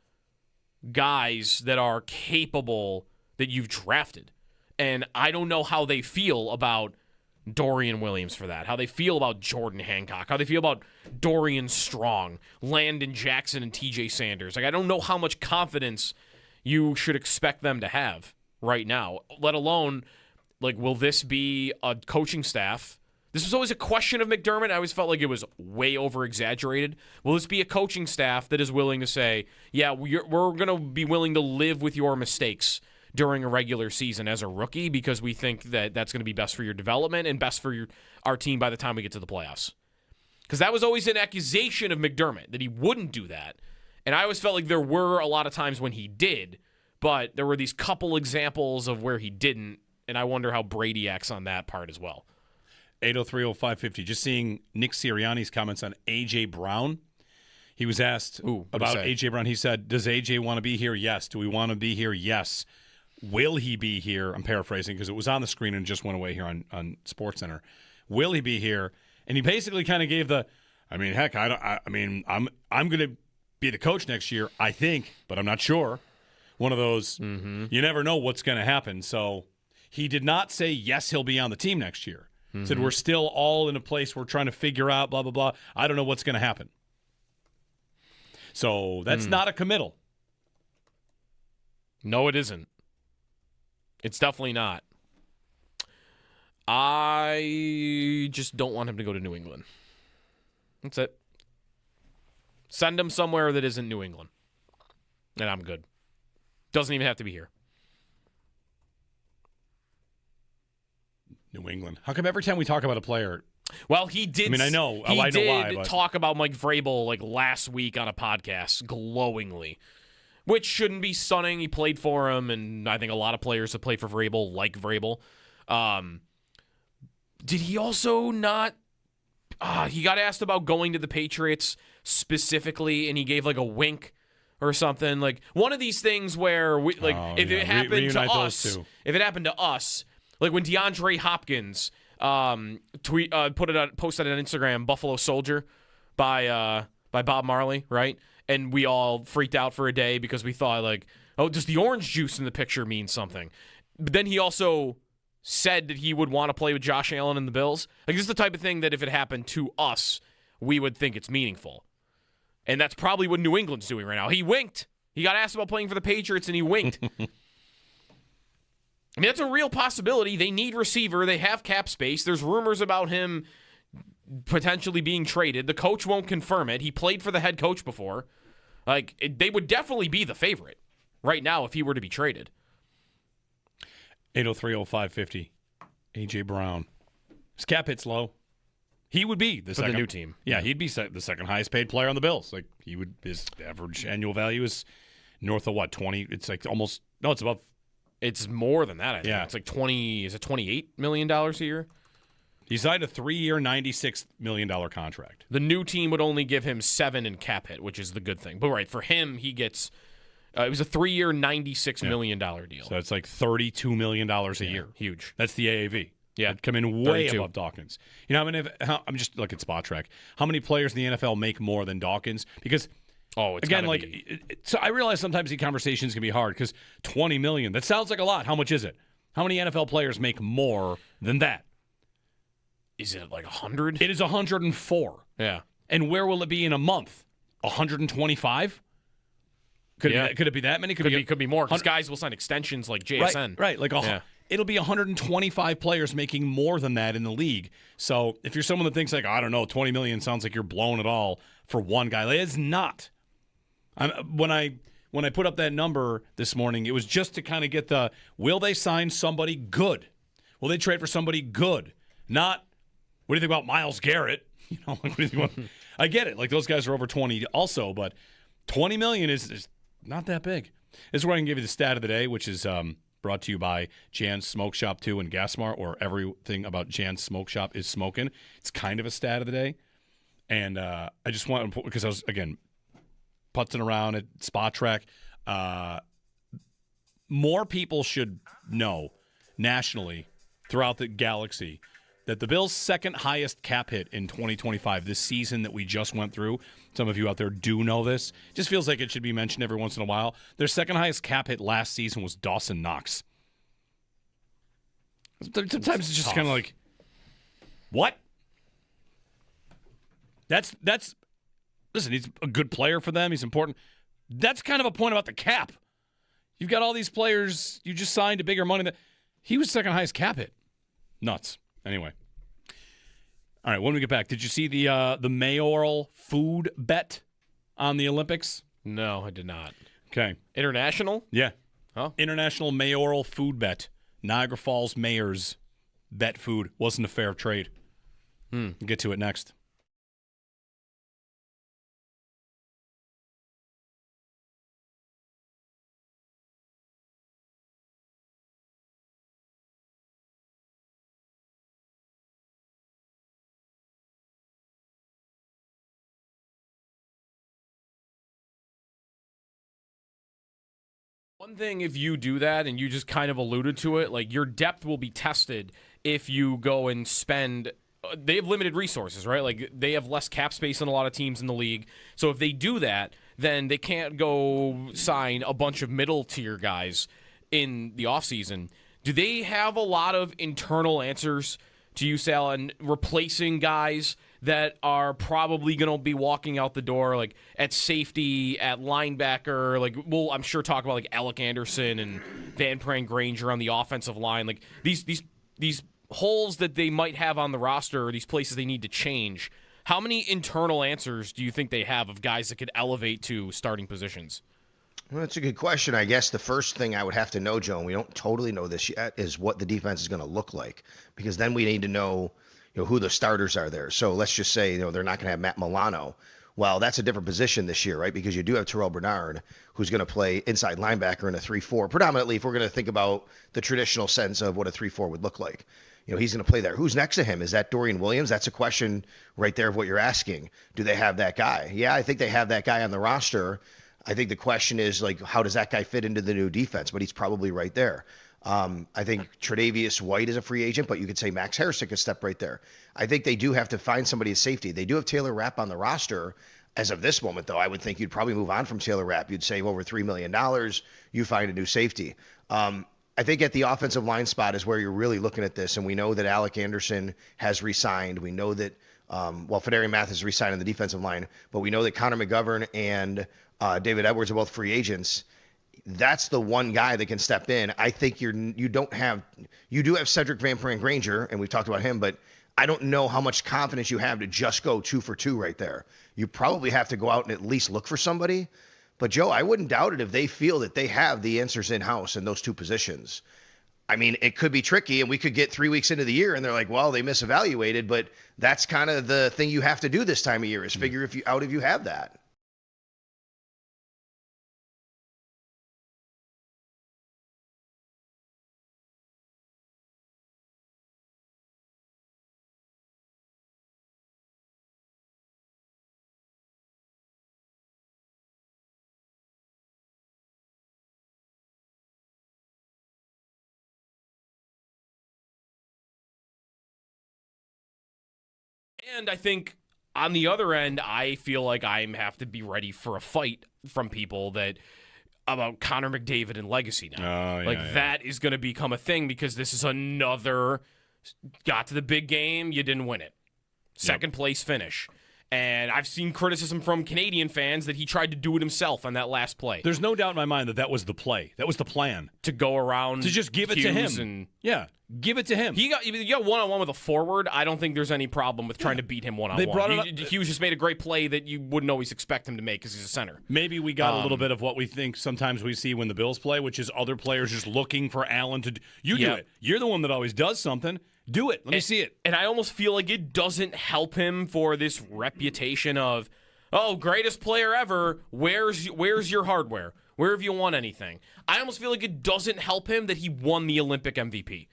guys that are capable that you've drafted. And I don't know how they feel about Dorian Williams for that, how they feel about Jordan Hancock, how they feel about Dorian Strong, Landon Jackson, and TJ Sanders. Like, I don't know how much confidence you should expect them to have right now, let alone, like, will this be a coaching staff? This was always a question of McDermott. I always felt like it was way over-exaggerated. Will this be a coaching staff that is willing to say, yeah, we're going to be willing to live with your mistakes during a regular season as a rookie because we think that that's going to be best for your development and best for our team by the time we get to the playoffs? Because that was always an accusation of McDermott, that he wouldn't do that. And I always felt like there were a lot of times when he did, but there were these couple examples of where he didn't, and I wonder how Brady acts on that part as well. 803-0550. Just seeing Nick Sirianni's comments on A.J. Brown. He was asked about A.J. Brown. He said, does A.J. want to be here? Yes. Do we want to be here? Yes. Will he be here? I'm paraphrasing because it was on the screen and just went away here on SportsCenter. Will he be here? And he basically kind of gave I'm going to be the coach next year, I think, but I'm not sure. One of those, you never know what's going to happen. So he did not say, yes, he'll be on the team next year. Said, we're still all in a place we're trying to figure out, blah, blah, blah. I don't know what's going to happen. So that's not a committal. No, it isn't. It's definitely not. I just don't want him to go to New England. That's it. Send him somewhere that isn't New England. And I'm good. Doesn't even have to be here. New England. How come every time we talk about a player? Well, he did. I mean, I know. He I know did why, but talk about Mike Vrabel like last week on a podcast glowingly, which shouldn't be stunning. He played for him, and I think a lot of players that play for Vrabel like Vrabel. Did he also not? He got asked about going to the Patriots specifically, and he gave like a wink or something. Like one of these things where if it happened to us, like when DeAndre Hopkins posted on Instagram, Buffalo Soldier by Bob Marley, right? And we all freaked out for a day because we thought like, oh, does the orange juice in the picture mean something? But then he also said that he would want to play with Josh Allen and the Bills. Like this is the type of thing that if it happened to us, we would think it's meaningful. And that's probably what New England's doing right now. He winked. He got asked about playing for the Patriots and he winked. I mean, that's a real possibility. They need receiver. They have cap space. There's rumors about him potentially being traded. The coach won't confirm it. He played for the head coach before. They would definitely be the favorite right now if he were to be traded. 803-0550. A.J. Brown. His cap hit's low. He would be the For the new team. Yeah, he'd be the second highest paid player on the Bills. Like, he would be the new team. Yeah, he'd be the second highest paid player on the Bills. Like, his average annual value is north of what, 20? It's like almost, no, it's above. It's more than that, I think. Yeah. It's like $28 million a year? He signed a 3-year, $96 million contract. The new team would only give him $7 in cap hit, which is the good thing. But right, for him, he gets it was a 3-year, $96 million deal. So it's like $32 million a year. Huge. That's the AAV. Yeah. It'd come in way 32. above Dawkins. You know, I'm just looking at Spot Track. How many players in the NFL make more than Dawkins? Because it's again, like, so I realize sometimes the conversations can be hard because $20 million, that sounds like a lot. How much is it? How many NFL players make more than that? Is it like 100? It is 104. Yeah. And where will it be in a month? 125? Could it be that many? Could be more because guys will sign extensions like JSN. Right. Like it'll be 125 players making more than that in the league. So if you're someone that thinks like, I don't know, 20 million sounds like you're blowing it all for one guy, like, it's not. When I put up that number this morning, it was just to kind of get will they sign somebody good? Will they trade for somebody good? Not, what do you think about Myles Garrett? You know, what do you think about, I get it. Like, those guys are over 20 also, but 20 million is not that big. This is where I can give you the stat of the day, which is brought to you by Jan's Smoke Shop 2 and Gasmar, or everything about Jan's Smoke Shop is smoking. It's kind of a stat of the day. And I just want to, because I was, again, putzing around at Spot Track. More people should know nationally throughout the galaxy that the Bills' second highest cap hit in 2025, this season that we just went through, some of you out there do know this, just feels like it should be mentioned every once in a while. Their second highest cap hit last season was Dawson Knox. Sometimes it's just kind of like, what? That's listen, he's a good player for them. He's important. That's kind of a point about the cap. You've got all these players. You just signed a bigger money. He was second highest cap hit. Nuts. Anyway. All right, when we get back, did you see the mayoral food bet on the Olympics? No, I did not. Okay. International? Yeah. Huh? International mayoral food bet. Niagara Falls mayors bet food wasn't a fair trade. We'll get to it next. One thing, if you do that, and you just kind of alluded to it, like, your depth will be tested if you go and spend. They have limited resources, right? Like, they have less cap space than a lot of teams in the league. So if they do that, then they can't go sign a bunch of middle-tier guys in the offseason. Do they have a lot of internal answers to you, Sal, and replacing guys that are probably going to be walking out the door, like at safety, at linebacker? Like, we'll, I'm sure, talk about like Alec Anderson and Van Pran Granger on the offensive line. Like, these holes that they might have on the roster, or these places they need to change. How many internal answers do you think they have of guys that could elevate to starting positions? Well, that's a good question. I guess the first thing I would have to know, Joe, and we don't totally know this yet, is what the defense is going to look like, because then we need to know, who the starters are there. So let's just say, they're not going to have Matt Milano. Well, that's a different position this year, right? Because you do have Terrell Bernard, who's going to play inside linebacker in a 3-4, predominantly if we're going to think about the traditional sense of what a 3-4 would look like. He's going to play there. Who's next to him? Is that Dorian Williams? That's a question right there of what you're asking. Do they have that guy? Yeah, I think they have that guy on the roster. I think the question is, like, how does that guy fit into the new defense? But he's probably right there. I think Tre'Davious White is a free agent, but you could say Max Harrison could step right there. I think they do have to find somebody at safety. They do have Taylor Rapp on the roster. As of this moment, though, I would think you'd probably move on from Taylor Rapp. You'd save over $3 million. You find a new safety. I think at the offensive line spot is where you're really looking at this, and we know that Alec Anderson has re-signed. We know that, Fedarian Mathis re-signed on the defensive line, but we know that Connor McGovern and David Edwards are both free agents. That's the one guy that can step in. I think you do have Cedric Van Pran Granger, and we've talked about him, but I don't know how much confidence you have to just go 2 for 2 right there. You probably have to go out and at least look for somebody. But, Joe, I wouldn't doubt it if they feel that they have the answers in-house in those two positions. I mean, it could be tricky, and we could get 3 weeks into the year, and they're like, well, they misevaluated, but that's kind of the thing you have to do this time of year is figure if you have that. And I think on the other end, I feel like I have to be ready for a fight from people about Connor McDavid and legacy now. That is going to become a thing because this is another got to the big game, you didn't win it. Second place finish. And I've seen criticism from Canadian fans that he tried to do it himself on that last play. There's no doubt in my mind that was the play. That was the plan. To go around. To just give it to him. Give it to him. He got one-on-one with a forward. I don't think there's any problem with trying to beat him one-on-one. Hughes just made a great play that you wouldn't always expect him to make because he's a center. Maybe we got a little bit of what we think sometimes we see when the Bills play, which is other players just looking for Allen to do. You do it. You're the one that always does something. Do it. Let me see it. And I almost feel like it doesn't help him for this reputation of, greatest player ever. Where's your hardware? Where have you won anything? I almost feel like it doesn't help him that he won the Olympic MVP.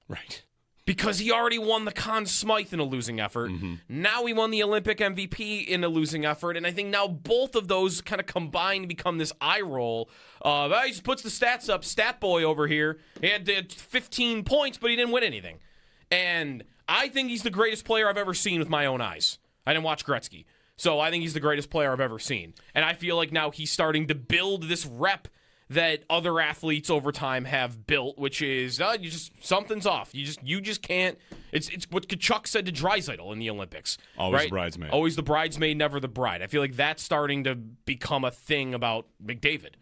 Right. Because he already won the Conn Smythe in a losing effort. Mm-hmm. Now he won the Olympic MVP in a losing effort. And I think now both of those kind of combined become this eye roll. He just puts the stats up. Stat boy over here. He had 15 points, but he didn't win anything. And I think he's the greatest player I've ever seen with my own eyes. I didn't watch Gretzky. So I think he's the greatest player I've ever seen. And I feel like now he's starting to build this rep that other athletes over time have built, which is something's off. You just can't. It's what Kachuk said to Draisaitl in the Olympics. Always right? the bridesmaid. Always the bridesmaid, never the bride. I feel like that's starting to become a thing about McDavid.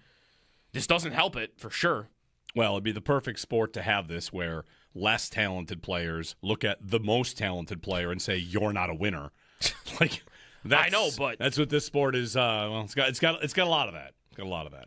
This doesn't help it for sure. Well, it'd be the perfect sport to have this where less talented players look at the most talented player and say, "You're not a winner." I know, but that's what this sport is. It's got a lot of that. It's got a lot of that.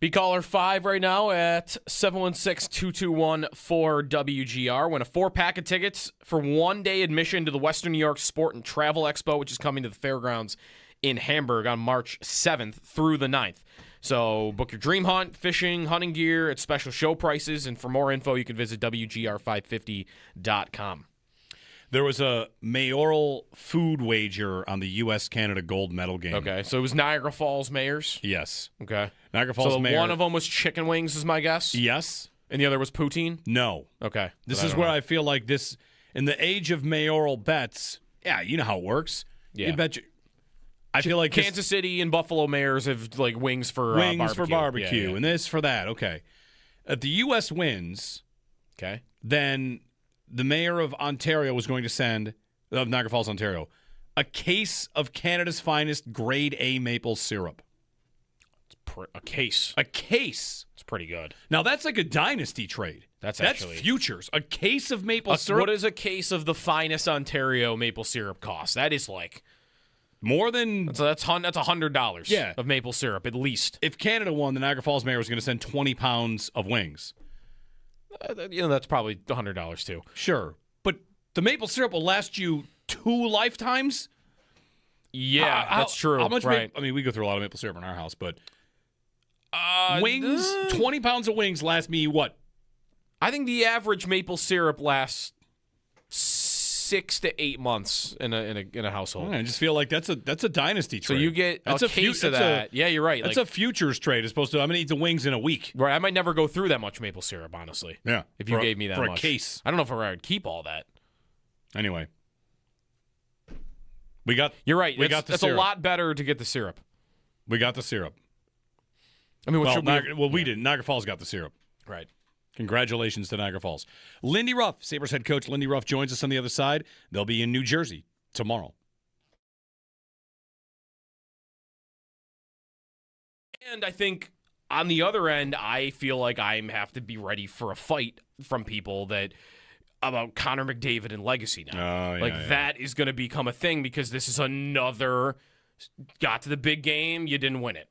Be caller 5 right now at 716-221-4WGR. Win a 4-pack of tickets for one-day admission to the Western New York Sport and Travel Expo, which is coming to the fairgrounds in Hamburg on March 7th through the 9th. So book your dream hunt, fishing, hunting gear at special show prices. And for more info, you can visit WGR550.com. There was a mayoral food wager on the U.S.-Canada gold medal game. Okay, so it was Niagara Falls mayors? Yes. Okay. Niagara Falls mayor. One of them was chicken wings, is my guess? Yes. And the other was poutine? No. Okay. This is where I feel like this, in the age of mayoral bets, you know how it works. Yeah. You bet you. I feel like Kansas City and Buffalo mayors have wings for barbecue Yeah. and this for that. Okay. If the U.S. wins, okay, then the mayor of Ontario was going to send, of Niagara Falls, Ontario, a case of Canada's finest grade A maple syrup. A case. A case. It's pretty good. Now, that's like a dynasty trade. That's futures. A case of maple syrup. What does a case of the finest Ontario maple syrup cost? That is like more than that's $100 of maple syrup at least. If Canada won, the Niagara Falls mayor was going to send 20 pounds of wings. That's probably $100 too. Sure. But the maple syrup will last you 2 lifetimes? Yeah, that's true. How much right. we go through a lot of maple syrup in our house, but wings, 20 pounds of wings last me what? I think the average maple syrup lasts 6 to 8 months in a household. I just feel like that's a dynasty trade. So you get that's a case of that. Yeah, you're right. That's a futures trade as opposed to I'm going to eat the wings in a week. Right. I might never go through that much maple syrup, honestly. Yeah. If you gave me that for much. a case. I don't know if I would keep all that. Anyway. You're right. That's a lot better to get the syrup. We got the syrup. I mean, we didn't. Niagara Falls got the syrup. Right. Congratulations to Niagara Falls. Lindy Ruff, Sabres head coach Lindy Ruff, joins us on the other side. They'll be in New Jersey tomorrow. And I think on the other end, I feel like I have to be ready for a fight from people about Connor McDavid and legacy now. That is going to become a thing because this is another got to the big game, you didn't win it.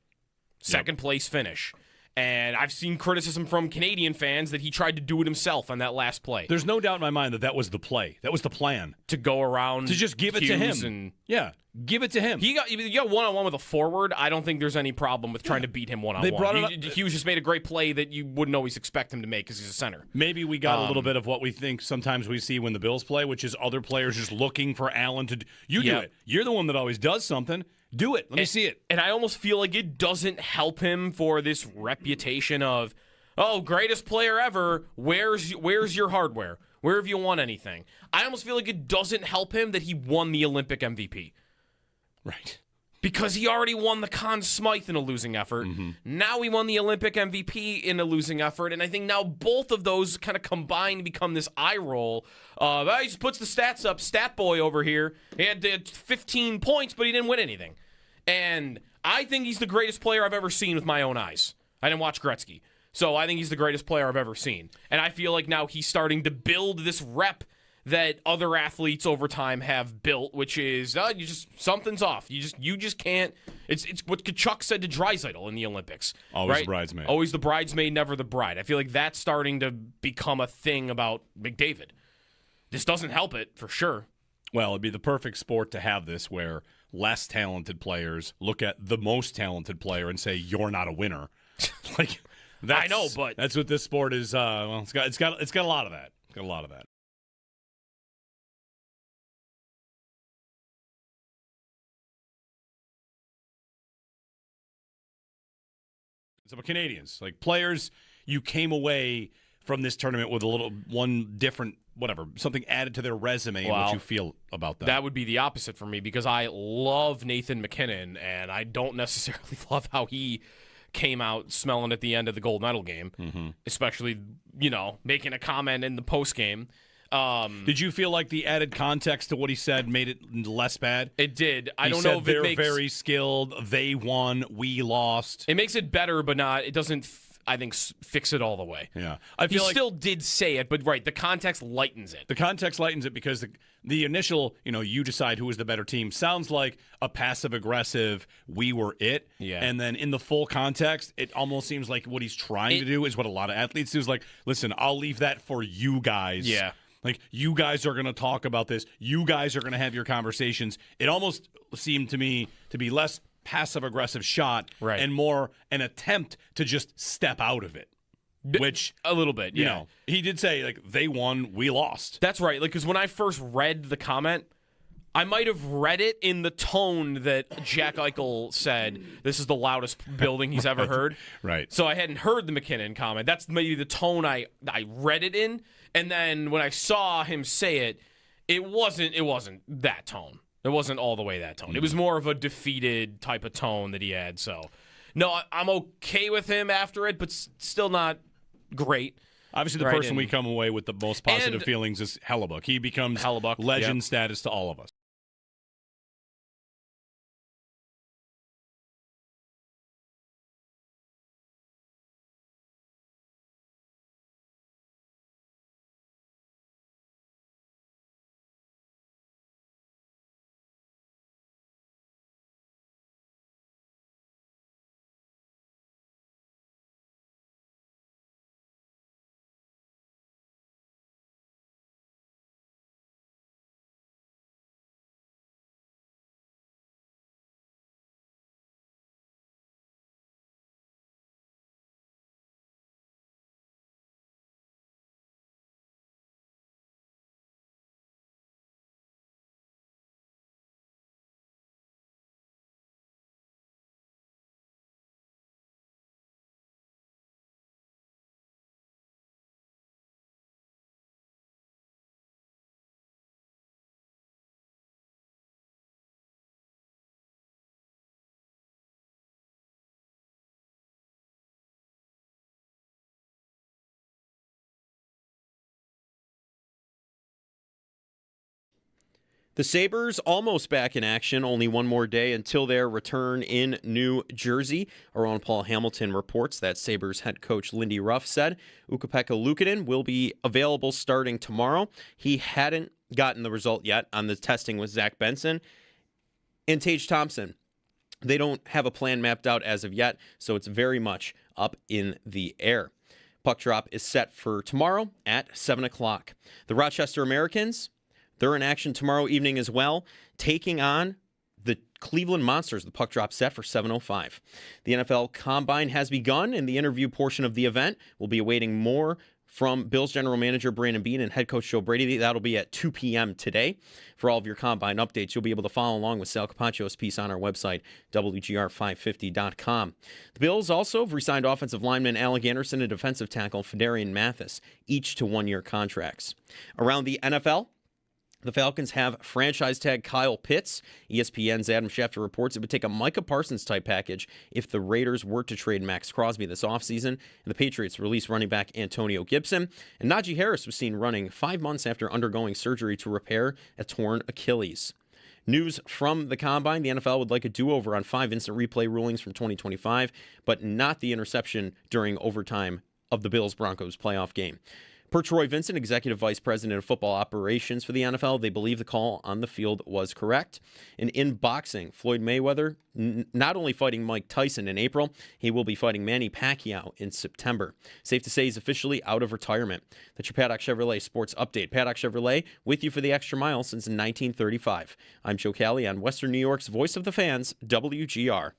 Second place finish. And I've seen criticism from Canadian fans that he tried to do it himself on that last play. There's no doubt in my mind that was the play. That was the plan. To go around. To just give it to him. Give it to him. You got one-on-one with a forward. I don't think there's any problem with trying to beat him one-on-one. Hughes just made a great play that you wouldn't always expect him to make because he's a center. Maybe we got a little bit of what we think sometimes we see when the Bills play, which is other players just looking for Allen to do. You do it. You're the one that always does something. Do it. Let me see it. And I almost feel like it doesn't help him for this reputation of, greatest player ever. Where's your hardware? Where have you won anything? I almost feel like it doesn't help him that he won the Olympic MVP. Right. Because he already won the Conn Smythe in a losing effort. Mm-hmm. Now he won the Olympic MVP in a losing effort. And I think now both of those kind of combined become this eye roll. He just puts the stats up. Stat boy over here. He had 15 points, but he didn't win anything. And I think he's the greatest player I've ever seen with my own eyes. I didn't watch Gretzky. So I think he's the greatest player I've ever seen. And I feel like now he's starting to build this rep that other athletes over time have built, which is something's off. You just can't. It's what Kachuk said to Draisaitl in the Olympics. Always the bridesmaid. Always the bridesmaid, never the bride. I feel like that's starting to become a thing about McDavid. This doesn't help it for sure. Well, it'd be the perfect sport to have this where less talented players look at the most talented player and say, "You're not a winner." I know, but that's what this sport is. It's got a lot of that. It's got a lot of that. So Canadians, players, you came away from this tournament with one different, something added to their resume. And what you feel about that? That would be the opposite for me because I love Nathan McKinnon, and I don't necessarily love how he came out smelling at the end of the gold medal game, especially, making a comment in the post game. Did you feel like the added context to what he said made it less bad? It did. I don't know if they're very skilled. They won. We lost. It makes it better, but not. It doesn't. I think fix it all the way. Yeah, he still did say it, but the context lightens it. The context lightens it because the initial, you decide who is the better team sounds like a passive aggressive. We were it. Yeah. And then in the full context, it almost seems like what he's trying to do is what a lot of athletes do. Is listen, I'll leave that for you guys. Yeah. You guys are going to talk about this. You guys are going to have your conversations. It almost seemed to me to be less passive-aggressive shot and more an attempt to just step out of it. Which, a little bit, yeah. He did say, they won, we lost. That's right. Because when I first read the comment, I might have read it in the tone that Jack Eichel said, this is the loudest building he's ever heard. Right. So I hadn't heard the McKinnon comment. That's maybe the tone I read it in. And then when I saw him say it, it wasn't that tone. It wasn't all the way that tone. It was more of a defeated type of tone that he had. So, no, I'm okay with him after it, but still not great. Obviously, the person we come away with the most positive feelings is Hellebuck. He becomes legend status to all of us. The Sabres almost back in action, only one more day until their return in New Jersey. Our own Paul Hamilton reports that Sabres head coach Lindy Ruff said Ukko-Pekka Luukkonen will be available starting tomorrow. He hadn't gotten the result yet on the testing with Zach Benson and Tage Thompson. They don't have a plan mapped out as of yet, so it's very much up in the air. Puck drop is set for tomorrow at 7 o'clock. The Rochester Americans, they're in action tomorrow evening as well, taking on the Cleveland Monsters. The puck drop set for 7:05. The NFL Combine has begun, and the interview portion of the event will be awaiting more from Bills general manager Brandon Beane and head coach Joe Brady. That'll be at 2 p.m. today. For all of your Combine updates, you'll be able to follow along with Sal Capaccio's piece on our website, WGR550.com. The Bills also have re-signed offensive lineman Alec Anderson and defensive tackle Fedarian Mathis, each to one-year contracts. Around the NFL, the Falcons have franchise tag Kyle Pitts. ESPN's Adam Schefter reports it would take a Micah Parsons-type package if the Raiders were to trade Max Crosby this offseason. And the Patriots release running back Antonio Gibson. And Najee Harris was seen running 5 months after undergoing surgery to repair a torn Achilles. News from the Combine, the NFL would like a do-over on 5 instant replay rulings from 2025, but not the interception during overtime of the Bills-Broncos playoff game. Per Troy Vincent, Executive Vice President of Football Operations for the NFL, they believe the call on the field was correct. And in boxing, Floyd Mayweather, not only fighting Mike Tyson in April, he will be fighting Manny Pacquiao in September. Safe to say he's officially out of retirement. That's your Paddock Chevrolet Sports Update. Paddock Chevrolet, with you for the extra mile since 1935. I'm Joe Cali on Western New York's Voice of the Fans, WGR.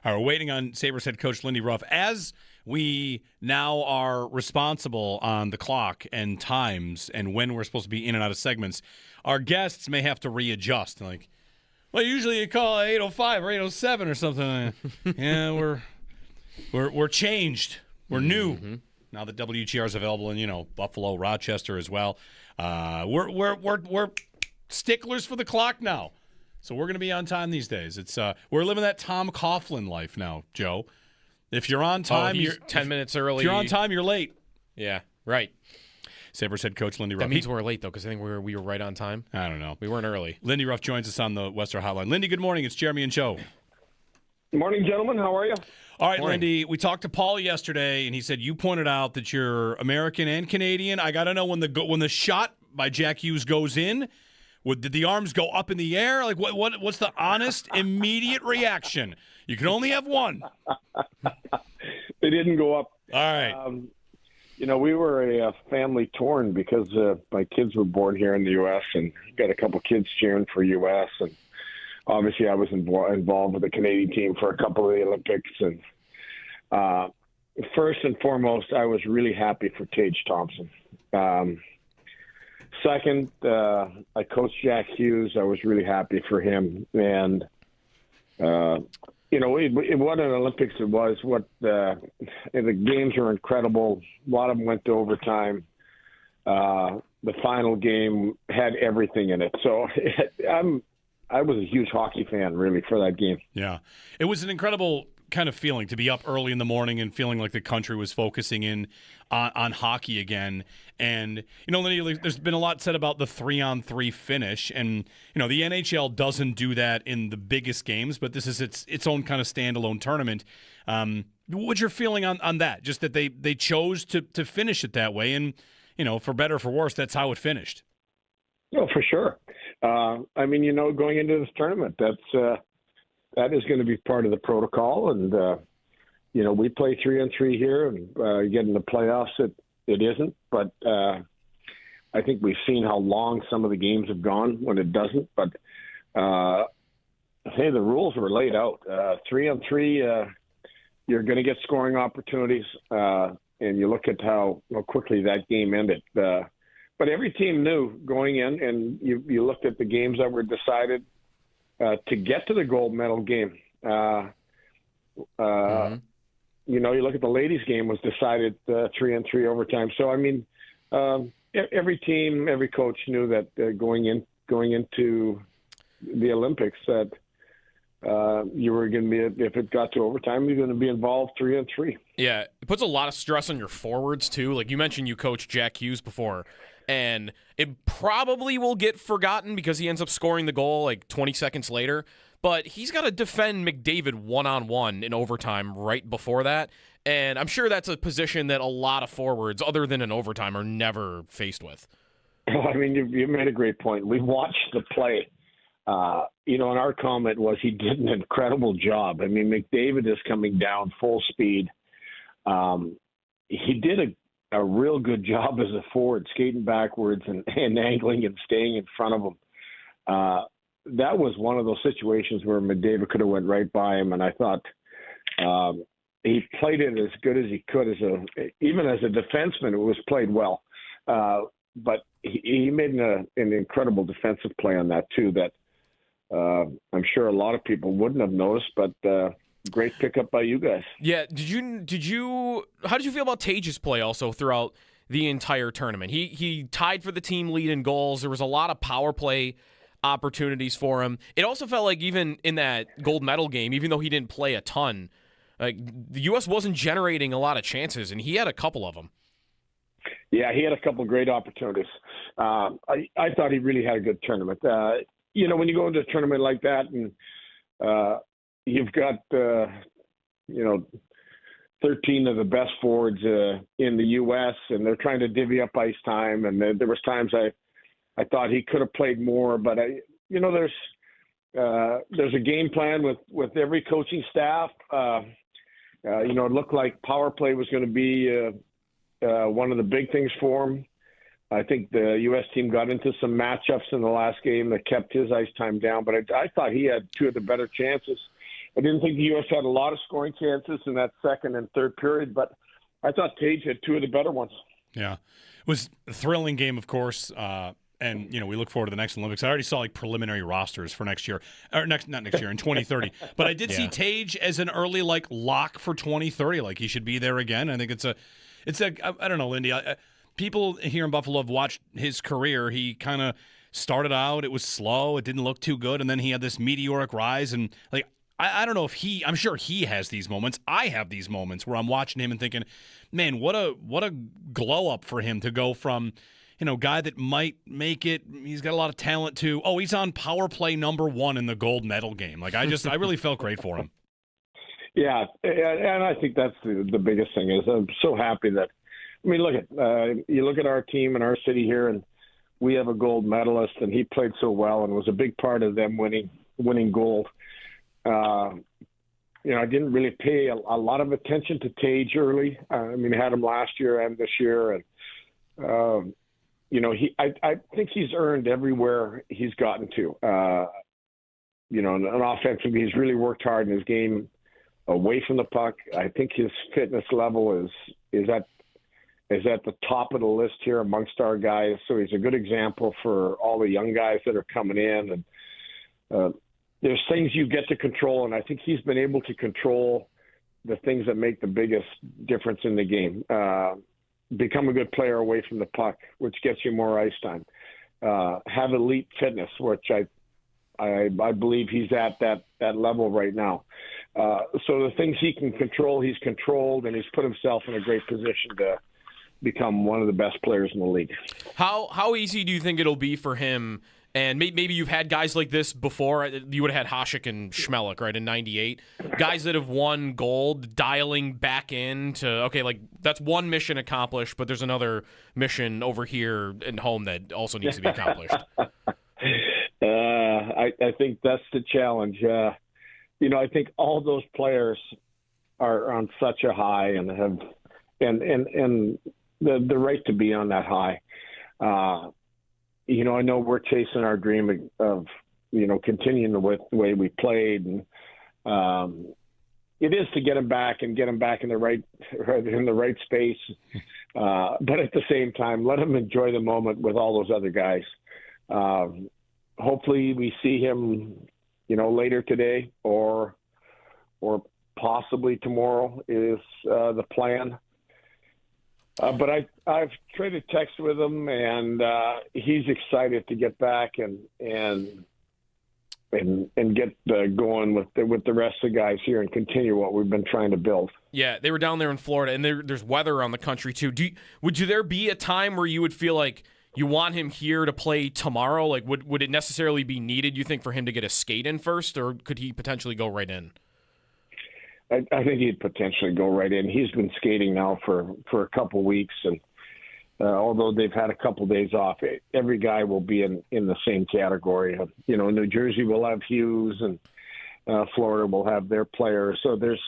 All right, we're waiting on Sabres head coach Lindy Ruff. As we now are responsible on the clock and times and when we're supposed to be in and out of segments, our guests may have to readjust. Like, well, usually you call 8:05 or 8:07 or something. Yeah, we're changed. We're new. Now that WGR is available in, Buffalo, Rochester as well. We're sticklers for the clock now. So we're going to be on time these days. It's we're living that Tom Coughlin life now, Joe. If you're on time, you're 10 minutes early. If you're on time, you're late. Yeah, right. Sabres head coach Lindy Ruff. That means we're late, though, because I think we were right on time. I don't know. We weren't early. Lindy Ruff joins us on the Western Hotline. Lindy, good morning. It's Jeremy and Joe. Good morning, gentlemen. How are you? All right, Lindy, we talked to Paul yesterday, and he said you pointed out that you're American and Canadian. I got to know when the shot by Jack Hughes goes in, did the arms go up in the air? Like what's the honest, immediate reaction? You can only have one. They didn't go up. All right. We were a family torn because my kids were born here in the U.S. and got a couple kids cheering for U.S. And obviously I was involved with the Canadian team for a couple of the Olympics. And first and foremost, I was really happy for Tage Thompson. Second, I coached Jack Hughes. I was really happy for him. And, what an Olympics it was. The games were incredible. A lot of them went to overtime. The final game had everything in it. So I was a huge hockey fan, really, for that game. Yeah. It was an incredible kind of feeling to be up early in the morning and feeling like the country was focusing in on hockey again. And, Lindy, there's been a lot said about the 3-on-3 finish. And, the NHL doesn't do that in the biggest games, but this is its own kind of standalone tournament. What's your feeling on that? Just that they chose to finish it that way. And, for better or for worse, that's how it finished. No, for sure. Going into this tournament, that is going to be part of the protocol. And, we play 3-on-3 here and get in the playoffs. It isn't, but I think we've seen how long some of the games have gone when it doesn't. But, hey, the rules were laid out. 3-on-3, you're going to get scoring opportunities. And you look at how quickly that game ended. but every team knew going in, and you looked at the games that were decided to get to the gold medal game. You know, you look at the ladies' game was decided 3-3 overtime. So I mean, every team, every coach knew that going into the Olympics that you were going to be, if it got to overtime, you're going to be involved 3-3. Yeah, it puts a lot of stress on your forwards too. Like you mentioned, you coached Jack Hughes before, and it probably will get forgotten because he ends up scoring the goal like 20 seconds later. But he's got to defend McDavid one-on-one in overtime right before that. And I'm sure that's a position that a lot of forwards, other than in overtime, are never faced with. Well, I mean, you made a great point. We watched the play. You know, and our comment was he did an incredible job. I mean, McDavid is coming down full speed. He did a real good job as a forward, skating backwards and angling and staying in front of him. That was one of those situations where McDavid could have went right by him, and I thought he played it as good as he could. Even as a defenseman, it was played well. But he made an incredible defensive play on that too. That I'm sure a lot of people wouldn't have noticed, but great pickup by you guys. Yeah. Did you? How did you feel about Tage's play also throughout the entire tournament? He tied for the team lead in goals. There was a lot of power play opportunities for him. It also felt like even in that gold medal game, even though he didn't play a ton, like the U.S. wasn't generating a lot of chances, and he had a couple of them. Yeah, he had a couple of great opportunities. I thought he really had a good tournament. You know, when you go into a tournament like that and you've got, 13 of the best forwards in the U.S., and they're trying to divvy up ice time, and there was times I thought he could have played more, but there's a game plan with every coaching staff. It looked like power play was going to be one of the big things for him. I think the U.S. team got into some matchups in the last game that kept his ice time down, but I thought he had two of the better chances. I didn't think the U.S. had a lot of scoring chances in that second and third period, but I thought Tage had two of the better ones. Yeah. It was a thrilling game, of course. And, we look forward to the next Olympics. I already saw preliminary rosters for next year, or not next year, in 2030. But I did see Tage as an early lock for 2030. Like he should be there again. I think it's a I don't know, Lindy. People here in Buffalo have watched his career. He kind of started out, it was slow, it didn't look too good, and then he had this meteoric rise. And I don't know if I'm sure he has these moments. I have these moments where I'm watching him and thinking, man, what a glow up for him to go from, guy that might make it. He's got a lot of talent too. Oh, he's on power play number 1 in the gold medal game. I really felt great for him. Yeah, and I think that's the biggest thing is I'm so happy that. I mean, you look at our team and our city here, and we have a gold medalist, and he played so well and was a big part of them winning gold. I didn't really pay a lot of attention to Tage early. I had him last year and this year, and I think he's earned everywhere he's gotten to. And offensively, he's really worked hard in his game away from the puck. I think his fitness level is at the top of the list here amongst our guys. So he's a good example for all the young guys that are coming in. And there's things you get to control, and I think he's been able to control the things that make the biggest difference in the game. Become a good player away from the puck, which gets you more ice time. Have elite fitness, which I believe he's at that level right now. So the things he can control, he's controlled, and he's put himself in a great position to become one of the best players in the league. How easy do you think it'll be for him? And maybe you've had guys like this before. You would have had Hasek and Schmelik, right, in 98. Guys that have won gold, dialing back into, that's one mission accomplished, but there's another mission over here at home that also needs to be accomplished. I think that's the challenge. I think all those players are on such a high and have and the right to be on that high. I know we're chasing our dream of continuing the way we played, and it is to get him back and get him back in the right space. But at the same time, let him enjoy the moment with all those other guys. Hopefully we see him, later today or possibly tomorrow is the plan. But I've traded text with him, and he's excited to get back and get going with the rest of the guys here and continue what we've been trying to build. Yeah, they were down there in Florida, and there's weather around the country too. Would there be a time where you would feel like you want him here to play tomorrow? Like, would it necessarily be needed, you think, for him to get a skate in first, or could he potentially go right in? I think he'd potentially go right in. He's been skating now for a couple of weeks, and although they've had a couple of days off, every guy will be in the same category. New Jersey will have Hughes, and Florida will have their players. So there's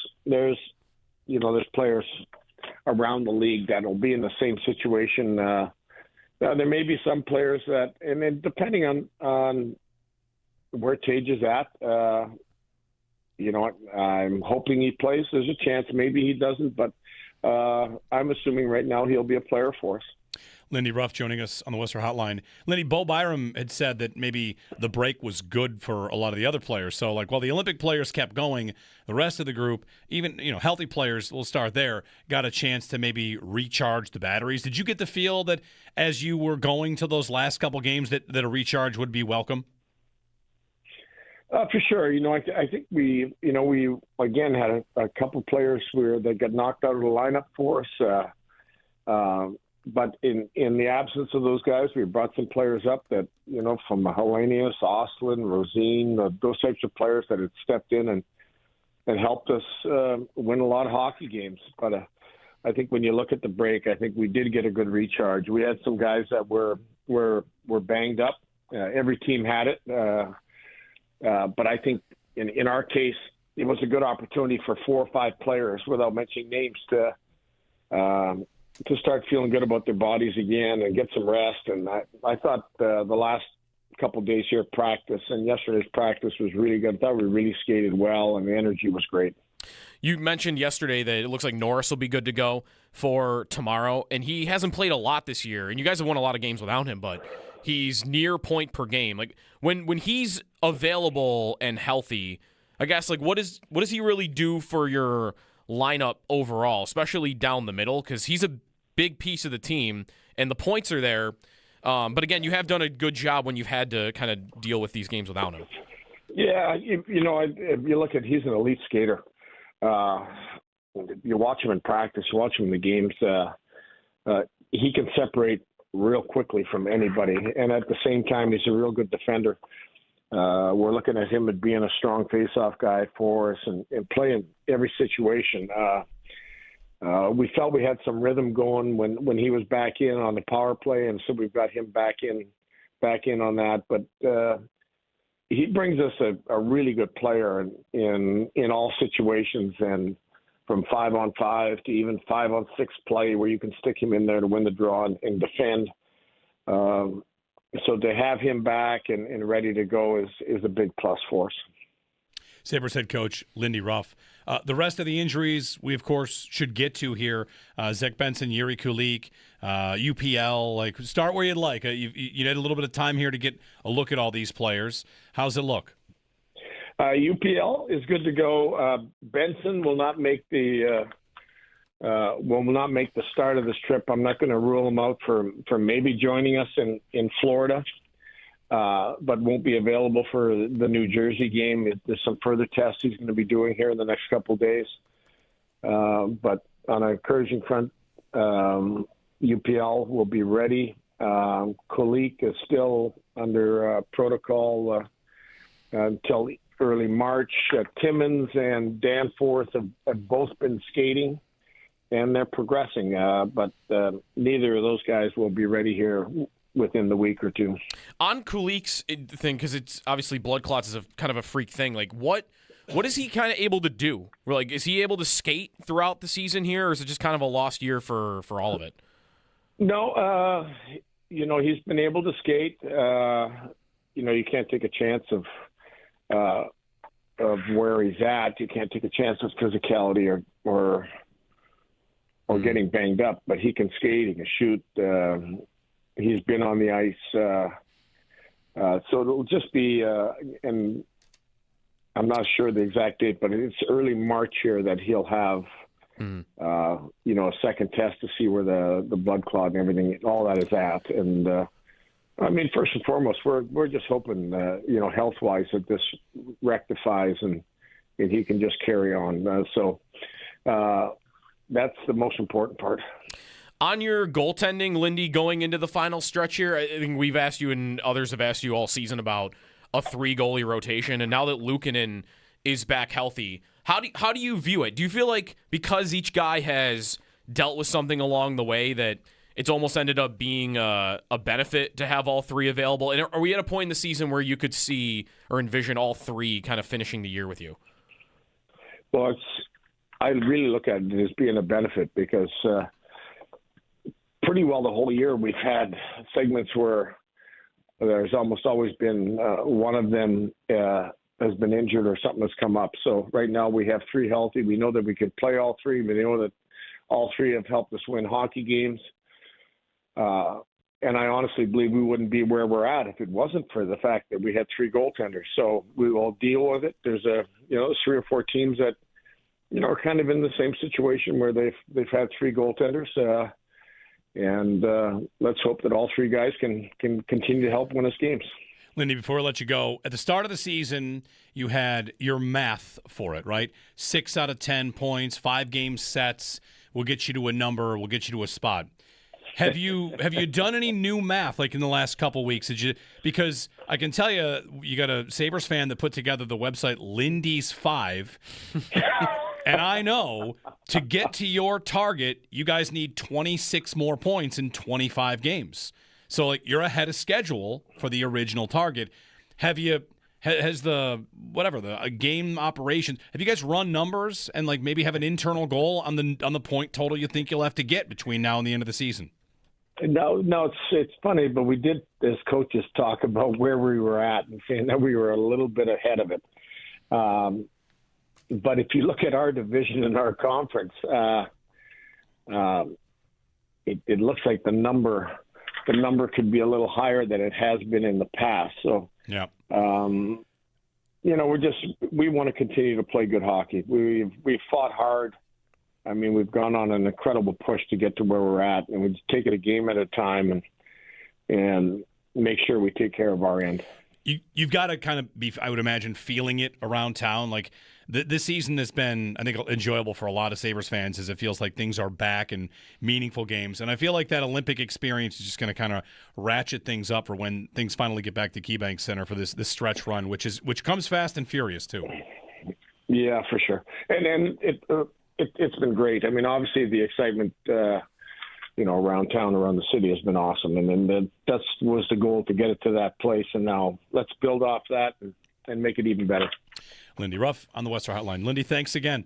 players around the league that will be in the same situation. There may be some players that, and then depending on where Tage is at, I'm hoping he plays. There's a chance maybe he doesn't, but I'm assuming right now he'll be a player for us. Lindy Ruff joining us on the Worcester Hotline. Lindy, Bo Byram had said that maybe the break was good for a lot of the other players. So, while the Olympic players kept going, the rest of the group, even healthy players, we'll start there, got a chance to maybe recharge the batteries. Did you get the feel that as you were going to those last couple games that a recharge would be welcome? For sure. I think we again had a couple players that got knocked out of the lineup for us. But in the absence of those guys, we brought some players up that, from Hellenius, Ostlund, Rosine, those types of players that had stepped in and helped us win a lot of hockey games. But I think when you look at the break, I think we did get a good recharge. We had some guys that were banged up. Every team had it. But I think in our case, it was a good opportunity for 4 or 5 players, without mentioning names, to start feeling good about their bodies again and get some rest. And I thought the last couple of days here at practice and yesterday's practice was really good. I thought we really skated well, and the energy was great. You mentioned yesterday that it looks like Norris will be good to go for tomorrow, and he hasn't played a lot this year, and you guys have won a lot of games without him, but he's near point per game. Like, when he's available and healthy, I guess, what does he really do for your lineup overall, especially down the middle? Because he's a big piece of the team, and the points are there. But again, you have done a good job when you've had to kind of deal with these games without him. Yeah, if you look at, he's an elite skater. You watch him in practice, you watch him in the games. He can separate real quickly from anybody, and at the same time, he's a real good defender. We're looking at him as being a strong face-off guy for us and playing every situation. We felt we had some rhythm going when he was back in on the power play, and so we've got him back in on that. But he brings us a really good player in all situations, and from 5-on-5 to even 5-on-6 play where you can stick him in there to win the draw and defend. So to have him back and ready to go is a big plus for us. Sabres head coach Lindy Ruff. The rest of the injuries we, of course, should get to here. Zach Benson, Yuri Kulik, UPL. Start where you'd like. You had a little bit of time here to get a look at all these players. How's it look? UPL is good to go. Benson will not make the start of this trip. I'm not going to rule him out for maybe joining us in Florida, but won't be available for the New Jersey game. There's some further tests he's going to be doing here in the next couple of days. But on an encouraging front, UPL will be ready. Kulik is still under protocol until early March. Timmins and Danforth have both been skating, and they're progressing. But neither of those guys will be ready here within the week or two. On Kulik's thing, because it's obviously blood clots is kind of a freak thing. What is he kind of able to do? Is he able to skate throughout the season here, or is it just kind of a lost year for all of it? No, he's been able to skate. You can't take a chance of of where he's at. You can't take a chance with physicality or getting banged up, but he can skate, he can shoot. He's been on the ice. So it'll just be, and I'm not sure the exact date, but it's early March here that he'll have, a second test to see where the blood clot and everything, all that is at. And, first and foremost, we're just hoping, health-wise that this rectifies and he can just carry on. So that's the most important part. On your goaltending, Lindy, going into the final stretch here, I think we've asked you and others have asked you all season about a 3-goalie rotation, and now that Luukkonen is back healthy, how do you view it? Do you feel like because each guy has dealt with something along the way that it's almost ended up being a benefit to have all three available? And are we at a point in the season where you could see or envision all three kind of finishing the year with you? Well, I really look at it as being a benefit because pretty well the whole year we've had segments where there's almost always been one of them has been injured or something has come up. So right now we have 3 healthy. We know that we can play all 3. We know that all 3 have helped us win hockey games. And I honestly believe we wouldn't be where we're at if it wasn't for the fact that we had 3 goaltenders. So we will deal with it. There's 3 or 4 teams that, are kind of in the same situation where they've had 3 goaltenders. And let's hope that all 3 guys can continue to help win us games. Lindy, before I let you go, at the start of the season, you had your math for it, right? 6 out of 10 points, 5 game sets will get you to a number, will get you to a spot. Have you done any new math like in the last couple weeks? Because I can tell you got a Sabres fan that put together the website Lindy's 5. And I know to get to your target, you guys need 26 more points in 25 games. So you're ahead of schedule for the original target. Has the game operation, have you guys run numbers and maybe have an internal goal on the point total you think you'll have to get between now and the end of the season? No, it's funny, but we did as coaches talk about where we were at and saying that we were a little bit ahead of it. But if you look at our division and our conference, it looks like the number could be a little higher than it has been in the past. So, yeah, we want to continue to play good hockey. We've fought hard. I mean, we've gone on an incredible push to get to where we're at, and we just take it a game at a time and make sure we take care of our end. You've got to kind of be, I would imagine, feeling it around town. This season has been, I think, enjoyable for a lot of Sabres fans as it feels like things are back and meaningful games. And I feel like that Olympic experience is just going to kind of ratchet things up for when things finally get back to KeyBank Center for this stretch run, which comes fast and furious too. Yeah, for sure. And it's been great. I mean, obviously the excitement, around town, around the city has been awesome. And then that was the goal, to get it to that place. And now let's build off that and make it even better. Lindy Ruff on the Western Hotline. Lindy, thanks again.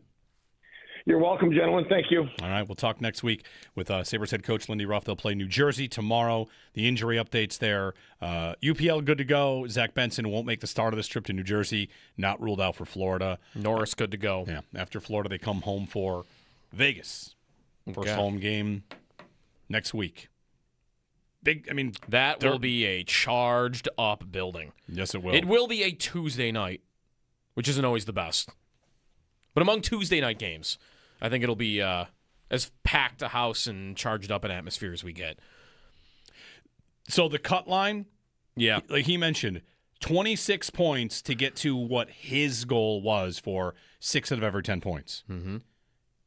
You're welcome, gentlemen. Thank you. All right, we'll talk next week with Sabres head coach Lindy Ruff. They'll play New Jersey tomorrow. The injury updates there. UPL good to go. Zach Benson won't make the start of this trip to New Jersey. Not ruled out for Florida. Norris good to go. Yeah, after Florida, they come home for Vegas. First home game next week. That will be a charged up building. Yes, it will. It will be a Tuesday night, which isn't always the best. But among Tuesday night games, I think it'll be as packed a house and charged up an atmosphere as we get. So the cut line, yeah, like he mentioned, 26 points to get to what his goal was for 6 out of every 10 points. Mm-hmm.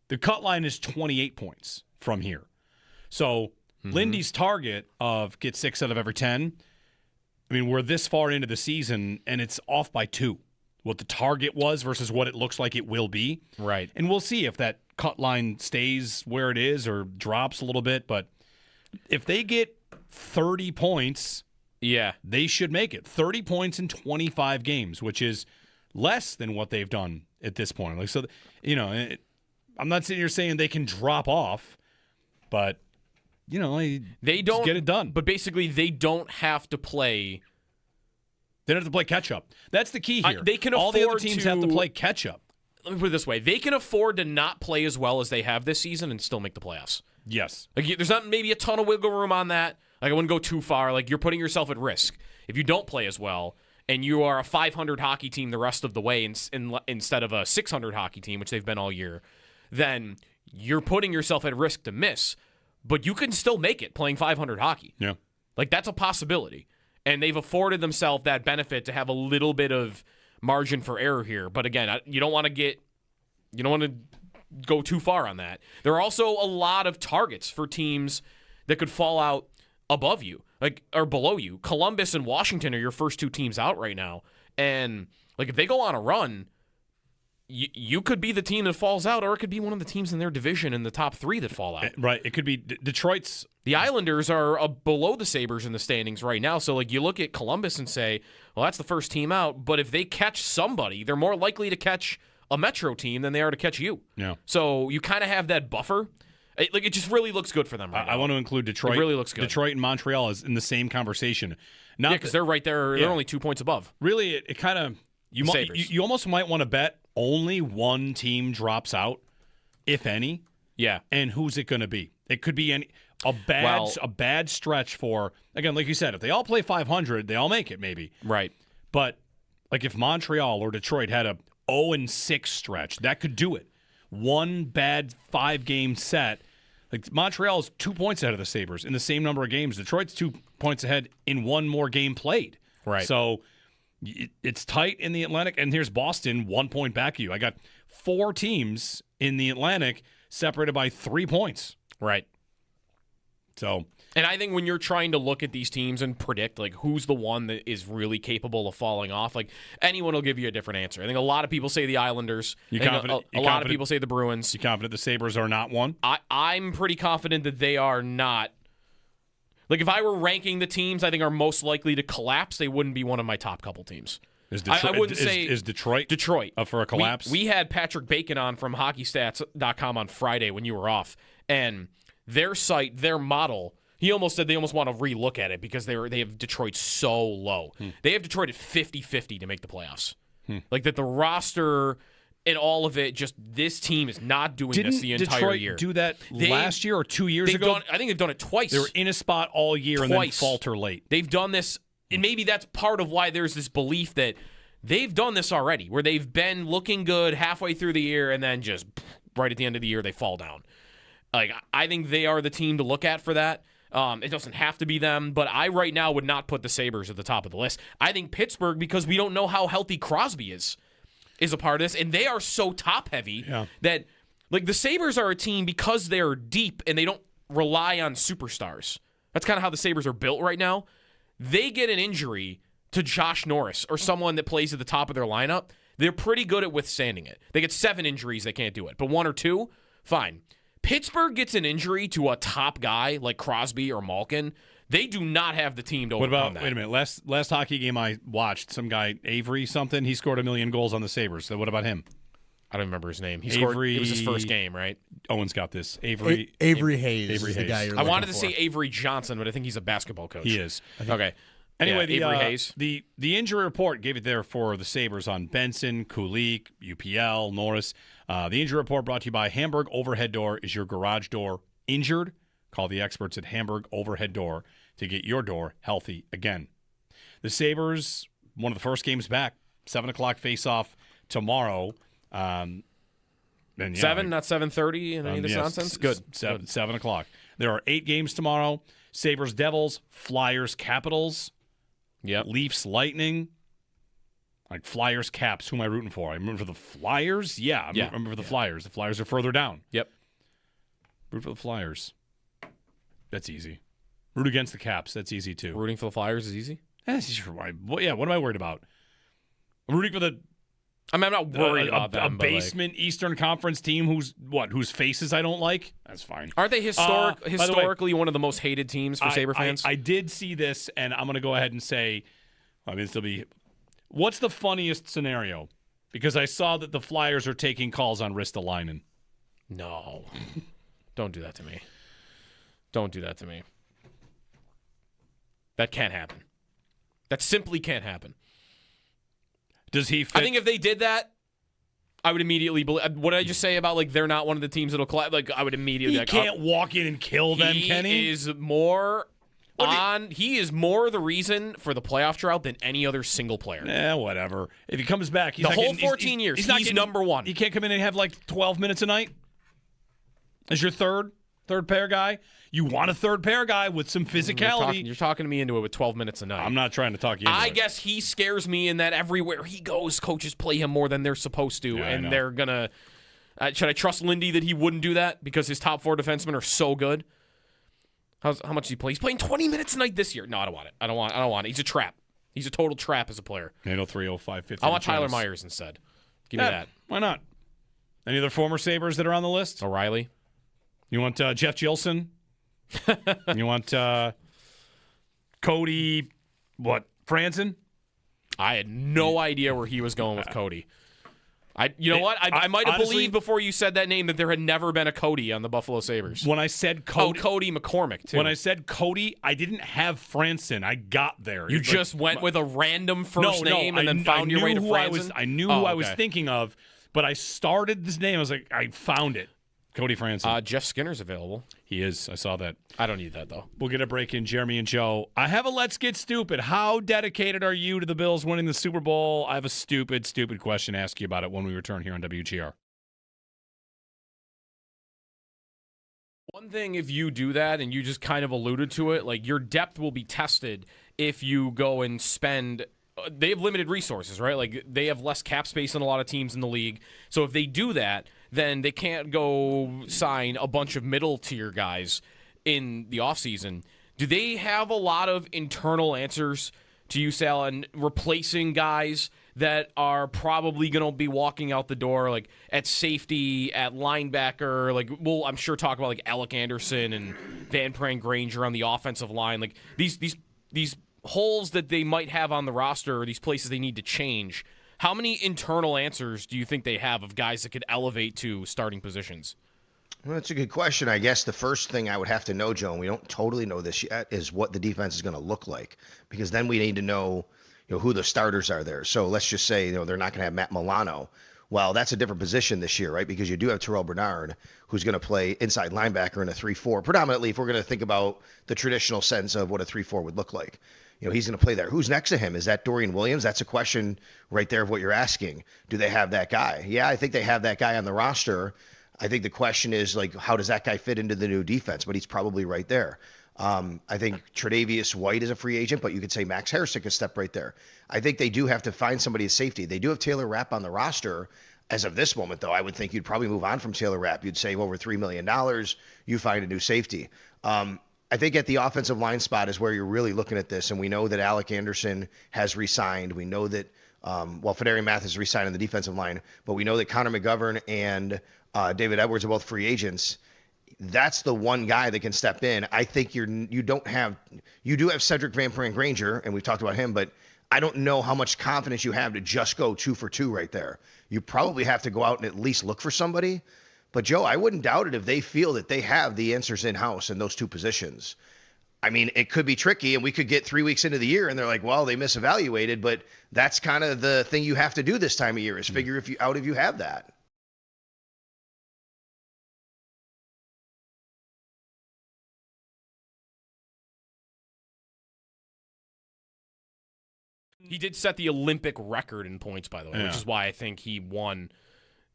The cut line is 28 points from here. So Lindy's target of get 6 out of every 10, we're this far into the season, and it's off by 2. What the target was versus what it looks like it will be. Right. And we'll see if that cut line stays where it is or drops a little bit. But if they get 30 points, they should make it. 30 points in 25 games, which is less than what they've done at this point. I'm not sitting here saying they can drop off, but, they don't get it done. But basically, they don't have to play They don't have to play catch-up. That's the key here. They can All the other afford teams to- have to play catch-up. Let me put it this way. They can afford to not play as well as they have this season and still make the playoffs. Yes. Like, there's not maybe a ton of wiggle room on that. Like, I wouldn't go too far. Like, you're putting yourself at risk. If you don't play as well and you are a 500 hockey team the rest of the way instead of a 600 hockey team, which they've been all year, then you're putting yourself at risk to miss. But you can still make it playing 500 hockey. Yeah. Like, that's a possibility. And they've afforded themselves that benefit to have a little bit of margin for error here. But again, you don't want to go too far on that. There are also a lot of targets for teams that could fall out above you, like, or below you. Columbus and Washington are your first two teams out right now. And like, if they go on a run, you could be the team that falls out, or it could be one of the teams in their division in the top three that fall out. Right. It could be Detroit's. The Islanders are below the Sabres in the standings right now. So, like, you look at Columbus and say, well, that's the first team out. But if they catch somebody, they're more likely to catch a Metro team than they are to catch you. Yeah. So you kind of have that buffer. It just really looks good for them right now. I want to include Detroit. It really looks good. Detroit and Montreal is in the same conversation. Yeah, because they're right there. They're only 2 points above. Really, it kind of you almost might want to bet only one team drops out, if any. Yeah. And who's it going to be? It could be a bad stretch for, again, like you said, if they all play 500, they all make it maybe. Right. But like if Montreal or Detroit had a 0-6 stretch, that could do it. One bad 5-game set. Like Montreal's 2 points ahead of the Sabres in the same number of games. Detroit's 2 points ahead in one more game played. Right. So it's tight in the Atlantic, and here's Boston 1 point back of you. I got 4 teams in the Atlantic separated by 3 points. Right. So, and I think when you're trying to look at these teams and predict, like, who's the one that is really capable of falling off, like, anyone will give you a different answer. I think a lot of people say the Islanders. A lot of people say the Bruins. You confident the Sabres are not one? I'm pretty confident that they are not. Like, if I were ranking the teams I think are most likely to collapse, they wouldn't be one of my top couple teams. Is Detroit, I wouldn't say is Detroit up for a collapse? We had Patrick Bacon on from HockeyStats.com on Friday when you were off, and their site, their model, he almost said they almost want to relook at it because they have Detroit so low. They have Detroit at 50-50 to make the playoffs. Like, that the roster and all of it, just this team is not doing this the entire Detroit year. Do that last year or 2 years ago? I think they've done it twice. They were in a spot all year and then falter late. They've done this, and maybe that's part of why there's this belief that they've done this already, where they've been looking good halfway through the year and then just right at the end of the year they fall down. Like, I think they are the team to look at for that. It doesn't have to be them, but I right now would not put the Sabres at the top of the list. I think Pittsburgh, because we don't know how healthy Crosby is a part of this, and they are so top-heavy that, like, the Sabres are a team because they're deep and they don't rely on superstars. That's kind of how the Sabres are built right now. They get an injury to Josh Norris or someone that plays at the top of their lineup, they're pretty good at withstanding it. They get 7 injuries, they can't do it. But 1 or 2, fine. Pittsburgh gets an injury to a top guy like Crosby or Malkin, they do not have the team to overcome that. Wait a minute. Last hockey game I watched, some guy, Avery something, he scored 1 million goals on the Sabres. So what about him? I don't remember his name. He scored. It was his first game, right? Owen's got this. Avery Hayes. Avery is the Hayes. guy you're I wanted to for. say Avery Johnson, but I think he's a basketball coach. He is. Okay. Anyway, yeah, Avery Hayes. The injury report gave it there for the Sabres on Benson, Kulik, UPL, Norris. The injury report brought to you by Hamburg Overhead Door. Is your garage door injured? Call the experts at Hamburg Overhead Door to get your door healthy again. The Sabres, one of the first games back, 7 o'clock face-off tomorrow. 7, not 7:30 and any of this nonsense? Good. 7 o'clock. There are 8 games tomorrow. Sabres, Devils, Flyers, Capitals. Yep. Leafs, Lightning. Like Flyers, Caps. Who am I rooting for? I'm rooting for the Flyers? Yeah, I'm rooting for the Flyers. The Flyers are further down. Yep. Root for the Flyers. That's easy. Root against the Caps. That's easy, too. Rooting for the Flyers is easy? That's easy for what am I worried about? I'm rooting for the... I mean, I'm not worried about them. A basement Eastern Conference team whose faces I don't like? That's fine. Aren't they historically one of the most hated teams for Sabre fans? I did see this, and I'm going to go ahead and say, what's the funniest scenario? Because I saw that the Flyers are taking calls on Ristolainen. No. Don't do that to me. Don't do that to me. That can't happen. That simply can't happen. Does he fit? I think if they did that, I would immediately believe. What did I just say about like they're not one of the teams that'll collapse? Like I would immediately. He can't walk in and kill them, Kenny. He is more the reason for the playoff drought than any other single player. Whatever. If he comes back, he's the not whole getting, 14 years, he's not getting, number one. He can't come in and have like 12 minutes a night as your third pair guy. You want a third pair guy with some physicality. You're talking me into it with 12 minutes a night. I'm not trying to talk you into I it. guess he scares me in that everywhere he goes, coaches play him more than they're supposed to, and they're going to should I trust Lindy that he wouldn't do that because his top 4 defensemen are so good? How much does he play? He's playing 20 minutes a night this year. No, I don't want it. I don't want it. He's a trap. He's a total trap as a player. 803-05-50. I want Tyler Myers instead. Give me that. Why not? Any other former Sabres that are on the list? O'Reilly. You want Jeff Gilson? You want Cody, Franzen? I had no idea where he was going with Cody. You know what? I might have believed before you said that name that there had never been a Cody on the Buffalo Sabres. When I said Cody. Oh, Cody McCormick, too. When I said Cody, I didn't have Franzen. I got there. You just went with a random first name and then found your way to Franzen? I knew who I was thinking of, but I started this name. I was like, I found it. Cody Franzen. Jeff Skinner's available. He is. I saw that. I don't need that, though. We'll get a break in. Jeremy and Joe. I have a Let's Get Stupid. How dedicated are you to the Bills winning the Super Bowl? I have a stupid question to ask you about it when we return here on WGR. One thing, if you do that, and you just kind of alluded to it, like your depth will be tested if you go and spend. They have limited resources, right? Like they have less cap space than a lot of teams in the league. So if they do that, then they can't go sign a bunch of middle-tier guys in the offseason. Do they have a lot of internal answers to you, Sal, and replacing guys that are probably going to be walking out the door, like at safety, at linebacker? Like we'll, I'm sure, talk about like Alec Anderson and Van Pran Granger on the offensive line. Like these holes that they might have on the roster, or these places they need to change. How many internal answers do you think they have of guys that could elevate to starting positions? Well, that's a good question. I guess the first thing I would have to know, Joe, and we don't totally know this yet, is what the defense is going to look like, because then we need to know, who the starters are there. So let's just say, they're not going to have Matt Milano. Well, that's a different position this year, right? Because you do have Terrell Bernard, who's going to play inside linebacker in a 3-4, predominantly if we're going to think about the traditional sense of what a 3-4 would look like. He's going to play there. Who's next to him? Is that Dorian Williams? That's a question right there of what you're asking. Do they have that guy? Yeah, I think they have that guy on the roster. I think the question is, like, how does that guy fit into the new defense? But he's probably right there. I think Tre'Davious White is a free agent, but you could say Max Harrison could step right there. I think they do have to find somebody at safety. They do have Taylor Rapp on the roster. As of this moment, though, I would think you'd probably move on from Taylor Rapp. You'd save over $3 million. You find a new safety. I think at the offensive line spot is where you're really looking at this, and we know that Alec Anderson has re-signed. We know that, Fedarian Mathis re-signed on the defensive line, but we know that Connor McGovern and David Edwards are both free agents. That's the one guy that can step in. I think you do have Cedric Van Pran Granger, and we've talked about him, but I don't know how much confidence you have to just go 2 for 2 right there. You probably have to go out and at least look for somebody. But, Joe, I wouldn't doubt it if they feel that they have the answers in-house in those 2 positions. I mean, it could be tricky, and we could get 3 weeks into the year, and they're like, well, they misevaluated, but that's kind of the thing you have to do this time of year is figure if you have that. He did set the Olympic record in points, by the way, which is why I think he won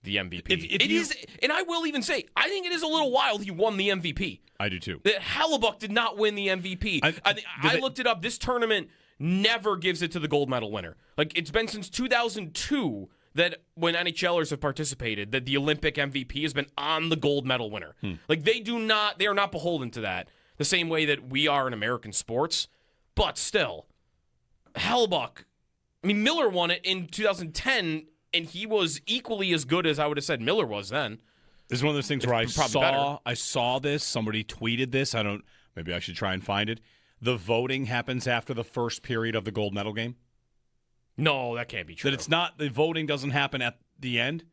the MVP. And I will even say, I think it is a little wild he won the MVP. I do too. That Hellebuck did not win the MVP. I looked it up. This tournament never gives it to the gold medal winner. Like, it's been since 2002 that when NHLers have participated, that the Olympic MVP has been on the gold medal winner. Like, they are not beholden to that the same way that we are in American sports. But still, Hellebuck, Miller won it in 2010, and he was equally as good as I would have said Miller was then. This is one of those things where I saw this. Somebody tweeted this. Maybe I should try and find it. The voting happens after the first period of the gold medal game. No, that can't be true. That it's not, the voting doesn't happen at the end?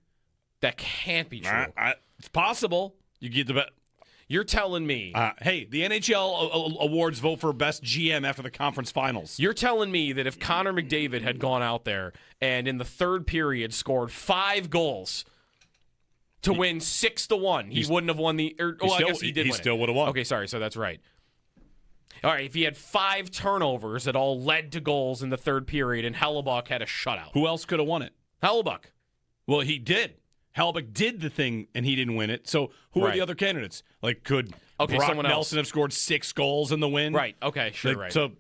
That can't be true. It's possible. You get the bet. You're telling me. Hey, the NHL awards vote for best GM after the conference finals. You're telling me that if Connor McDavid had gone out there and in the third period scored 5 goals to win 6-1, he wouldn't have won the. I guess he did. He still would have won. Okay, sorry. So that's right. All right, if he had 5 turnovers that all led to goals in the third period and Hellebuck had a shutout. Who else could have won it? Hellebuck. Well, he did. Hellebuck did the thing, and he didn't win it. So who are the other candidates? Like, could Brock Nelson have scored 6 goals in the win? Right. Okay, sure, right. So,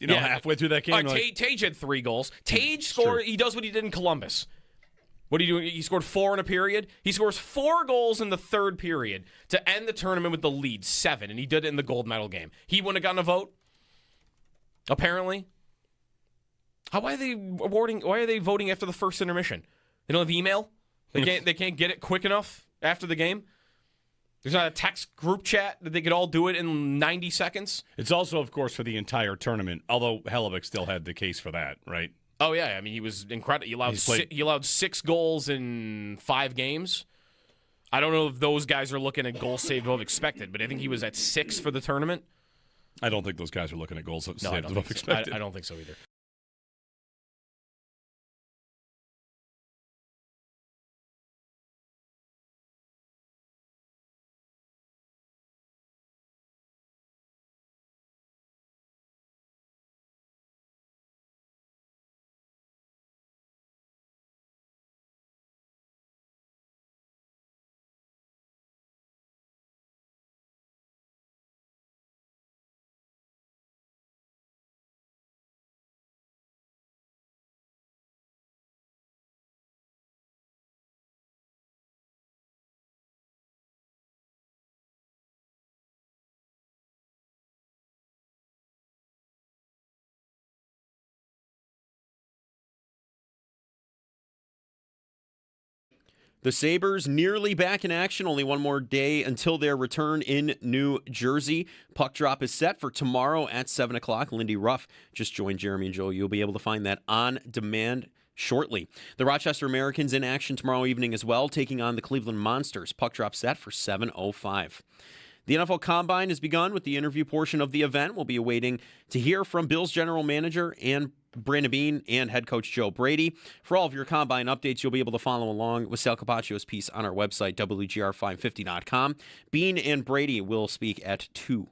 halfway through that game. All right, Tage had 3 goals. Tage scored. He does what he did in Columbus. What do you do? He scored 4 in a period. He scores 4 goals in the third period to end the tournament with the lead 7, and he did it in the gold medal game. He wouldn't have gotten a vote. Apparently. Why are they voting after the first intermission? They don't have email. They can't get it quick enough after the game. There's not a text group chat that they could all do it in 90 seconds. It's also, of course, for the entire tournament. Although Hellebuck still had the case for that, right? Oh yeah, I mean he was incredible. He allowed 6 goals in 5 games. I don't know if those guys are looking at goals saved above expected, but I think he was at 6 for the tournament. I don't think those guys are looking at goals saved above so. expected. I don't think so either. The Sabres nearly back in action. Only one more day until their return in New Jersey. Puck drop is set for tomorrow at 7 o'clock. Lindy Ruff just joined Jeremy and Joe. You'll be able to find that on demand shortly. The Rochester Americans in action tomorrow evening as well, taking on the Cleveland Monsters. Puck drop set for 7:05. The NFL Combine has begun with the interview portion of the event. We'll be awaiting to hear from Bills general manager and Brandon Beane and head coach Joe Brady. For all of your Combine updates, you'll be able to follow along with Sal Capaccio's piece on our website, WGR550.com. Beane and Brady will speak at 2.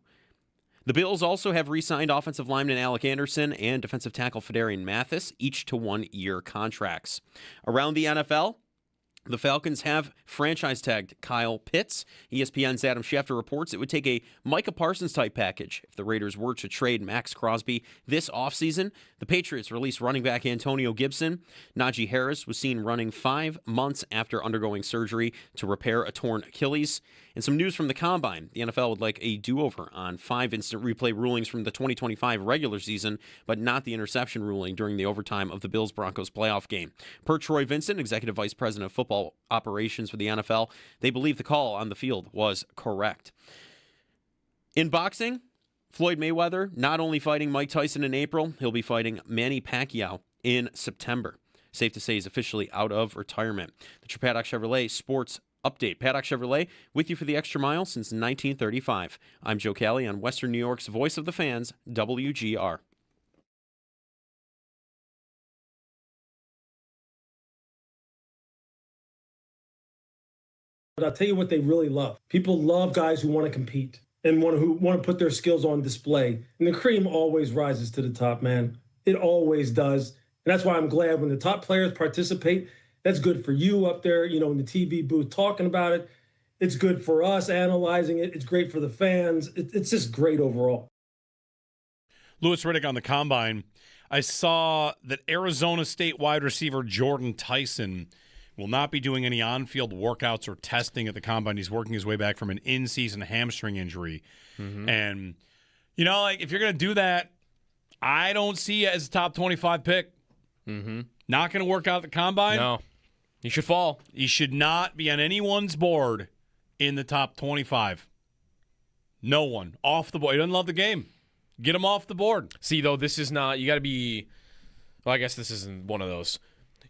The Bills also have re-signed offensive lineman Alec Anderson and defensive tackle Fedarian Mathis, each to 1-year contracts. Around the NFL, the Falcons have franchise tagged Kyle Pitts. ESPN's Adam Schefter reports it would take a Micah Parsons-type package if the Raiders were to trade Max Crosby this offseason. The Patriots released running back Antonio Gibson. Najee Harris was seen running 5 months after undergoing surgery to repair a torn Achilles. And some news from the Combine. The NFL would like a do-over on 5 instant replay rulings from the 2025 regular season, but not the interception ruling during the overtime of the Bills-Broncos playoff game. Per Troy Vincent, Executive Vice President of Football Operations for the NFL, they believe the call on the field was correct. In boxing, Floyd Mayweather not only fighting Mike Tyson in April, he'll be fighting Manny Pacquiao in September. Safe to say he's officially out of retirement. The Paddock Chevrolet Sports Update. Paddock Chevrolet with you for the extra mile since 1935. I'm Joe Kelly on Western New York's Voice of the Fans, WGR. But I'll tell you what they really love. People love guys who want to compete and who want to put their skills on display. And the cream always rises to the top, man. It always does. And that's why I'm glad when the top players participate. That's good for you up there, in the TV booth talking about it. It's good for us analyzing it. It's great for the fans. It's just great overall. Louis Riddick on the Combine. I saw that Arizona State wide receiver Jordan Tyson will not be doing any on-field workouts or testing at the Combine. He's working his way back from an in-season hamstring injury. Mm-hmm. And, if you're going to do that, I don't see you as a top 25 pick. Mm-hmm. Not going to work out at the Combine? No. He should fall. He should not be on anyone's board in the top 25. No one. Off the board. He doesn't love the game. Get him off the board. See, though, this is not – you got to be – well, I guess this isn't one of those.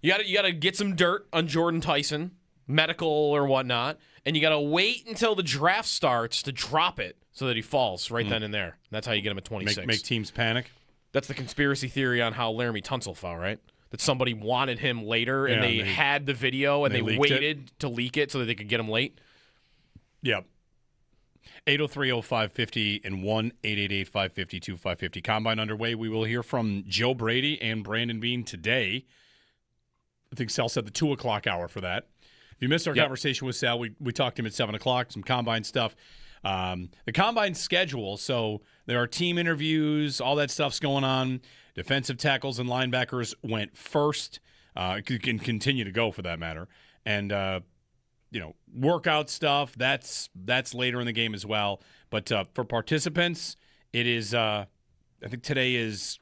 You got to get some dirt on Jordan Tyson, medical or whatnot, and you got to wait until the draft starts to drop it so that he falls right then and there. That's how you get him at 26. Make teams panic. That's the conspiracy theory on how Laramie Tunsil fell, right? That somebody wanted him later, and they had the video, and they waited to leak it so that they could get him late. Yep. 803-0550 and 1-888-552-550. Combine underway. We will hear from Joe Brady and Brandon Beane today. I think Sal said the 2 o'clock hour for that. If you missed our conversation with Sal, we talked to him at 7 o'clock, some Combine stuff. The Combine schedule, so there are team interviews, all that stuff's going on. Defensive tackles and linebackers went first. Can continue to go for that matter. And, workout stuff, that's later in the game as well. But for participants, it is, I think today is,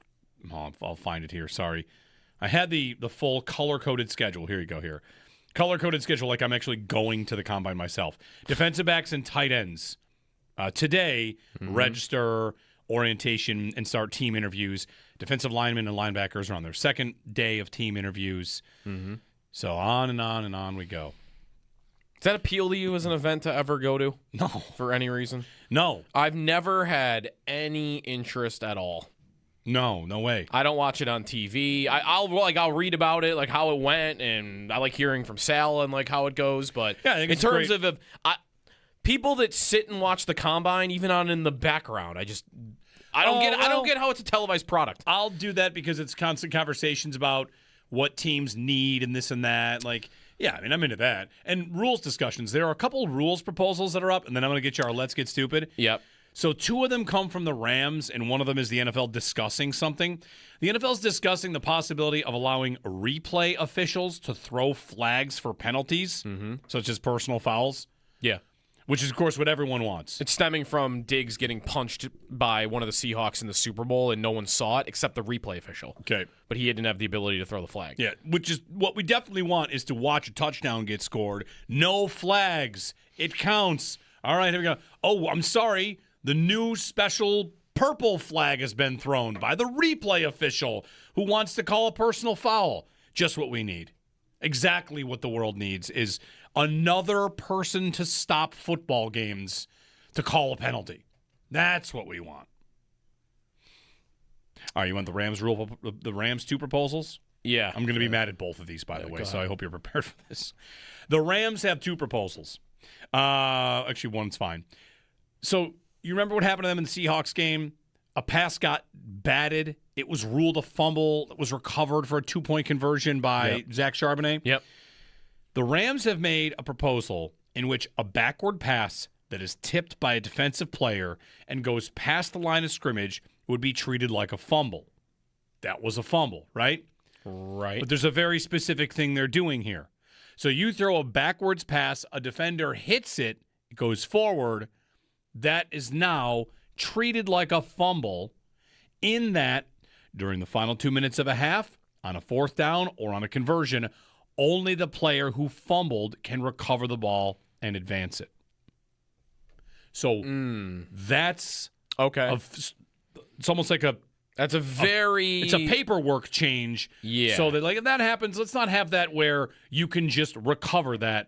I'll find it here, sorry. I had the full color-coded schedule. Here you go here. Color-coded schedule like I'm actually going to the Combine myself. Defensive backs and tight ends. Today, register, orientation, and start team interviews. Defensive linemen and linebackers are on their second day of team interviews. So on and on and on we go. Does that appeal to you as an event to ever go to? No. For any reason? No. I've never had any interest at all. No way. I don't watch it on TV. I'll read about it, like how it went, and I like hearing from Sal and like how it goes. But yeah, I think in terms of people that sit and watch the Combine, even on in the background, I don't get how it's a televised product. I'll do that because it's constant conversations about what teams need and this and that. Like, yeah, I mean, I'm into that. And rules discussions. There are a couple rules proposals that are up, and then I'm going to get you our Let's Get Stupid. Yep. So 2 of them come from the Rams, and one of them is the NFL discussing something. The NFL is discussing the possibility of allowing replay officials to throw flags for penalties, such as personal fouls. Yeah. Which is, of course, what everyone wants. It's stemming from Diggs getting punched by one of the Seahawks in the Super Bowl, and no one saw it except the replay official. Okay. But he didn't have the ability to throw the flag. Yeah, which is what we definitely want is to watch a touchdown get scored. No flags. It counts. All right, here we go. Oh, I'm sorry. The new special purple flag has been thrown by the replay official who wants to call a personal foul. Just what we need. Exactly what the world needs is another person to stop football games to call a penalty. That's what we want. All right, you want the Rams 2 proposals? Yeah. I'm going to be mad at both of these, by the way, so I hope you're prepared for this. The Rams have 2 proposals. Actually, one's fine. So you remember what happened to them in the Seahawks game? A pass got batted. It was ruled a fumble. It was recovered for a 2-point conversion by Zach Charbonnet. Yep. The Rams have made a proposal in which a backward pass that is tipped by a defensive player and goes past the line of scrimmage would be treated like a fumble. That was a fumble, right? Right. But there's a very specific thing they're doing here. So you throw a backwards pass, a defender hits it, it goes forward. That is now treated like a fumble in that during the final 2 minutes of a half, on a 4th down or on a conversion, only the player who fumbled can recover the ball and advance it. So that's okay. It's almost like it's a paperwork change. Yeah. So that if that happens, let's not have that where you can just recover that.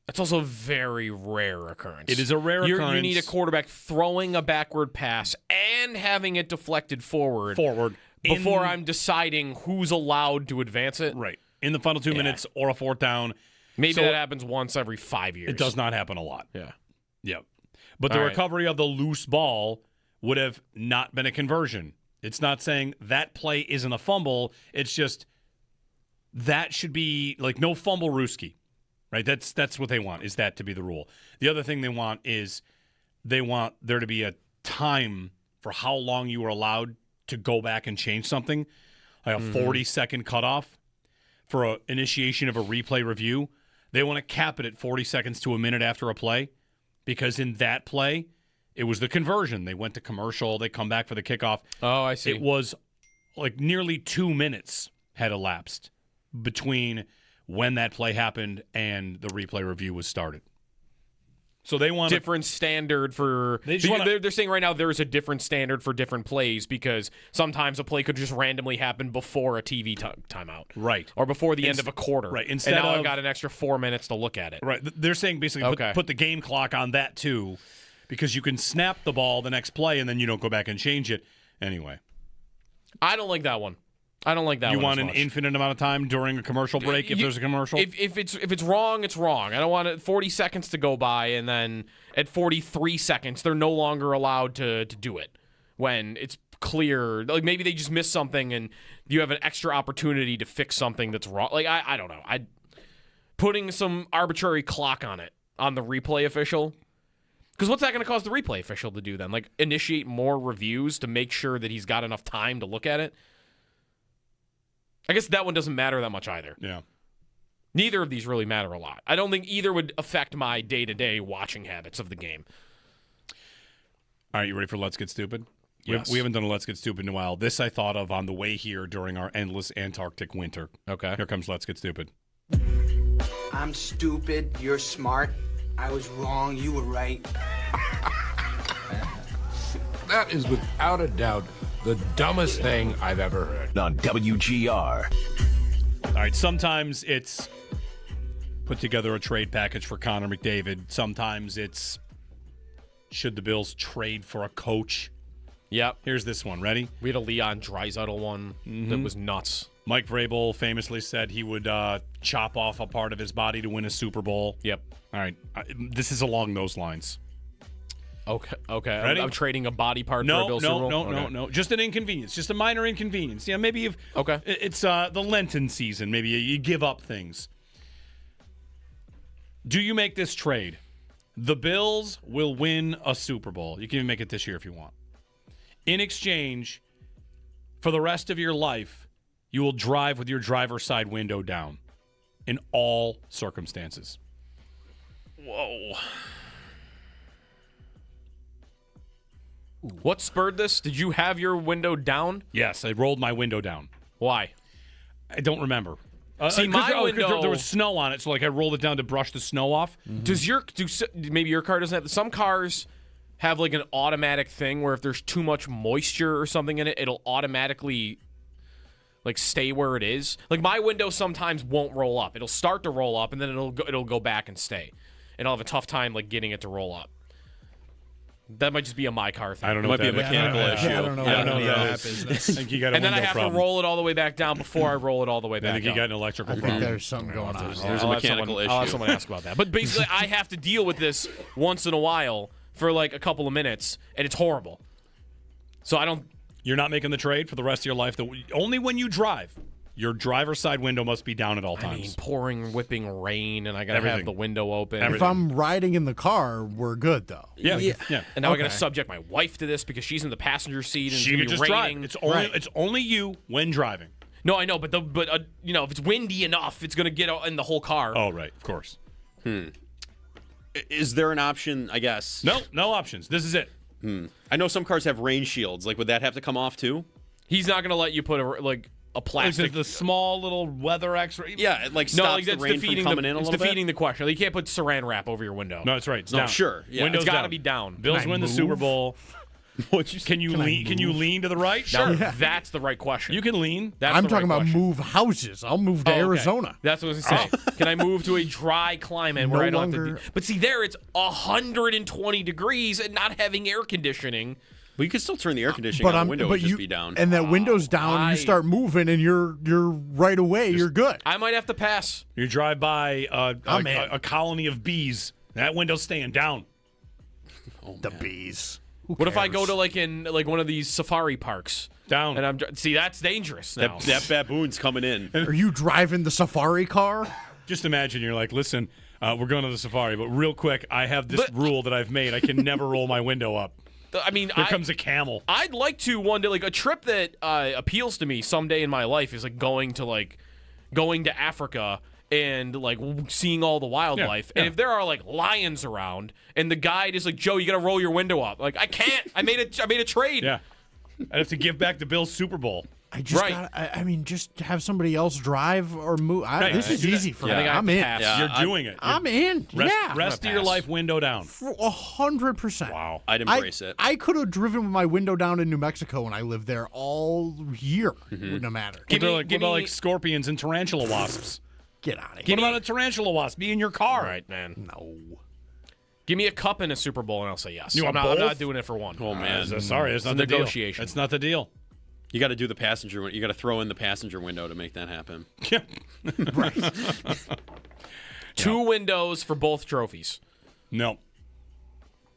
It's also a very rare occurrence. It is a rare occurrence. You need a quarterback throwing a backward pass and having it deflected forward. Before I'm deciding who's allowed to advance it. Right. In the final 2 minutes or a 4th down. Maybe that happens once every 5 years. It does not happen a lot. Yeah. Yep. But the recovery of the loose ball would have not been a conversion. It's not saying that play isn't a fumble. It's just that should be like no fumble Ruski. Right? That's what they want, is that to be the rule. The other thing they want is they want there to be a time for how long you are allowed to go back and change something, like a 40-second cutoff for an initiation of a replay review. They want to cap it at 40 seconds to a minute after a play because in that play, it was the conversion. They went to commercial. They come back for the kickoff. Oh, I see. It was like nearly 2 minutes had elapsed between when that play happened and the replay review was started. So they want different standard for. They're saying right now there's a different standard for different plays because sometimes a play could just randomly happen before a TV timeout, right, or before the end of a quarter, right. And now I've got an extra 4 minutes to look at it. Right. They're saying basically put the game clock on that too, because you can snap the ball the next play and then you don't go back and change it anyway. I don't like that one. You want an infinite amount of time during a commercial break if there's a commercial? If it's wrong, it's wrong. I don't want 40 seconds to go by and then at 43 seconds they're no longer allowed to do it when it's clear. Like maybe they just missed something and you have an extra opportunity to fix something that's wrong. Like I don't know. Putting some arbitrary clock on it on the replay official. Because what's that going to cause the replay official to do then? Like initiate more reviews to make sure that he's got enough time to look at it? I guess that one doesn't matter that much either. Yeah. Neither of these really matter a lot. I don't think either would affect my day-to-day watching habits of the game. All right, you ready for Let's Get Stupid? Yes. We haven't done a Let's Get Stupid in a while. This I thought of on the way here during our endless Antarctic winter. Okay. Here comes Let's Get Stupid. I'm stupid. You're smart. I was wrong. You were right. That is without a doubt the dumbest thing I've ever heard. On WGR. All right, sometimes it's put together a trade package for Connor McDavid. Sometimes it's should the Bills trade for a coach. Yep. Here's this one. Ready? We had a Leon Draisaitl one that was nuts. Mike Vrabel famously said he would chop off a part of his body to win a Super Bowl. Yep. All right. This is along those lines. Okay. Ready? I'm trading a body part for a Bill Super Bowl? No. Just an inconvenience. Just a minor inconvenience. Yeah, maybe you've... Okay. It's the Lenten season. Maybe you give up things. Do you make this trade? The Bills will win a Super Bowl. You can even make it this year if you want. In exchange, for the rest of your life, you will drive with your driver's side window down in all circumstances. Whoa. What spurred this? Did you have your window down? Yes, I rolled my window down. Why? I don't remember. See, my window... There was snow on it, so I rolled it down to brush the snow off. Mm-hmm. Maybe your car doesn't have... Some cars have like an automatic thing where if there's too much moisture or something in it, it'll automatically like stay where it is. Like my window sometimes won't roll up. It'll start to roll up and then it'll go back and stay. And I'll have a tough time like getting it to roll up. That might just be a my car thing. I don't know. It might be a mechanical issue. I don't know. I think you got a and then I window have problem. to roll it all the way back down before I roll it all the way back I think you up. got an electrical I think problem. there's something going on. There's a mechanical issue. I'll have someone ask about that. But basically, I have to deal with this once in a while for like a couple of minutes, and it's horrible. So I don't... You're not making the trade for the rest of your life. Only when you drive. Your driver's side window must be down at all times. I mean, pouring, whipping rain, and I got to have the window open. If I'm riding in the car, we're good, though. Yeah. And now I got to subject my wife to this because she's in the passenger seat and She it's can just raining. drive. It's only you when driving. No, I know, but if it's windy enough, it's going to get in the whole car. Oh, right, of course. Is there an option, I guess? No options. This is it. I know some cars have rain shields. Like, would that have to come off, too? He's not going to let you put a plastic... the small little weather X-ray? Yeah, it stops the rain from coming in a little bit? It's defeating the question. You can't put saran wrap over your window. No, that's right. It's down. Sure. Yeah. Windows It's got to down. be down. Bills win the Super Bowl. Can you lean to the right? Now, Sure. That's the right question. You can lean. I'm talking about move houses. I'll move to Arizona. That's what I was going to say. Can I move to a dry climate where I don't have to... But see, there it's 120 degrees and not having air conditioning. Well, you can still turn the air conditioning on the window would just be down. And that window's down, and you start moving, and you're right away, you're good. I might have to pass. You drive by a colony of bees. That window's staying down. The bees. What if I go to one of these safari parks? Down. And that's dangerous now. That baboon's coming in. Are you driving the safari car? Just imagine you're like, listen, we're going to the safari, but real quick, I have this rule that I've made. I can never roll my window up. I mean, here comes a camel. I'd like to one day, a trip that appeals to me someday in my life is going to Africa and seeing all the wildlife. Yeah. And if there are lions around, and the guide is like, Joe, you got to roll your window up. I can't. I made a trade. Yeah, I'd have to give back the Bills Super Bowl. I mean, just have somebody else drive or move. This is easy for me. I'm in. You're doing it. I'm in. Rest of your life window down. 100%. Wow. I'd embrace it. I could have driven with my window down in New Mexico when I lived there all year. Wouldn't have mattered. What about like scorpions and tarantula wasps? Get out of here. What about a tarantula wasp? Be in your car. All right, man. No. Give me a cup and a Super Bowl, and I'll say yes. You want I'm both? not doing it for one. Oh, man. Sorry, it's not the negotiation. Deal. It's not the deal. You got to do the passenger. You got to throw in the passenger window to make that happen. Right. 2 windows for both trophies. No.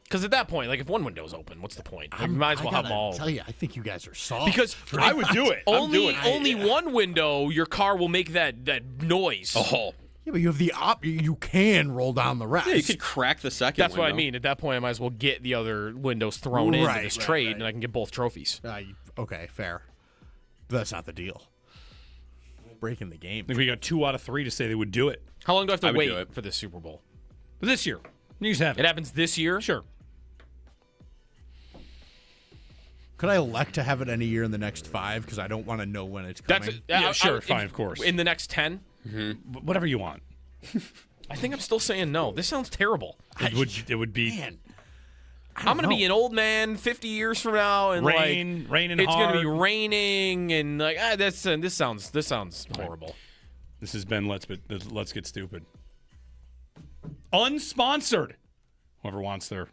Because at that point, like if one window's open, what's the point? Like, might as well have them all. I tell you, I think you guys are soft. Because I would do it. Only one window, your car will make that noise. Oh. Yeah, but you have you can roll down the rest. Yeah, you could crack the second That's window. what I mean. At that point, I might as well get the other windows thrown into this trade, and I can get both trophies. Okay, fair. But that's not the deal. Breaking the game. I think we got 2 out of 3 to say they would do it. How long do I have to wait for this Super Bowl? This year. You just have it happens this year? Sure. Could I elect to have it any year in the next 5? Because I don't want to know when it's coming. Fine, of course. In the next 10? Mm-hmm. Whatever you want. I think I'm still saying no. This sounds terrible. It would be. Man, I'm going to be an old man 50 years from now, and raining it's hard. going to be raining, and like this sounds horrible. This has been Let's Get Stupid. Unsponsored. Whoever wants their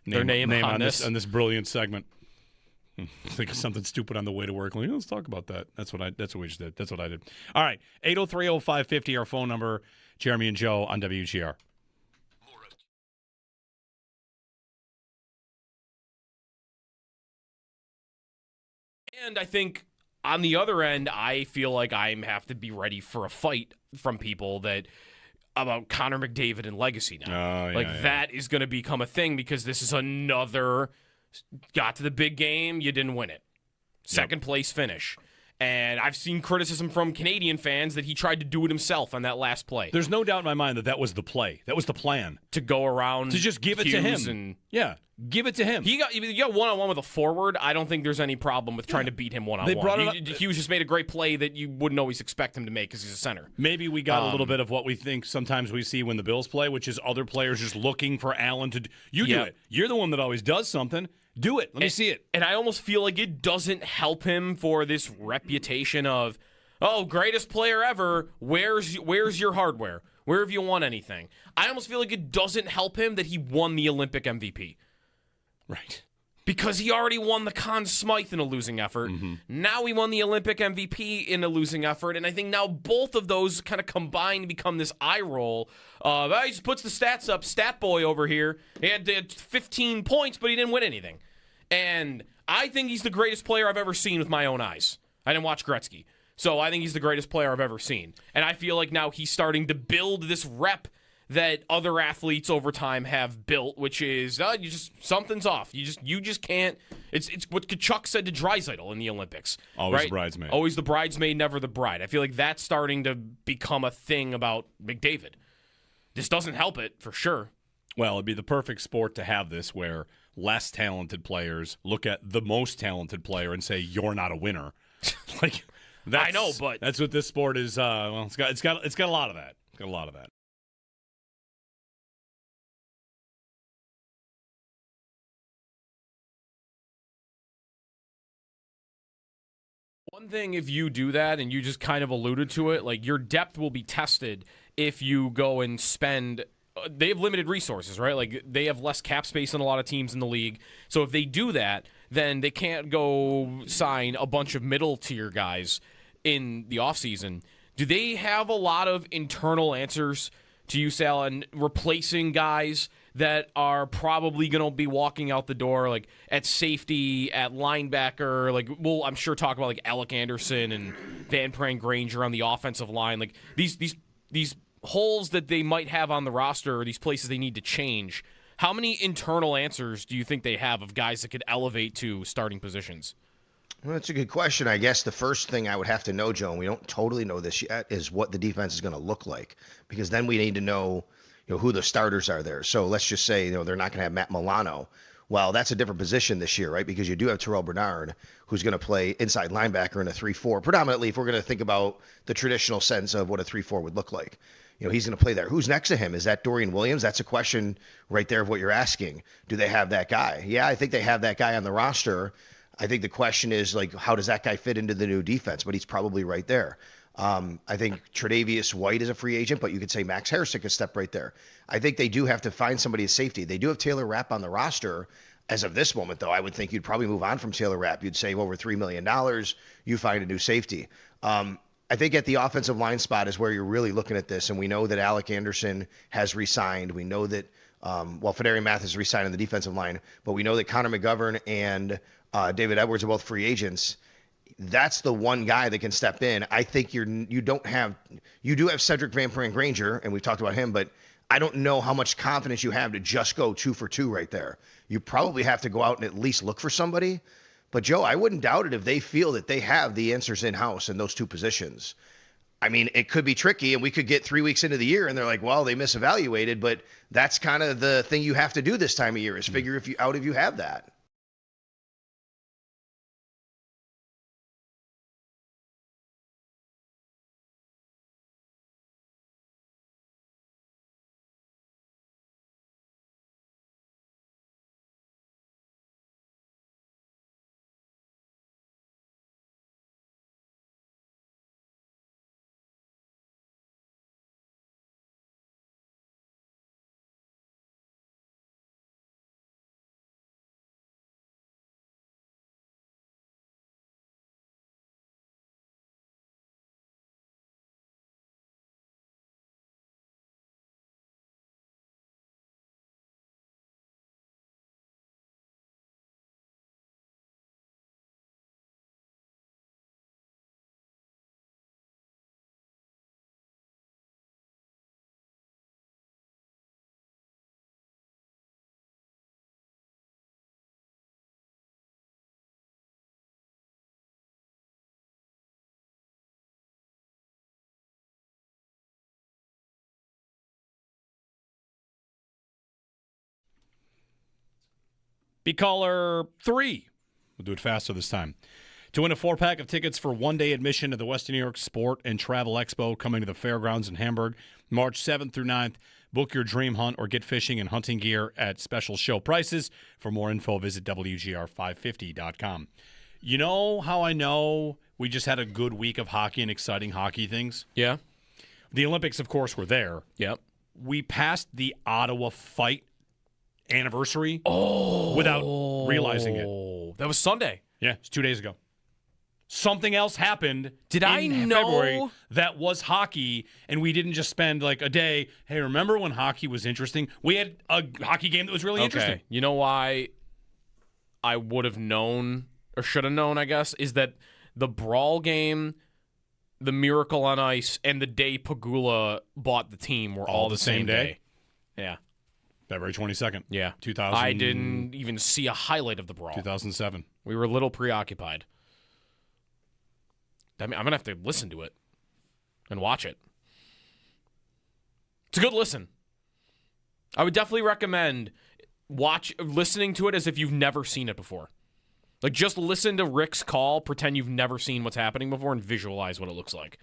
name on this brilliant segment. Think of something stupid on the way to work. Like, let's talk about that. That's what we just did. That's what I did. All right. 803-0550, our phone number. Jeremy and Joe on WGR. And I think on the other end, I feel like I have to be ready for a fight from people about Connor McDavid and legacy now. That is going to become a thing because this is another got to the big game, you didn't win it. Second place finish. And I've seen criticism from Canadian fans that he tried to do it himself on that last play. There's no doubt in my mind that was the play. That was the plan. To go around. To just give it to him. Give it to him. You got one-on-one with a forward. I don't think there's any problem with trying to beat him one-on-one. Hughes just made a great play that you wouldn't always expect him to make because he's a center. Maybe we got a little bit of what we think sometimes we see when the Bills play, which is other players just looking for Allen to do. You do it. You're the one that always does something. Do it. Let me see it. And I almost feel like it doesn't help him for this reputation of, greatest player ever. Where's your hardware? Where have you won anything? I almost feel like it doesn't help him that he won the Olympic MVP. Right. Because he already won the Conn Smythe in a losing effort. Mm-hmm. Now he won the Olympic MVP in a losing effort. And I think now both of those kind of combine to become this eye roll. He just puts the stats up. Stat boy over here. He had 15 points, but he didn't win anything. And I think he's the greatest player I've ever seen with my own eyes. I didn't watch Gretzky. So I think he's the greatest player I've ever seen. And I feel like now he's starting to build this rep that other athletes over time have built, which is something's off. You just can't. It's what Kachuk said to Draisaitl in the Olympics. Always the bridesmaid. Always the bridesmaid, never the bride. I feel like that's starting to become a thing about McDavid. This doesn't help it for sure. Well, it'd be the perfect sport to have this where less talented players look at the most talented player and say, "You're not a winner." I know, but that's what this sport is. It's got a lot of that. It's got a lot of that. One thing, if you do that, and you just kind of alluded to it, like your depth will be tested if you go and spend. They have limited resources, right? Like they have less cap space than a lot of teams in the league. So if they do that, then they can't go sign a bunch of middle tier guys in the offseason. Do they have a lot of internal answers to you, Sal, and replacing guys that are probably going to be walking out the door, like at safety, at linebacker? Like we'll, I'm sure, talk about like Alec Anderson and Van Pran Granger on the offensive line. Like these holes that they might have on the roster, or these places they need to change. How many internal answers do you think they have of guys that could elevate to starting positions? Well, that's a good question. I guess the first thing I would have to know, Joe, and we don't totally know this yet, is what the defense is going to look like, because then we need to know, who the starters are there. So let's just say, they're not going to have Matt Milano. Well, that's a different position this year, right? Because you do have Terrell Bernard, who's going to play inside linebacker in a 3-4, predominantly if we're going to think about the traditional sense of what a 3-4 would look like. He's going to play there. Who's next to him? Is that Dorian Williams? That's a question right there of what you're asking. Do they have that guy? Yeah, I think they have that guy on the roster. I think the question is, like, how does that guy fit into the new defense? But he's probably right there. I think Tre'Davious White is a free agent, but you could say Max Harrison could step right there. I think they do have to find somebody at safety. They do have Taylor Rapp on the roster. As of this moment, though, I would think you'd probably move on from Taylor Rapp. You'd save over $3 million. You find a new safety. I think at the offensive line spot is where you're really looking at this, and we know that Alec Anderson has re-signed. We know that, Fedarian Mathis re-signed on the defensive line, but we know that Connor McGovern and David Edwards are both free agents. That's the one guy that can step in. I think you do have Cedric Van Pran Granger, and we've talked about him, but I don't know how much confidence you have to just go 2 for 2 right there. You probably have to go out and at least look for somebody. But Joe, I wouldn't doubt it if they feel that they have the answers in-house in those 2 positions. I mean, it could be tricky, and we could get 3 weeks into the year, and they're like, well, they misevaluated, but that's kind of the thing you have to do this time of year is figure if you have that. Be caller 3. We'll do it faster this time. To win a 4-pack of tickets for one-day admission to the Western New York Sport and Travel Expo coming to the Fairgrounds in Hamburg, March 7th through 9th. Book your dream hunt or get fishing and hunting gear at special show prices. For more info, visit WGR550.com. You know how I know we just had a good week of hockey and exciting hockey things? Yeah. The Olympics, of course, were there. Yep. We passed the Ottawa fight anniversary without realizing it. That was Sunday. Yeah, it's 2 days ago. Something else happened in February know? that was hockey, and we didn't just spend like a day, hey, remember when hockey was interesting? We had a hockey game that was really interesting. You know why I would have known, or should have known, I guess, is that the Brawl game, the Miracle on Ice, and the day Pagula bought the team were all the same day. Yeah. February 22nd. Yeah. 2000. I didn't even see a highlight of the Brawl. 2007. We were a little preoccupied. I mean, I'm going to have to listen to it and watch it. It's a good listen. I would definitely recommend listening to it as if you've never seen it before. Like, just listen to Rick's call, pretend you've never seen what's happening before, and visualize what it looks like.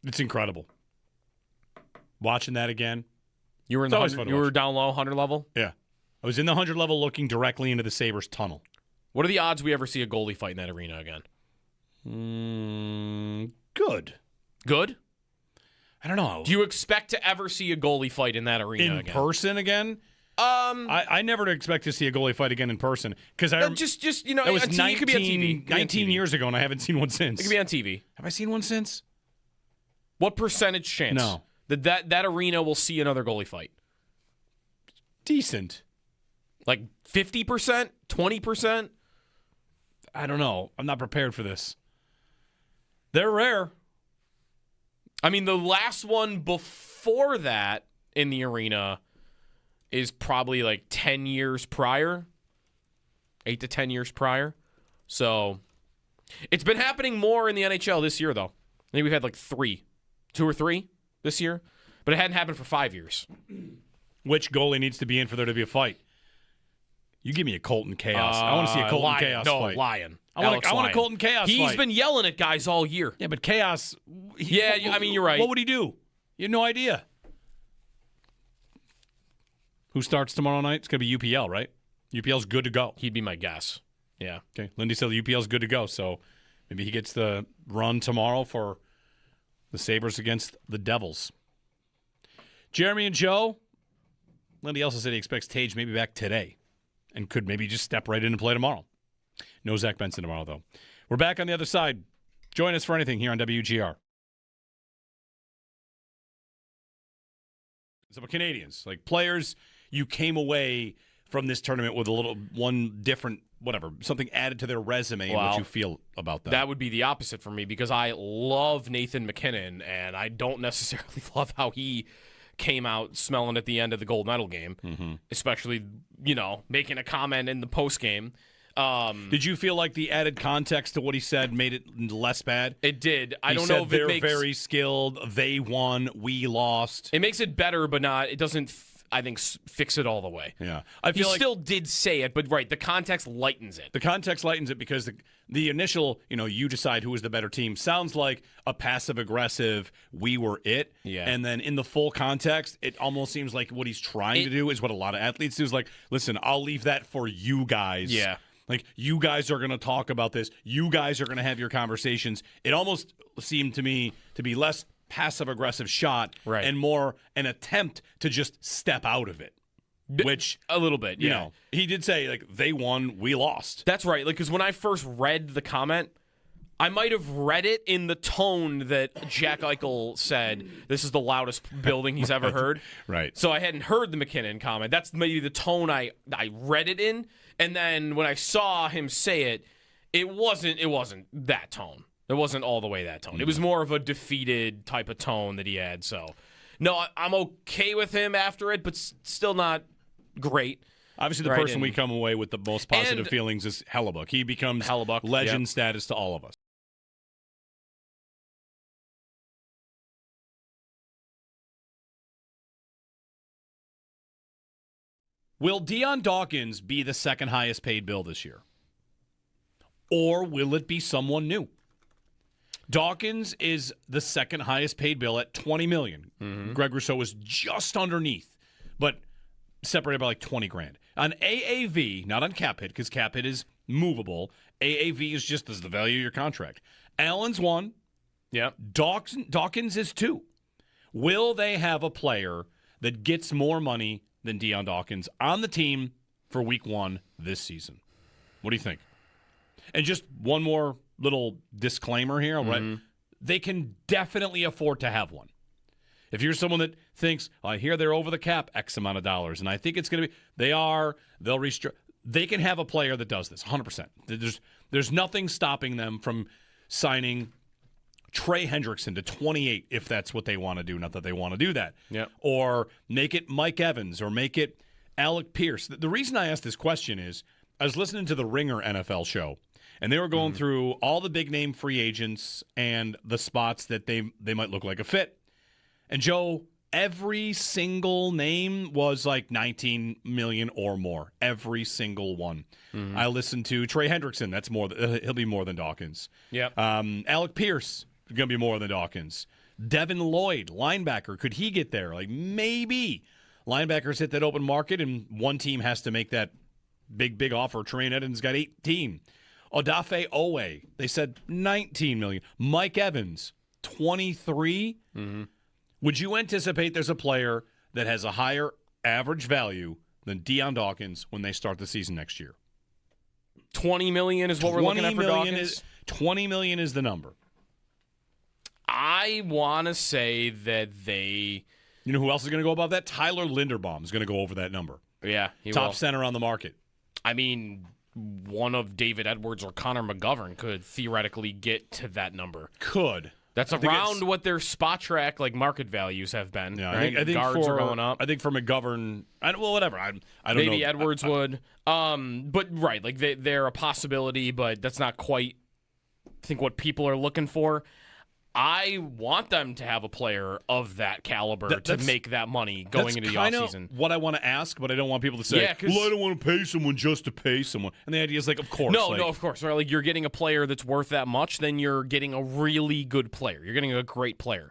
It's incredible. Watching that again. You were down low, 100 level? Yeah. I was in the 100 level looking directly into the Sabres tunnel. What are the odds we ever see a goalie fight in that arena again? Good. Good? I don't know. Do you expect to ever see a goalie fight in that arena again? In person again? I never expect to see a goalie fight again in person because that was 19, it could be on TV. 19 years ago, and I haven't seen one since. It could be on TV. Have I seen one since? What percentage chance? No. That arena will see another goalie fight? Decent. Like 50%? 20%? I don't know. I'm not prepared for this. They're rare. I mean, the last one before that in the arena is probably like 10 years prior. 8 to 10 years prior. So it's been happening more in the NHL this year, though. I think we've had like 2 or 3 this year, but it hadn't happened for 5 years. which goalie needs to be in for there to be a fight. You give me a Colton Chaos. I want to see a Colton Chaos fight. Lyon. I want a Colton Chaos fight. He's been yelling at guys all year. Yeah, but Chaos. I mean, you're right. What would he do? You have no idea. Who starts tomorrow night? It's going to be UPL, right? UPL's good to go. He'd be my guess. Yeah. Okay. Lindy said the UPL's good to go, so maybe he gets the run tomorrow for the Sabres against the Devils. Jeremy and Joe. Lindy also said he expects Tage maybe back today and could maybe just step right in and play tomorrow. No Zach Benson tomorrow, though. We're back on the other side. Join us for anything here on WGR. So, Canadians, like players, you came away from this tournament with one different, something added to their resume and what you feel about that. That would be the opposite for me because I love Nathan MacKinnon, and I don't necessarily love how he came out smelling at the end of the gold medal game, especially, making a comment in the post game. Did you feel like the added context to what he said made it less bad? It did. I He don't said know if they're it makes very skilled. They won. We lost. it makes it better, but not. It doesn't. I think fix it all the way. Yeah, He still did say it, but right, the context lightens it. The context lightens it because the initial, you decide who is the better team sounds like a passive-aggressive, we were it. Yeah. And then in the full context, it almost seems like what he's trying to do is what a lot of athletes do is like, listen, I'll leave that for you guys. Yeah. Like, you guys are going to talk about this. You guys are going to have your conversations. It almost seemed to me to be less passive-aggressive shot and more an attempt to just step out of it. Which a little bit, yeah. He did say, like, they won, we lost. That's right. Like, because when I first read the comment, I might have read it in the tone that Jack Eichel said, this is the loudest building he's ever heard. Right. So I hadn't heard the MacKinnon comment. That's maybe the tone I read it in. And then when I saw him say it, it wasn't that tone. It wasn't all the way that tone. It was more of a defeated type of tone that he had. So, no, I'm okay with him after it, but still not great. Obviously, the person we come away with the most positive feelings is Hellebuck. He becomes legend status to all of us. Will Dion Dawkins be the second highest paid bill this year? Or will it be someone new? Dawkins is the second highest paid bill at $20 million. Greg Rousseau is just underneath, but separated by like $20,000. On AAV, not on cap hit, because cap hit is movable. AAV is just as the value of your contract. Allen's 1. Yeah. Dawkins is 2. Will they have a player that gets more money than Dion Dawkins on the team for week 1 this season? What do you think? And just one more little disclaimer here. Right? They can definitely afford to have one. If you're someone that thinks, I hear they're over the cap X amount of dollars, and I think it's going to be, they'll restructure. They can have a player that does this, 100%. There's nothing stopping them from signing Trey Hendrickson to 28 if that's what they want to do. Not that they want to do that. Yeah. Or make it Mike Evans or make it Alec Pierce. The reason I asked this question is I was listening to the Ringer NFL show, and they were going through all the big-name free agents and the spots that they might look like a fit. And, Joe, every single name was like $19 million or more. Every single one. I listened to Trey Hendrickson. That's more. He'll be more than Dawkins. Yep. Alec Pierce is going to be more than Dawkins. Devin Lloyd, linebacker. Could he get there? Like, maybe. Linebackers hit that open market, and one team has to make that big offer. Tremaine Edmonds got 18. Odafe Owe, they said $19 million. Mike Evans, 23. Would you anticipate there's a player that has a higher average value than Dion Dawkins when they start the season next year? $20 million is what we're looking at for Dawkins? $20 million is the number. I want to say that they... You know who else is going to go above that? Tyler Linderbaum is going to go over that number. Yeah, he Top will. center on the market. I mean, one of David Edwards or Connor McGovern could theoretically get to that number. Could. That's around what their spot track market values have been. Yeah, right? I think Guards are going up. I think for McGovern, whatever. I don't know. Maybe Edwards would. But right, like they're a possibility, but that's not quite, I think, what people are looking for. I want them to have a player of that caliber to make that money going into the offseason. What I want to ask, but I don't want people to say, well, I don't want to pay someone just to pay someone. And the idea is like, of course. No, of course. Right? Like, you're getting a player that's worth that much, then you're getting a really good player. You're getting a great player.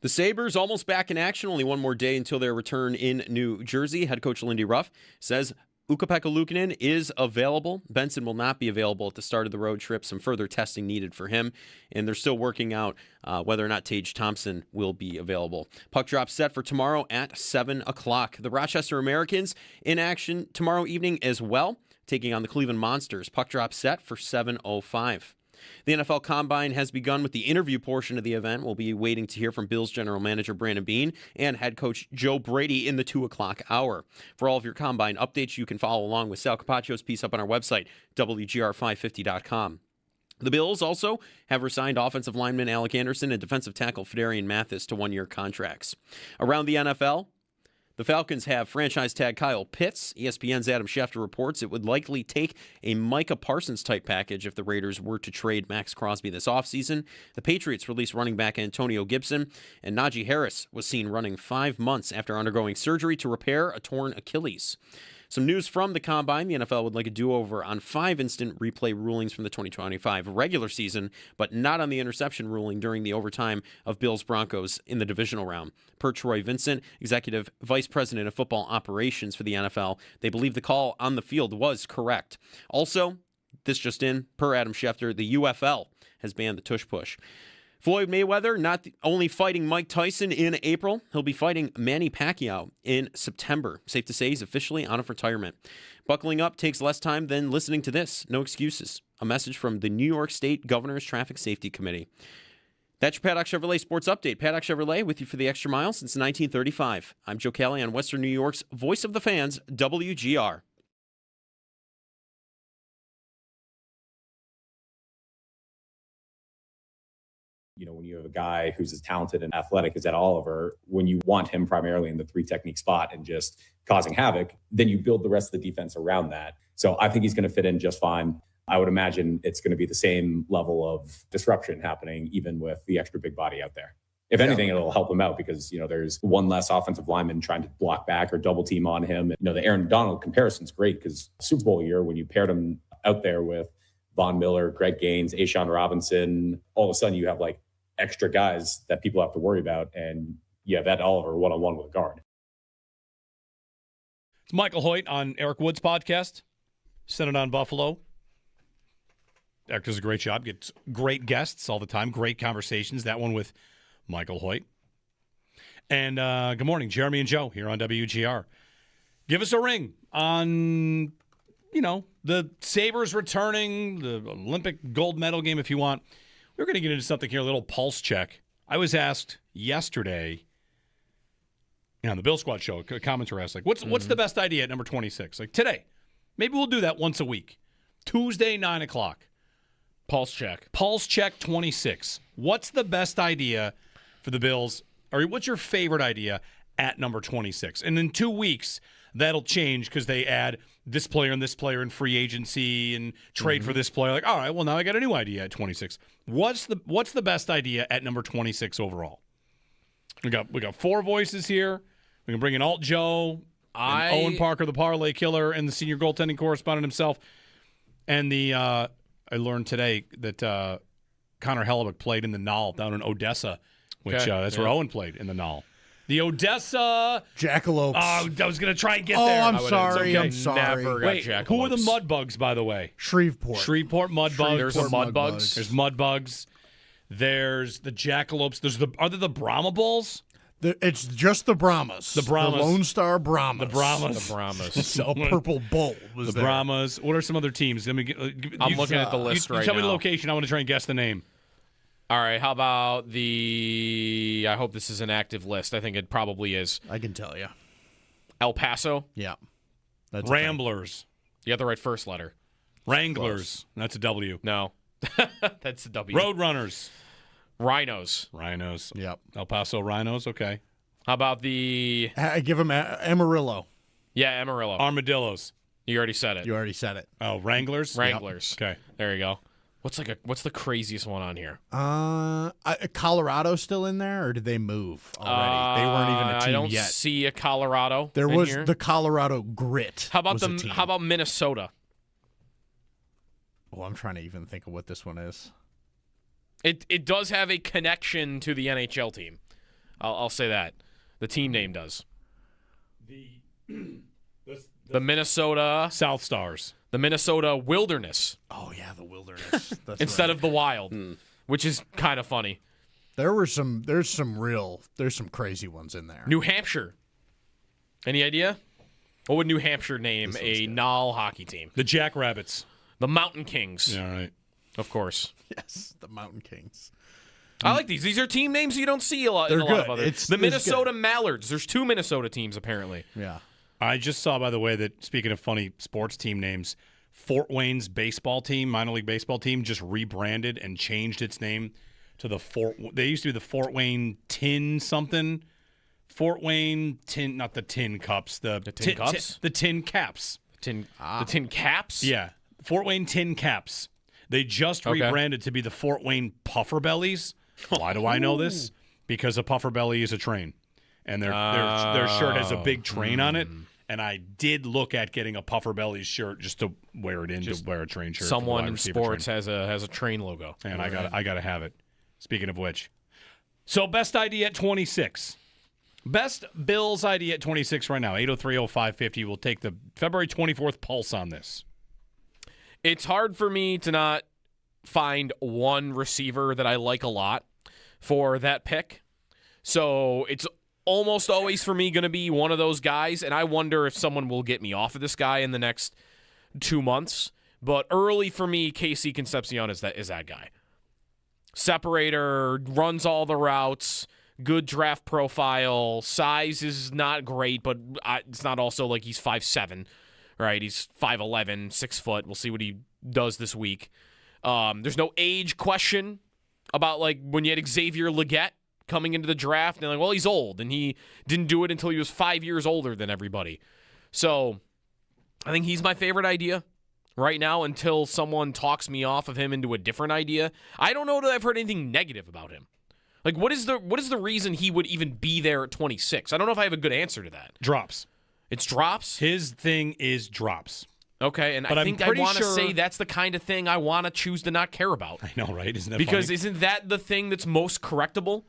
The Sabres almost back in action. Only one more day until their return in New Jersey. Head coach Lindy Ruff says Ukko-Pekka Luukkonen is available. Benson will not be available at the start of the road trip. Some further testing needed for him. And they're still working out whether or not Tage Thompson will be available. Puck drop set for tomorrow at 7 o'clock. The Rochester Americans in action tomorrow evening as well, taking on the Cleveland Monsters. Puck drop set for 7:05. The NFL Combine has begun with the interview portion of the event. We'll be waiting to hear from Bills general manager Brandon Beane and head coach Joe Brady in the 2 o'clock hour. For all of your Combine updates, you can follow along with Sal Capaccio's piece up on our website, WGR550.com. The Bills also have re-signed offensive lineman Alec Anderson and defensive tackle Fedarian Mathis to one-year contracts. Around the NFL, the Falcons have franchise tag Kyle Pitts. ESPN's Adam Schefter reports it would likely take a Micah Parsons-type package if the Raiders were to trade Max Crosby this offseason. The Patriots released running back Antonio Gibson, and Najee Harris was seen running 5 months after undergoing surgery to repair a torn Achilles. Some news from the Combine. The NFL would like a do-over on 5 instant replay rulings from the 2025 regular season, but not on the interception ruling during the overtime of Bills-Broncos in the divisional round. Per Troy Vincent, Executive Vice President of Football Operations for the NFL, they believe the call on the field was correct. Also, this just in, per Adam Schefter, the UFL has banned the tush push. Floyd Mayweather not only fighting Mike Tyson in April, he'll be fighting Manny Pacquiao in September. Safe to say he's officially out of retirement. Buckling up takes less time than listening to this. No excuses. A message from the New York State Governor's Traffic Safety Committee. That's your Paddock Chevrolet Sports Update. Paddock Chevrolet with you for the extra mile since 1935. I'm Joe Kelly on Western New York's Voice of the Fans, WGR. You know, when you have a guy who's as talented and athletic as Ed Oliver, when you want him primarily in the 3-technique spot and just causing havoc, then you build the rest of the defense around that. So I think he's going to fit in just fine. I would imagine it's going to be the same level of disruption happening even with the extra big body out there. If anything, it'll help him out because, you know, there's one less offensive lineman trying to block back or double team on him. You know, the Aaron Donald comparison's great because Super Bowl year, when you paired him out there with Von Miller, Greg Gaines, A'Shawn Robinson, all of a sudden you have like extra guys that people have to worry about, and you have Ed Oliver one-on-one with a guard. It's Michael Hoyt on Eric Wood's podcast, Senate on Buffalo. Eric does a great job, gets great guests all the time, great conversations. That one with Michael Hoyt. And good morning, Jeremy and Joe here on WGR. Give us a ring on, you know, the Sabres returning, the Olympic gold medal game if you want. We're going to get into something here, a little pulse check. I was asked yesterday on the Bill Squad show, a commenter asked, like, what's the best idea at number 26? Like, today. Maybe we'll do that once a week. Tuesday, 9 o'clock. Pulse check. Pulse check 26. What's the best idea for the Bills? Or what's your favorite idea at number 26? And in 2 weeks, that'll change because they add this player and this player in free agency and trade for this player. Like, all right, well, now I got a new idea at 26. What's the best idea at number 26 overall? We got 4 voices here. We can bring in Alt Joe, and Owen Parker, the parlay killer, and the senior goaltending correspondent himself. And I learned today that Connor Hellebuck played in the Null down in Odessa, which that's where Owen played in the Null. The Odessa Jackalopes. Oh, I was going to try and get there. I'm sorry. Okay. I'm sorry. Never got Wait, Jackalopes. who are the Mudbugs, by the way? Shreveport Mudbugs. There's the Mudbugs. There's Mudbugs. There's the Jackalopes. Are there the Brahma Bulls? It's just the Brahmas. The Brahmas. The Lone Star Brahmas. The Brahmas. The Brahmas. So Purple Bowl was the there. Brahmas. What are some other teams? I'm looking at the list right now. Tell me the location. I want to try and guess the name. All right, how about the... I hope this is an active list. I think it probably is. I can tell you. El Paso? Yeah. That's Ramblers. You got the right first letter. Wranglers. That's a W. No. That's a W. Roadrunners. Rhinos. Yep. El Paso Rhinos. Okay. How about the... I give them Amarillo. Yeah, Amarillo. Armadillos. You already said it. You already said it. Oh, Wranglers? Wranglers. Yep. Okay. There you go. What's the craziest one on here? Colorado still in there, or did they move already? They weren't even a team I don't yet. see a Colorado. There in was here. the Colorado Grit. How about Minnesota? Oh, I'm trying to even think of what this one is. It does have a connection to the NHL team. I'll say that. The team name does. The Minnesota South Stars. The Minnesota Wilderness. Oh yeah, the Wilderness. That's instead right. of the Wild, which is kind of funny. There's some crazy ones in there. New Hampshire. Any idea? What would New Hampshire name a NAL hockey team? The Jackrabbits. The Mountain Kings. Yeah, right. Of course. Yes, the Mountain Kings. I like these. These are team names you don't see a lot. They're in a lot of good. others. The Minnesota Mallards. There's 2 Minnesota teams apparently. Yeah. I just saw, by the way, that speaking of funny sports team names, Fort Wayne's baseball team, minor league baseball team, just rebranded and changed its name to They used to be the Fort Wayne Tin something. Fort Wayne Tin, not the Tin Cups. The Tin Cups? The Tin Caps. The Tin Caps? Yeah. Fort Wayne Tin Caps. They just rebranded to be the Fort Wayne Puffer Bellies. Why do I know this? Because a puffer belly is a train. And their shirt has a big train on it. And I did look at getting a Puffer Bellies shirt just to wear it to wear a train shirt. Someone in sports has a train logo. And I gotta have it. Speaking of which. So best ID at 26. Best Bills ID at 26 right now. 803-0550. We'll take the February 24th pulse on this. It's hard for me to not find one receiver that I like a lot for that pick. So it's almost always for me going to be one of those guys, and I wonder if someone will get me off of this guy in the next 2 months. But early for me, KC Concepcion is that guy. Separator, runs all the routes, good draft profile. Size is not great, but it's not also like he's 5'7", right? He's 5'11", 6 foot. We'll see what he does this week. There's no age question about like when you had Xavier Legette coming into the draft, and they're like, well, he's old, and he didn't do it until he was 5 years older than everybody. So I think he's my favorite idea right now until someone talks me off of him into a different idea. I don't know that I've heard anything negative about him. Like, what is the reason he would even be there at 26? I don't know if I have a good answer to that. Drops. It's drops? His thing is drops. Okay, and but I think I want to say that's the kind of thing I want to choose to not care about. I know, right? Isn't that because funny? Isn't that the thing that's most correctable?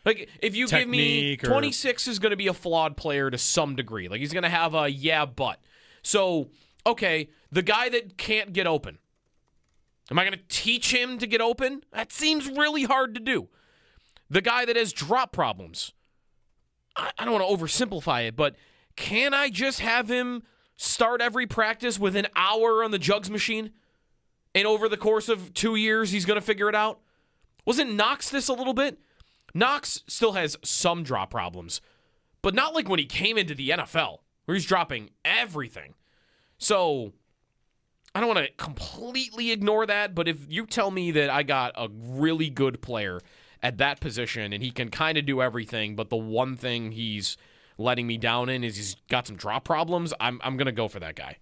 Like, if you give me 26 is going to be a flawed player to some degree. Like, he's going to have a but. So, okay, the guy that can't get open. Am I going to teach him to get open? That seems really hard to do. The guy that has drop problems. I don't want to oversimplify it, but can I just have him start every practice with an hour on the jugs machine? And over the course of 2 years, he's going to figure it out? Wasn't Knox this a little bit? Knox still has some drop problems, but not like when he came into the NFL, where he's dropping everything. So I don't want to completely ignore that, but if you tell me that I got a really good player at that position and he can kind of do everything, but the one thing he's letting me down in is he's got some drop problems, I'm going to go for that guy.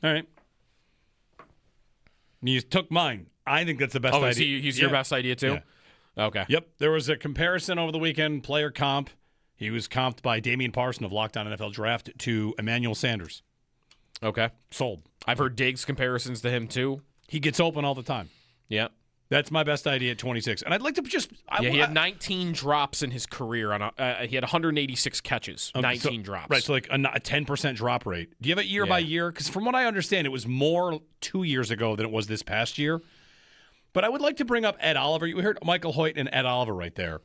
All right. You took mine. I think that's the best idea. Oh, he's your best idea too? Yeah. Okay. Yep. There was a comparison over the weekend, player comp. He was comped by Damian Parson of Locked On NFL Draft to Emmanuel Sanders. Okay. Sold. I've heard Diggs comparisons to him too. He gets open all the time. Yeah. That's my best idea at 26. And I'd like to just... he had 19 drops in his career. He had 186 catches, 19 drops. Right, so like a 10% drop rate. Do you have it year by year? Because from what I understand, it was more 2 years ago than it was this past year. But I would like to bring up Ed Oliver. You heard Michael Hoyt and Ed Oliver right there.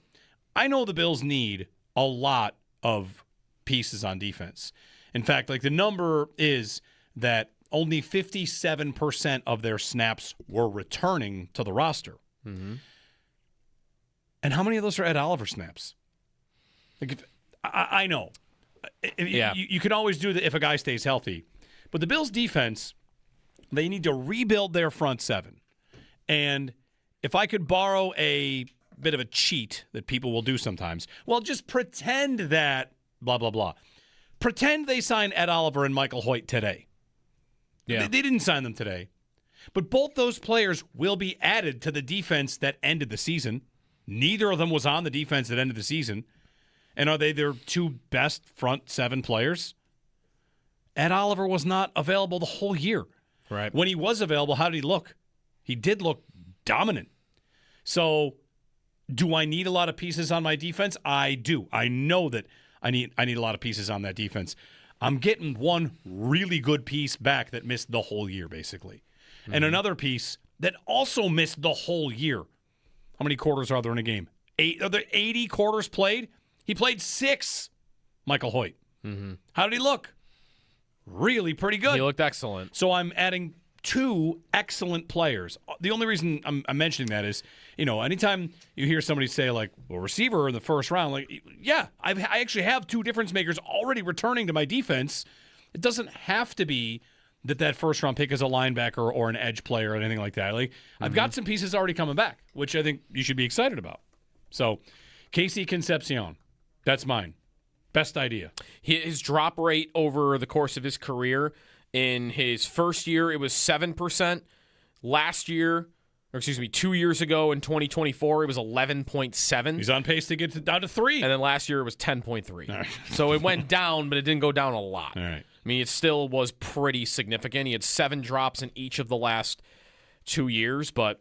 I know the Bills need a lot of pieces on defense. In fact, like the number is that only 57% of their snaps were returning to the roster. Mm-hmm. And how many of those are Ed Oliver snaps? Like, I know. You can always do that if a guy stays healthy. But the Bills' defense, they need to rebuild their front seven. And if I could borrow a bit of a cheat that people will do sometimes, well, just pretend that blah, blah, blah. Pretend they signed Ed Oliver and Michael Hoyt today. Yeah. They didn't sign them today. But both those players will be added to the defense that ended the season. Neither of them was on the defense that ended the season. And are they their two best front seven players? Ed Oliver was not available the whole year. Right. When he was available, how did he look? He did look dominant. So do I need a lot of pieces on my defense? I do. I know that I need a lot of pieces on that defense. I'm getting one really good piece back that missed the whole year, basically. Mm-hmm. And another piece that also missed the whole year. How many quarters are there in a game? 8. Are there 80 quarters played? He played 6, Michael Hoyt. Mm-hmm. How did he look? Really pretty good. He looked excellent. So I'm adding 2 excellent players. The only reason I'm mentioning that is, anytime you hear somebody say, like, well, receiver in the first round, like, yeah, I actually have 2 difference makers already returning to my defense. It doesn't have to be that first-round pick is a linebacker or an edge player or anything like that. Like, I've got some pieces already coming back, which I think you should be excited about. So, Casey Concepcion, that's mine. Best idea. His drop rate over the course of his career, in his first year, it was 7%. Last year, 2 years ago in 2024, it was 11.7. He's on pace to get down to 3. And then last year, it was 10.3. Right. So it went down, but it didn't go down a lot. All right. I mean, it still was pretty significant. He had 7 drops in each of the last 2 years, but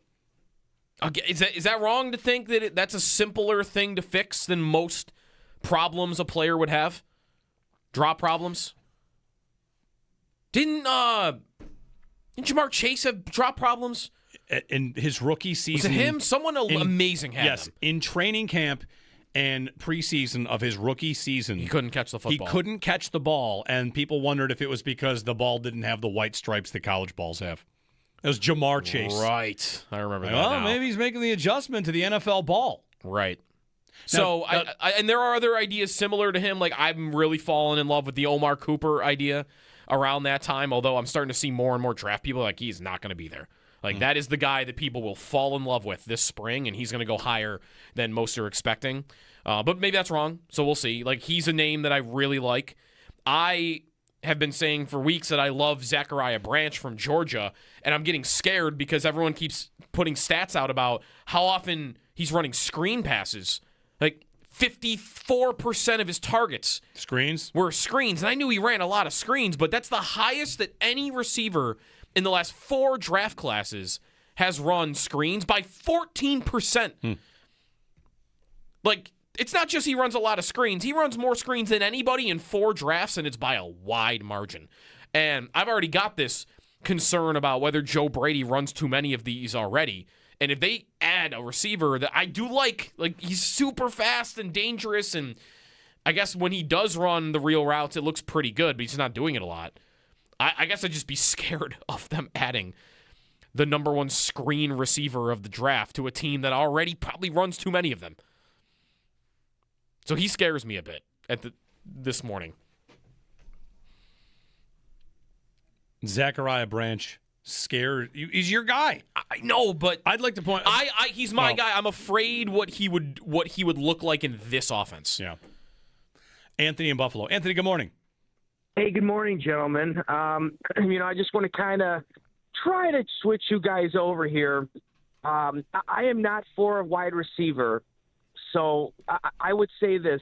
is that wrong to think that that's a simpler thing to fix than most problems a player would have? Drop problems? Didn't Jamar Chase have drop problems? In his rookie season. Was it him? Someone amazing had yes, them. In training camp and preseason of his rookie season. He couldn't catch the football. He couldn't catch the ball, and people wondered if it was because the ball didn't have the white stripes that college balls have. It was Jamar Chase. Right. I remember that Well, now. maybe he's making the adjustment to the NFL ball. Right. So, and there are other ideas similar to him. Like, I'm really falling in love with the Omar Cooper idea around that time, although I'm starting to see more and more draft people like he's not going to be there. Like, that is the guy that people will fall in love with this spring, and he's going to go higher than most are expecting. But maybe that's wrong, so we'll see. Like, he's a name that I really like. I have been saying for weeks that I love Zachariah Branch from Georgia, and I'm getting scared because everyone keeps putting stats out about how often he's running screen passes. Like, 54% of his targets were screens. And I knew he ran a lot of screens, but that's the highest that any receiver in the last 4 draft classes has run screens by 14%. Like, it's not just he runs a lot of screens. He runs more screens than anybody in 4 drafts, and it's by a wide margin. And I've already got this concern about whether Joe Brady runs too many of these already. And if they add a receiver that I do like he's super fast and dangerous, and I guess when he does run the real routes, it looks pretty good, but he's not doing it a lot. I guess I'd just be scared of them adding the number 1 screen receiver of the draft to a team that already probably runs too many of them. So he scares me a bit this morning. Zachariah Branch. Scared. He's your guy. I know, but I'd like to point. He's my guy. I'm afraid what he would look like in this offense. Yeah. Anthony in Buffalo. Anthony, good morning. Hey, good morning, gentlemen. I just want to kind of try to switch you guys over here. I am not for a wide receiver, so I would say this.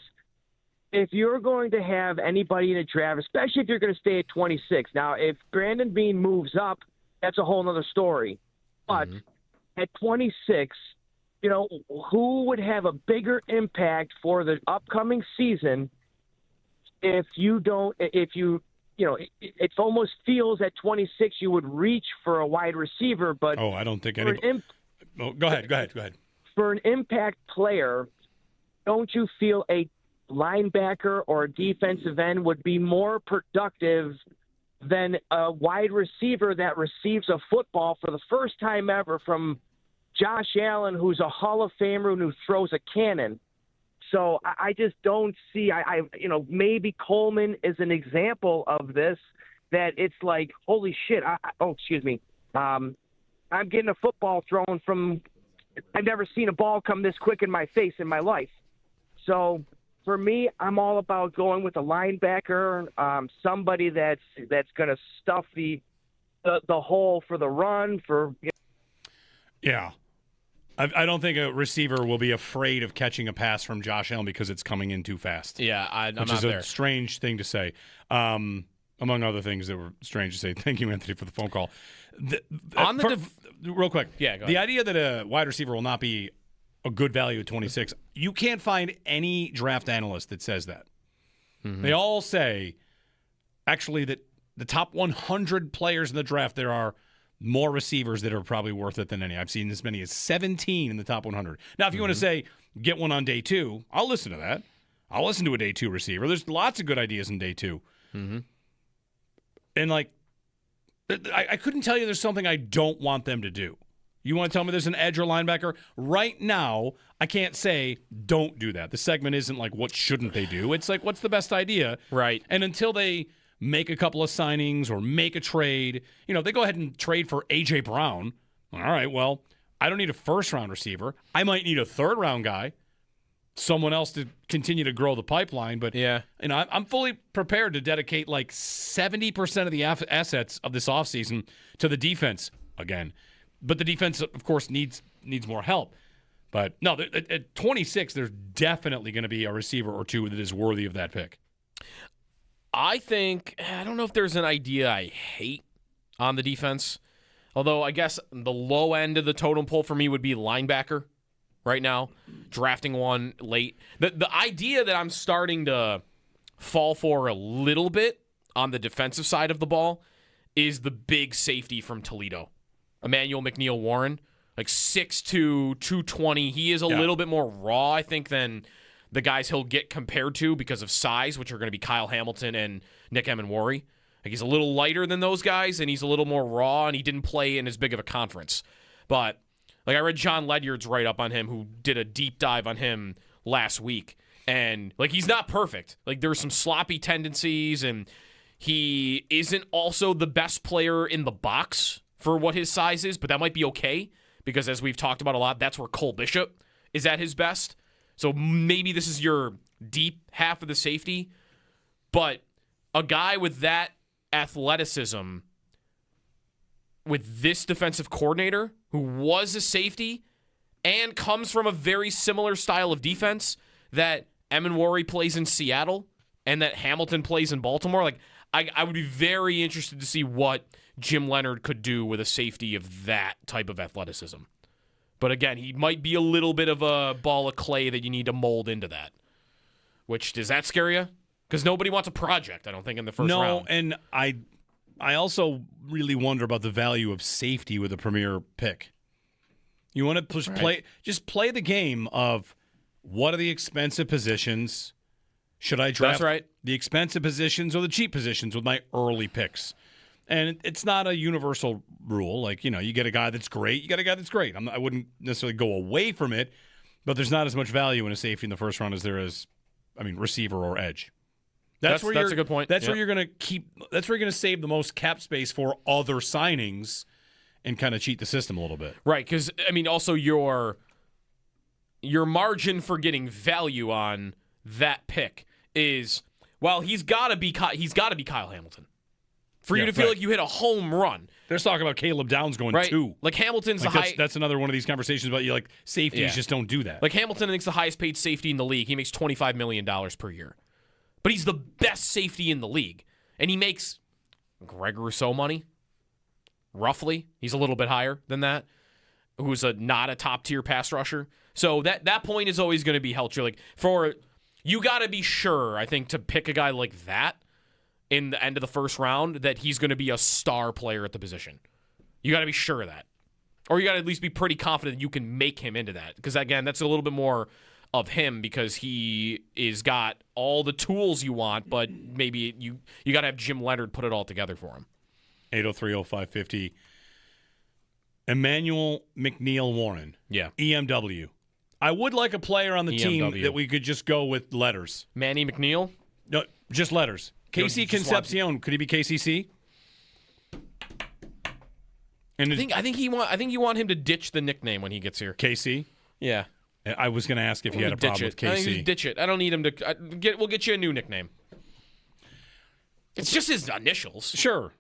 If you're going to have anybody in a draft, especially if you're going to stay at 26. Now, if Brandon Beane moves up, that's a whole other story. But at 26, who would have a bigger impact for the upcoming season it almost feels at 26 you would reach for a wide receiver, but I don't think anybody. Go ahead. For an impact player, don't you feel a linebacker or a defensive end would be more productive than a wide receiver that receives a football for the first time ever from Josh Allen, who's a Hall of Famer and who throws a cannon. So I just don't see. Maybe Coleman is an example of this. That it's like, holy shit! Excuse me. I'm getting a football thrown from. I've never seen a ball come this quick in my face in my life. So for me, I'm all about going with a linebacker, somebody that's going to stuff the hole for the run for. Yeah. I don't think a receiver will be afraid of catching a pass from Josh Allen because it's coming in too fast. Yeah, I'm which not is there. a strange thing to say. Among other things that were strange to say. Thank you, Anthony, for the phone call. Real quick. Yeah, go ahead. The idea that a wide receiver will not be a good value at 26, you can't find any draft analyst that says that. Mm-hmm. They all say, actually, that the top 100 players in the draft, there are more receivers that are probably worth it than any. I've seen as many as 17 in the top 100. Now, if you want to say, get one on day 2, I'll listen to that. I'll listen to a day 2 receiver. There's lots of good ideas in day 2. Mm-hmm. And, I couldn't tell you there's something I don't want them to do. You want to tell me there's an edge or linebacker? Right now, I can't say don't do that. The segment isn't like, what shouldn't they do? It's like, what's the best idea? Right. And until they make a couple of signings or make a trade, they go ahead and trade for A.J. Brown. All right, well, I don't need a first-round receiver. I might need a third-round guy, someone else to continue to grow the pipeline. But yeah, I'm fully prepared to dedicate 70% of the assets of this offseason to the defense again. But the defense, of course, needs more help. But no, at 26, there's definitely going to be a receiver or two that is worthy of that pick. I don't know if there's an idea I hate on the defense. Although I guess the low end of the totem pole for me would be linebacker right now, drafting one late. The idea that I'm starting to fall for a little bit on the defensive side of the ball is the big safety from Toledo, Emmanuel McNeil-Warren, 6'2", 220. He is a little bit more raw, I think, than the guys he'll get compared to because of size, which are going to be Kyle Hamilton and Nick Emenwari. He's a little lighter than those guys, and he's a little more raw, and he didn't play in as big of a conference. But I read John Ledyard's write-up on him, who did a deep dive on him last week. And, he's not perfect. There's some sloppy tendencies, and he isn't also the best player in the box for what his size is, but that might be okay because, as we've talked about a lot, that's where Cole Bishop is at his best. So maybe this is your deep half of the safety, but a guy with that athleticism, with this defensive coordinator who was a safety and comes from a very similar style of defense that Emenwari plays in Seattle and that Hamilton plays in Baltimore, I would be very interested to see what Jim Leonhard could do with a safety of that type of athleticism. But again, he might be a little bit of a ball of clay that you need to mold into that. Which, does that scare you? Because nobody wants a project, I don't think, in the first round. No, and I also really wonder about the value of safety with a premier pick. You want to just play the game of what are the expensive positions? Should I draft the expensive positions or the cheap positions with my early picks? And it's not a universal rule. You get a guy that's great, you get a guy that's great. I wouldn't necessarily go away from it, but there's not as much value in a safety in the first round as there is, receiver or edge. That's a good point. That's where you're going to keep. That's where you're going to save the most cap space for other signings, and kind of cheat the system a little bit. Right? Because also your margin for getting value on that pick is he's got to be Kyle Hamilton. For you to feel like you hit a home run. There's talk about Caleb Downs going 2. Hamilton's the highest. That's another one of these conversations about safeties just don't do that. Hamilton, I think, is the highest paid safety in the league. He makes $25 million per year. But he's the best safety in the league. And he makes Greg Rousseau money, roughly. He's a little bit higher than that, who's not a top-tier pass rusher. So that point is always going to be held true. You got to be sure, I think, to pick a guy like that in the end of the first round that he's going to be a star player at the position. You got to be sure of that. Or you got to at least be pretty confident that you can make him into that. Because, again, that's a little bit more of him because he is got all the tools you want, but maybe you got to have Jim Leonard put it all together for him. 803-0550. Emmanuel McNeil Warren. Yeah. EMW. I would like a player on the team that we could just go with letters. Manny McNeil? No, just letters. KC Concepcion. Could he be KCC? And I think you want him to ditch the nickname when he gets here. KC? Yeah. I was going to ask if you had a problem with KC. I think ditch it. I don't need him to we'll get you a new nickname. It's just his initials. Sure.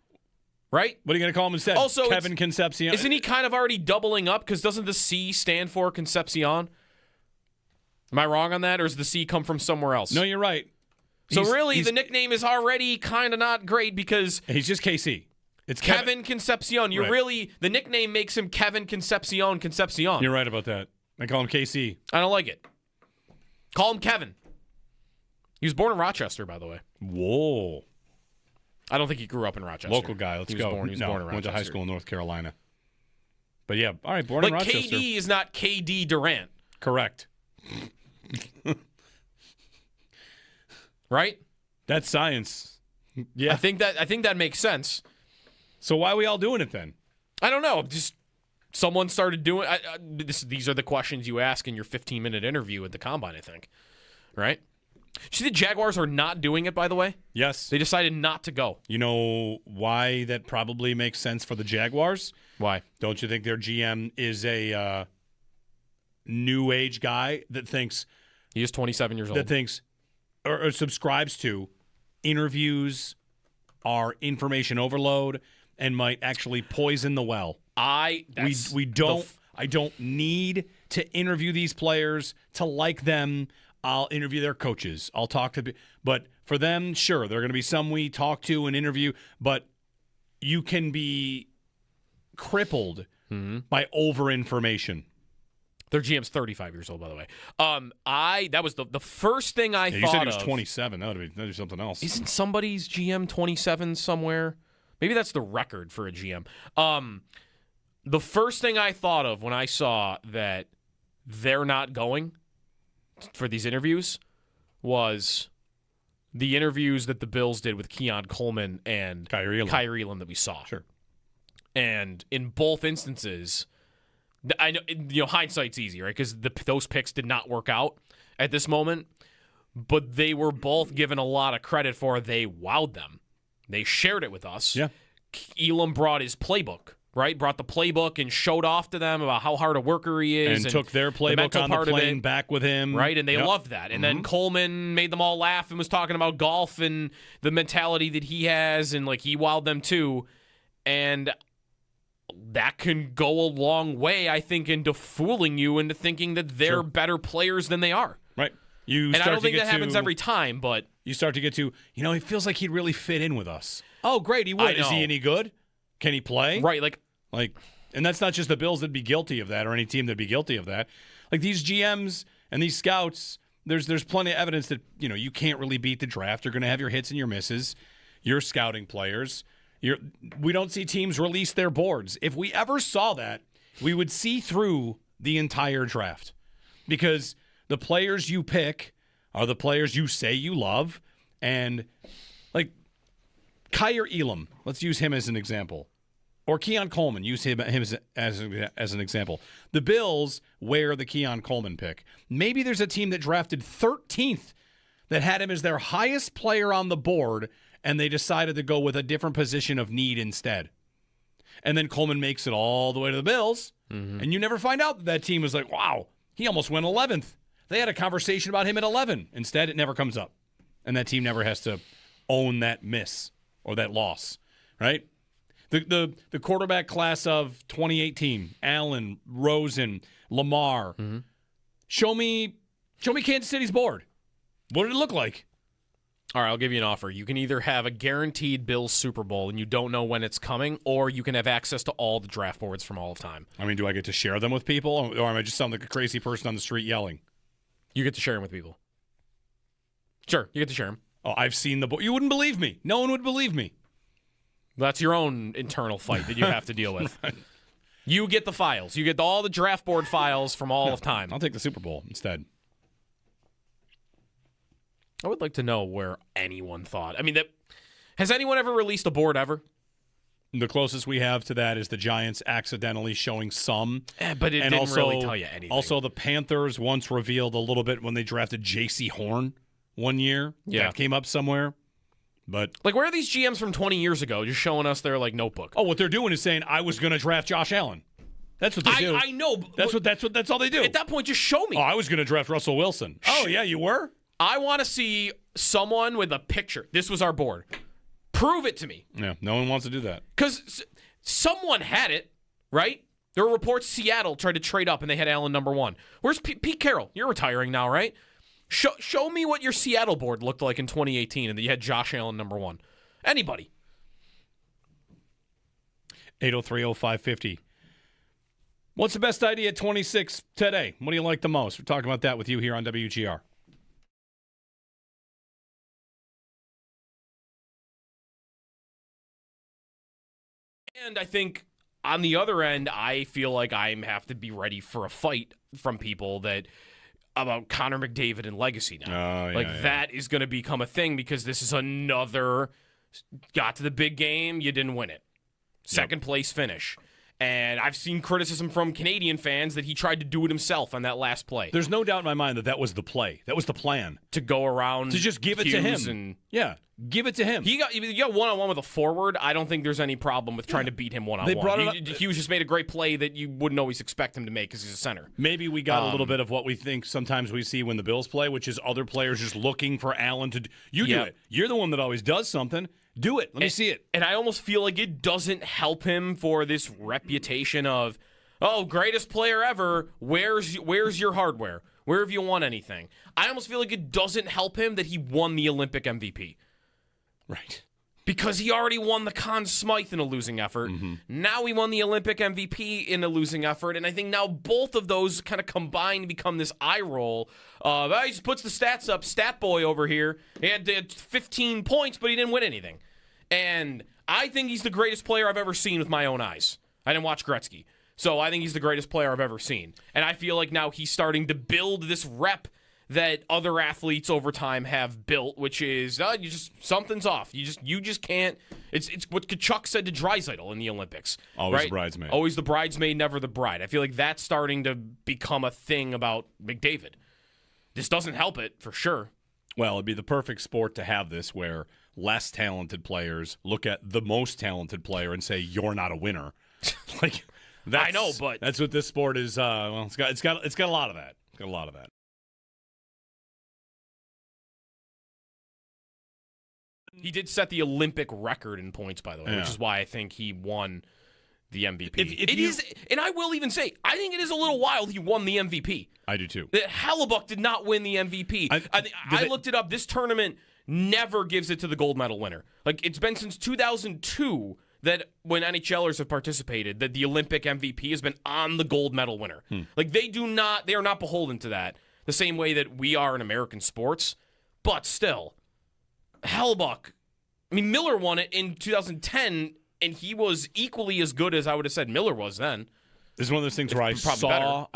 Right? What are you going to call him instead? Also, Kevin Concepcion? Isn't he kind of already doubling up? Because doesn't the C stand for Concepcion? Am I wrong on that? Or does the C come from somewhere else? No, you're right. So really, the nickname is already kind of not great because... He's just KC. It's Kevin Concepcion. You're right. The nickname makes him Kevin Concepcion. You're right about that. I call him KC. I don't like it. Call him Kevin. He was born in Rochester, by the way. Whoa. I don't think he grew up in Rochester. Local guy. Let's go. He was born in Rochester. Went to high school in North Carolina. But yeah, all right, born in Rochester. KD is not KD Durant. Correct. Right? That's science. Yeah. I think that makes sense. So why are we all doing it then? I don't know. Just someone started doing these are the questions you ask in your 15-minute interview at the Combine, I think. Right? See, the Jaguars are not doing it, by the way? Yes. They decided not to go. You know why that probably makes sense for the Jaguars? Why? Don't you think their GM is a new age guy that thinks... He is 27 years old. That thinks or subscribes to interviews are information overload and might actually poison the well. I don't need to interview these players to like them. I'll interview their coaches. I'll talk to but for them, sure, there are going to be some we talk to and interview, but you can be crippled by over information. Their GM's 35 years old, by the way. That was the first thing I thought of. You said he was 27. That'd be something else. Isn't somebody's GM 27 somewhere? Maybe that's the record for a GM. The first thing I thought of when I saw that they're not going for these interviews was the interviews that the Bills did with Keon Coleman and Kyrie Elam that we saw. Sure. And in both instances, I know hindsight's easy, right? Because those picks did not work out at this moment, but they were both given a lot of credit for they wowed them. They shared it with us. Yeah. Elam brought his playbook, right? Brought the playbook and showed off to them about how hard a worker he is. And took their playbook on the plane back with him. Right, and they loved that. And then Coleman made them all laugh and was talking about golf and the mentality that he has, and he wowed them too. And that can go a long way, I think, into fooling you into thinking that they're better players than they are. Right. And I don't think that happens every time, but... You start to get to, it feels like he'd really fit in with us. Oh, great, he would. Is he any good? Can he play? Right, and that's not just the Bills that'd be guilty of that or any team that'd be guilty of that. These GMs and these scouts, there's plenty of evidence that, you can't really beat the draft. You're going to have your hits and your misses. You're scouting players. We don't see teams release their boards. If we ever saw that, we would see through the entire draft because the players you pick are the players you say you love. And Kyer Elam, let's use him as an example. Or Keon Coleman, use him as an example. The Bills wear the Keon Coleman pick. Maybe there's a team that drafted 13th that had him as their highest player on the board, and they decided to go with a different position of need instead. And then Coleman makes it all the way to the Bills, and you never find out that team was like, wow, he almost went 11th. They had a conversation about him at 11. Instead, it never comes up. And that team never has to own that miss or that loss, right? The quarterback class of 2018, Allen, Rosen, Lamar. Show me Kansas City's board. What did it look like? All right, I'll give you an offer. You can either have a guaranteed Bills Super Bowl and you don't know when it's coming, or you can have access to all the draft boards from all of time. I mean, do I get to share them with people, or am I just sound like a crazy person on the street yelling? You get to share them with people. Sure, you get to share them. Oh, I've seen the board. You wouldn't believe me. No one would believe me. That's your own internal fight that you have to deal with. Right. You get the files. You get all the draft board files from all of time. I'll take the Super Bowl instead. I would like to know where anyone thought. I mean, has anyone ever released a board ever? The closest we have to that is the Giants accidentally showing some. But it didn't really tell you anything. Also, the Panthers once revealed a little bit when they drafted J.C. Horn one year. Yeah. That came up somewhere. But like, where are these GMs from 20 years ago just showing us their, like, notebook? Oh, what they're doing is saying, I was going to draft Josh Allen. That's what they do. I know. That's all they do. At that point, just show me. Oh, I was going to draft Russell Wilson. Oh, yeah, you were? I want to see someone with a picture. This was our board. Prove it to me. Yeah, no one wants to do that. Because someone had it, right? There were reports Seattle tried to trade up and they had Allen number 1. Where's Pete Carroll? You're retiring now, right? Show me what your Seattle board looked like in 2018 and that you had Josh Allen number 1. Anybody. 803-0550. What's the best idea at 26 today? What do you like the most? We're talking about that with you here on WGR. And I think on the other end, I feel like I have to be ready for a fight from people about Connor McDavid and legacy now. That is going to become a thing because this is another got to the big game, you didn't win it. Second place finish. And I've seen criticism from Canadian fans that he tried to do it himself on that last play. There's no doubt in my mind that was the play. That was the plan. To go around. To just give it to him. Give it to him. You got one-on-one with a forward. I don't think there's any problem with trying to beat him one-on-one. Hughes just made a great play that you wouldn't always expect him to make because he's a center. Maybe we got a little bit of what we think sometimes we see when the Bills play, which is other players just looking for Allen to do. You do it. You're the one that always does something. Do it. Let me see it. And I almost feel like it doesn't help him for this reputation of, greatest player ever. Where's your hardware? Where have you won anything? I almost feel like it doesn't help him that he won the Olympic MVP. Right. Because he already won the Conn Smythe in a losing effort. Mm-hmm. Now he won the Olympic MVP in a losing effort. And I think now both of those kind of combine to become this eye roll. He just puts the stats up. Stat boy over here. He had 15 points, but he didn't win anything. And I think he's the greatest player I've ever seen with my own eyes. I didn't watch Gretzky. So I think he's the greatest player I've ever seen. And I feel like now he's starting to build this rep that other athletes over time have built, which is something's off. You just can't. It's what Kachuk said to Draisaitl in the Olympics. Always right? the bridesmaid. Always the bridesmaid, never the bride. I feel like that's starting to become a thing about McDavid. This doesn't help it for sure. Well, it'd be the perfect sport to have this where less talented players look at the most talented player and say, "You're not a winner." I know, but that's what this sport is. It's got a lot of that. It's got a lot of that. He did set the Olympic record in points, by the way, which is why I think he won the MVP. And I will even say, I think it is a little wild he won the MVP. I do too. That Hellebuck did not win the MVP. I looked it up. This tournament never gives it to the gold medal winner. Like, it's been since 2002 that when NHLers have participated, that the Olympic MVP has been on the gold medal winner. Like, they are not beholden to that the same way that we are in American sports. But still, Hellebuck, Miller won it in 2010, and he was equally as good as I would have said Miller was then. This is one of those things where I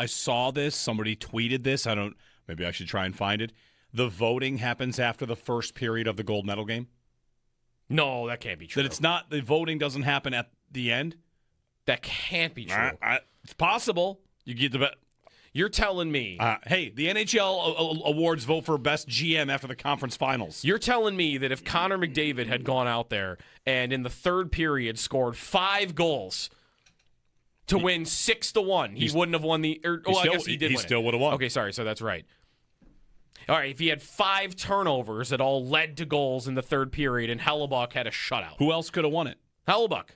saw this. Somebody tweeted this. Maybe I should try and find it. The voting happens after the first period of the gold medal game. No, that can't be true. That it's not. The voting doesn't happen at the end. That can't be true. It's possible. You get the bet. You're telling me. Hey, the NHL awards vote for best GM after the conference finals. You're telling me that if Connor McDavid had gone out there and in the third period scored 5 goals to win 6-1, he wouldn't have won the. I guess he did. He still would have won. Okay, sorry. So that's right. All right, if he had 5 turnovers that all led to goals in the third period and Hellebuck had a shutout. Who else could have won it? Hellebuck.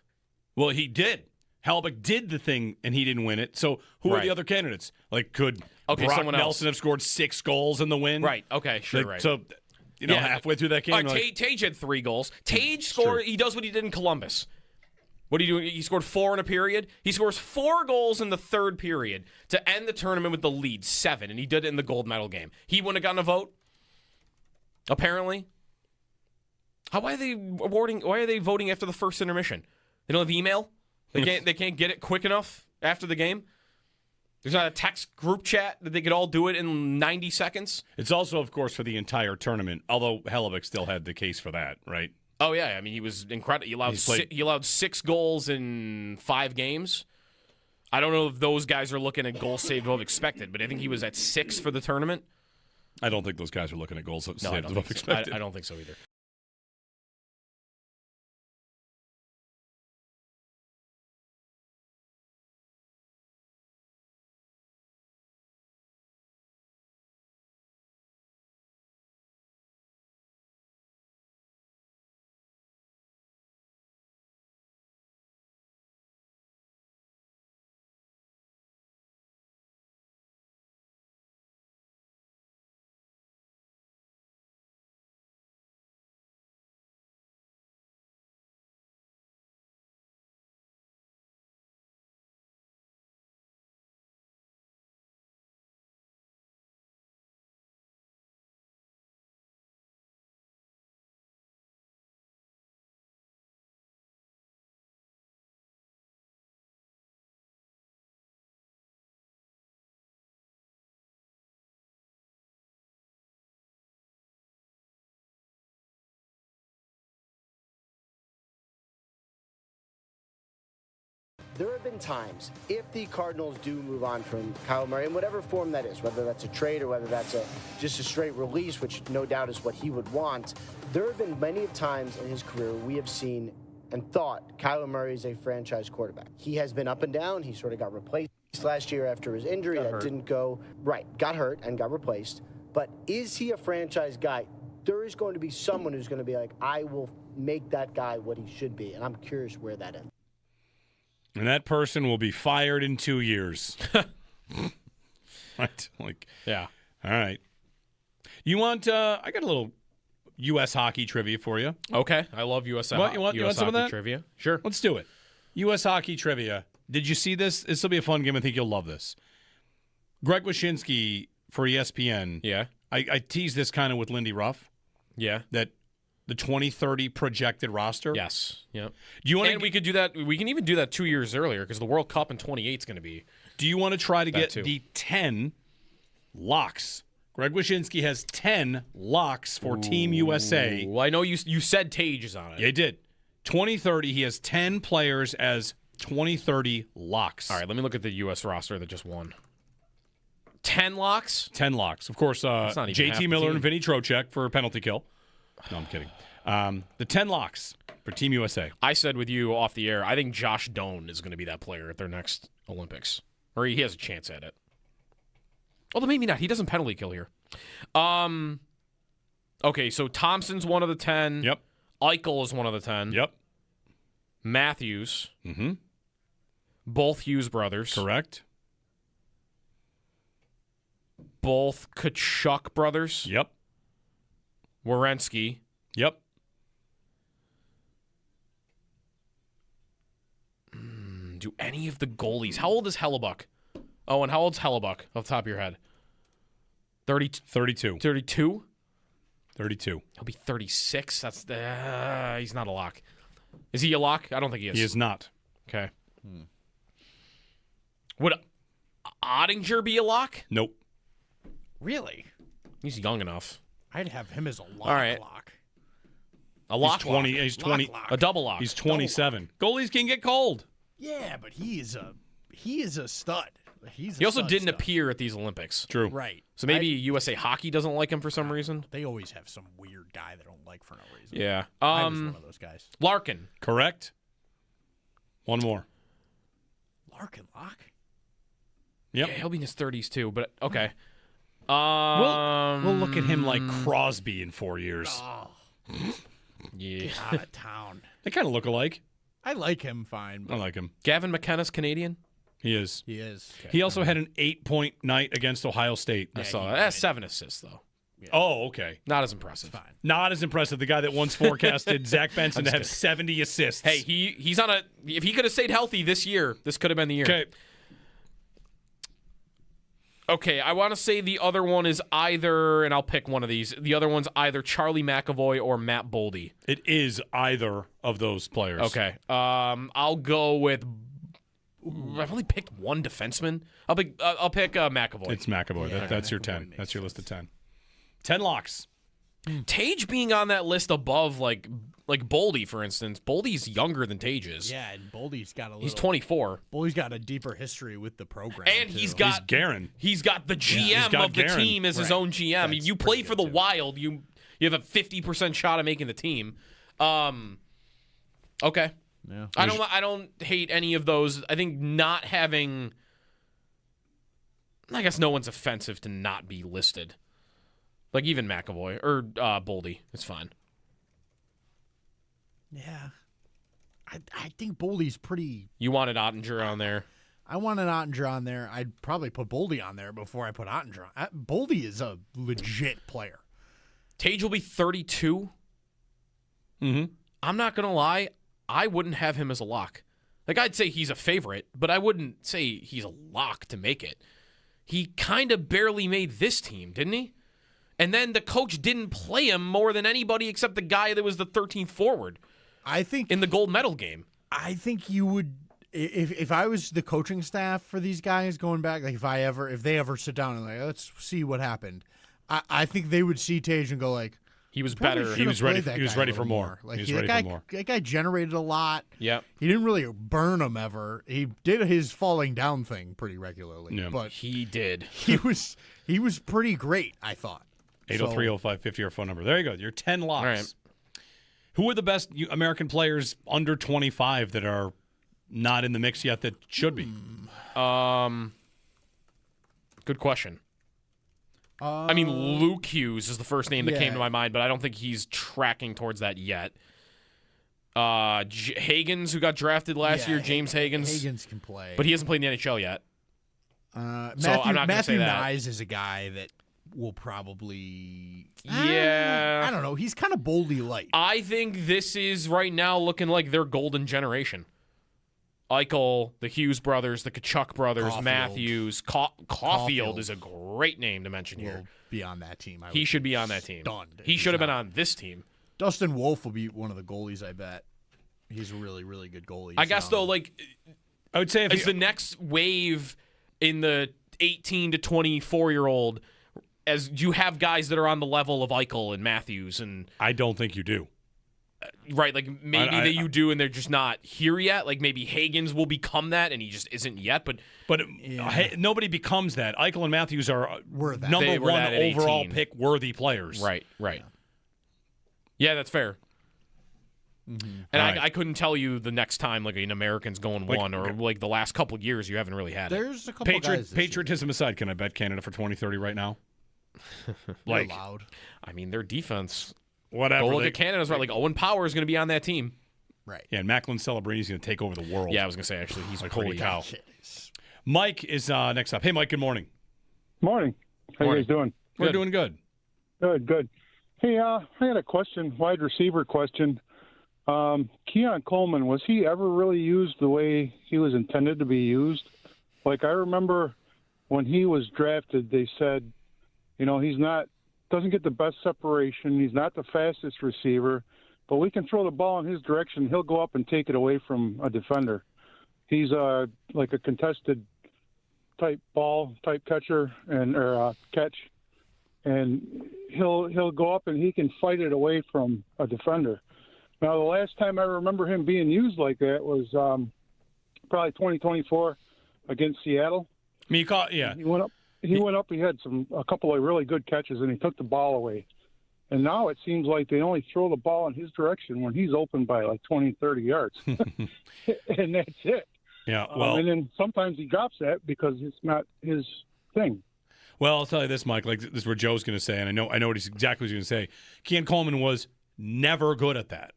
Well, he did. Hellebuck did the thing, and he didn't win it. So who are the other candidates? Could Brock Nelson have scored 6 goals in the win? Right. Okay, sure, right. So, halfway through that game. Tage had 3 goals. Tage scored. He does what he did in Columbus. What do you do? He scored 4 in a period. He scores 4 goals in the third period to end the tournament with the lead 7, and he did it in the gold medal game. He wouldn't have gotten a vote, apparently. Why are they voting after the first intermission? They don't have email? They can't get it quick enough after the game? There's not a text group chat that they could all do it in 90 seconds? It's also, of course, for the entire tournament, although Hellebuck still had the case for that, right? Oh, yeah. I mean, he was incredible. He allowed 6 goals in 5 games. I don't know if those guys are looking at goals saved above expected, but I think he was at 6 for the tournament. I don't think those guys are looking at goals saved above So. expected. I don't think so either. There have been times, if the Cardinals do move on from Kyle Murray, in whatever form that is, whether that's a trade or whether that's just a straight release, which no doubt is what he would want, there have been many times in his career we have seen and thought Kyler Murray is a franchise quarterback. He has been up and down. He sort of got replaced last year after his injury. That didn't go right. Got hurt and got replaced. But is he a franchise guy? There is going to be someone who's going to be like, I will make that guy what he should be. And I'm curious where that is. And that person will be fired in 2 years. Right? Yeah. All right. You want, I got a little U.S. hockey trivia for you. Okay. I love U.S. You want some of that? Trivia. Sure. Let's do it. U.S. hockey trivia. Did you see this? This will be a fun game. I think you'll love this. Greg Wyshynski for ESPN. Yeah. I teased this kind of with Lindy Ruff. Yeah. That the 2030 projected roster. Yes. Yep. Do you want? And we could do that. We can even do that 2 years earlier because the World Cup in 28 is going to be. Do you want to try to get too. the 10 locks? Greg Wyshynski has 10 locks for Team USA. Well, I know you said Tage is on it. Yeah, he did. 2030, he has 10 players as 2030 locks. All right, let me look at the U.S. roster that just won. 10 locks? 10 locks. Of course, not even half JT the Miller team. and Vinny Trocheck for a penalty kill. No, I'm kidding. The 10 locks for Team USA. I said with you off the air, I think Josh Doan is going to be that player at their next Olympics. Or he has a chance at it. Although maybe not. He doesn't penalty kill here. Okay, so Thompson's one of the 10. Yep. Eichel is one of the 10. Yep. Matthews. Mm-hmm. Both Hughes brothers. Correct. Both Kachuk brothers. Yep. Werenski. Yep. Do any of the goalies? How old is Hellebuck? Oh, and how old's Hellebuck off the top of your head? 32. 32? 32. He'll be 36. That's he's not a lock. Is he a lock? I don't think he is. He is not. Okay. Would Ottinger be a lock? Nope. Really? He's young enough. I'd have him as a lock. All right. A lock. He's 20. He's 20. Lock. A double lock. He's 27. Goalies can get cold. Yeah, but he is a stud. He also didn't appear at these Olympics. True. Right. So maybe USA Hockey doesn't like him for some reason. They always have some weird guy they don't like for no reason. Yeah. I was one of those guys. Larkin. Correct. One more. Larkin lock? Yep. Yeah, he'll be in his 30s too, but okay. We'll look at him like Crosby in 4 years. Oh, Yeah. out of town. They kind of look alike. I like him fine. I like him. Gavin McKenna's Canadian? He is. He is. He also had an 8-point night against Ohio State. I saw that. That's 7 assists, though. Yeah. Oh, okay. Not as impressive. Fine. Not as impressive. The guy that once forecasted Zach Benson to have 70 assists. Hey, he's on a. If he could have stayed healthy this year, this could have been the year. Okay, I want to say the other one is either, and I'll pick one of these. The other one's either Charlie McAvoy or Matt Boldy. It is either of those players. Okay. I'll go with I've only picked one defenseman. I'll pick McAvoy. It's McAvoy. Yeah. That's your 10. That's your list of 10. 10 locks. Tage being on that list above, like Boldy, for instance. Boldy's younger than Tage is. Yeah, and Boldy's got a little. He's 24. Boldy's got a deeper history with the program. And too. he's got Garen. He's got the GM of the team as his own GM. That's You play for the Wild, you have a 50% shot of making the team. Okay. Yeah. I don't hate any of those. I think not having. I guess no one's offensive to not be listed. Like even McAvoy or Boldy, it's fine. Yeah, I think Boldy's pretty. You wanted Ottinger on there. I wanted Ottinger on there. I'd probably put Boldy on there before I put Ottinger on. Boldy is a legit player. Tage will be 32. Mm-hmm. I'm not gonna lie. I wouldn't have him as a lock. Like, I'd say he's a favorite, but I wouldn't say he's a lock to make it. He kind of barely made this team, didn't he? And then the coach didn't play him more than anybody except the guy that was the 13th forward. I think in the gold medal game. I think you would, if I was the coaching staff for these guys going back, like if they ever sit down and like, let's see what happened, I think they would see Tage and go like, he was better. He was ready. He was ready for more. Like he was ready for more. That guy generated a lot. Yeah. He didn't really burn them ever. He did his falling down thing pretty regularly. Yeah. But he did. He was pretty great, I thought. 803-0550, our phone number. There you go. Your 10 locks. All right. Who are the best American players under 25 that are not in the mix yet that should be? Good question. I mean, Luke Hughes is the first name that came to my mind, but I don't think he's tracking towards that yet. Hagens, who got drafted last year, James Hagens. Hagens can play. But he hasn't played in the NHL yet. I'm not going to say that. Matthew Nyes is a guy that will probably... Yeah. I don't know. He's kind of Boldy light. I think this is right now looking like their golden Eichel, the Hughes brothers, the Kachuk brothers, Caulfield. Matthews. Caulfield is a great name to mention here. Will be on that team. He should be on that team. Stunned. He should have been on this team. Dustin Wolf will be one of the goalies, I bet. He's a really, really good goalie. I guess, though, like, I would say the next wave in the 18 to 24-year-old, as you have guys that are on the level of Eichel and Matthews. And I don't think you do. Right, like maybe that you do and they're just not here yet. Like maybe Hagens will become that and he just isn't yet. But nobody becomes that. Eichel and Matthews are number one overall pick worthy players. Right. Yeah, that's fair. Mm-hmm. And I couldn't tell you the next time like an American's going one or like the last couple of years you haven't really had There's a couple guys. Patriotism aside, can I bet Canada for 2030 right now? Like, loud. I mean, their defense. Whatever. Go look at Canada's right. Like Owen Power is going to be on that team. Right. Yeah, and Macklin Celebrini is going to take over the world. Yeah, I was going to say, actually, he's like, pretty holy cow. Mike is next up. Hey, Mike, good morning. Morning. How you guys doing? We're doing good. Good. Hey, I had a question, wide receiver question. Keon Coleman, was he ever really used the way he was intended to be used? Like, I remember when he was drafted, they said, he's doesn't get the best separation. He's not the fastest receiver, but we can throw the ball in his direction. He'll go up and take it away from a defender. He's like a contested type catcher or catch, and he'll go up and he can fight it away from a defender. Now, the last time I remember him being used like that was probably 2024 against Seattle. I mean, He went up. He went up. He had a couple of really good catches, and he took the ball away. And now it seems like they only throw the ball in his direction when he's open by like 20, 30 yards, and that's it. Yeah. Well, and then sometimes he drops that because it's not his thing. Well, I'll tell you this, Mike. Like this is what Joe's going to say, and I know what he's exactly going to say. Keon Coleman was never good at that,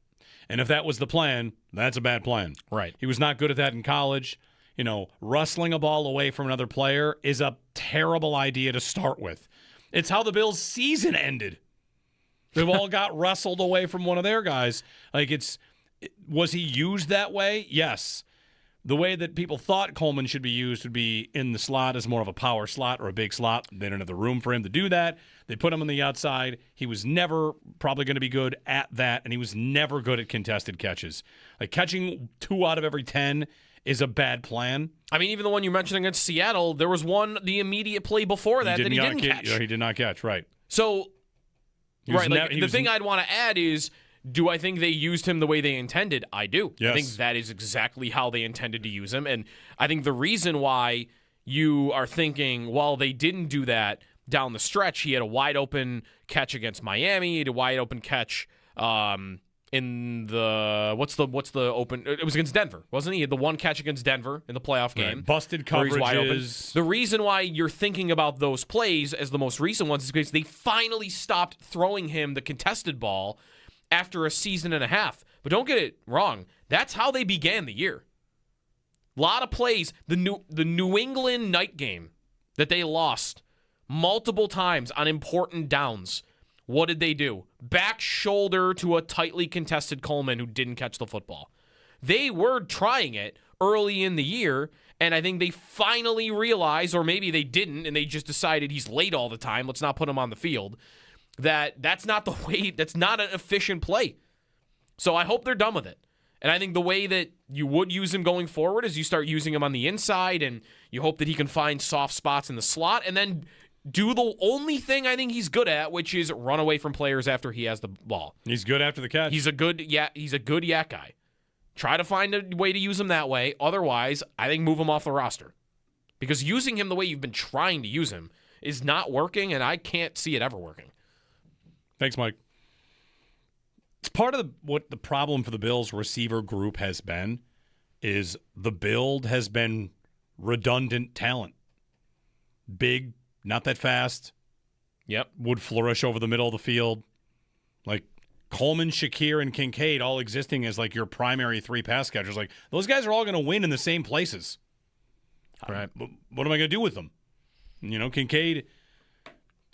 and if that was the plan, that's a bad plan. Right. He was not good at that in college. Rustling a ball away from another player is a terrible idea to start with. It's how the Bills' season ended. They've all got wrestled away from one of their guys. Like, was he used that way? Yes. The way that people thought Coleman should be used would be in the slot as more of a power slot or a big slot. They didn't have the room for him to do that. They put him on the outside. He was never probably going to be good at that, and he was never good at contested catches. Like, catching 2 out of every 10 is a bad plan. I mean, even the one you mentioned against Seattle, there was the immediate play before that he didn't catch. He did not catch, right. So, the thing I'd want to add is, do I think they used him the way they intended? I do. Yes. I think that is exactly how they intended to use him. And I think the reason why you are thinking, well, they didn't do that down the stretch. He had a wide open catch against Miami. He had a wide open catch in the what's the open? It was against Denver, wasn't he? He had the one catch against Denver in the playoff game. Right. Busted coverages. The reason why you're thinking about those plays as the most recent ones is because they finally stopped throwing him the contested ball after a season and a half. But don't get it wrong. That's how they began the year. A lot of plays. The New England night game that they lost multiple times on important downs. What did they do? Back shoulder to a tightly contested Coleman who didn't catch the football. They were trying it early in the year, and I think they finally realized, or maybe they didn't, and they just decided he's late all the time, let's not put him on the field, that's not the way, that's not an efficient play. So I hope they're done with it. And I think the way that you would use him going forward is you start using him on the inside, and you hope that he can find soft spots in the slot, and then do the only thing I think he's good at, which is run away from players after he has the ball. He's good after the catch. He's a good yak guy. Try to find a way to use him that way. Otherwise, I think move him off the roster. Because using him the way you've been trying to use him is not working, and I can't see it ever working. Thanks, Mike. It's part of what the problem for the Bills receiver group has been is the build has been redundant talent. Big, not that fast. Yep. Would flourish over the middle of the field. Like Coleman, Shakir, and Kincaid all existing as like your primary three pass catchers. Like those guys are all going to win in the same places. Right. What am I going to do with them? You know, Kincaid,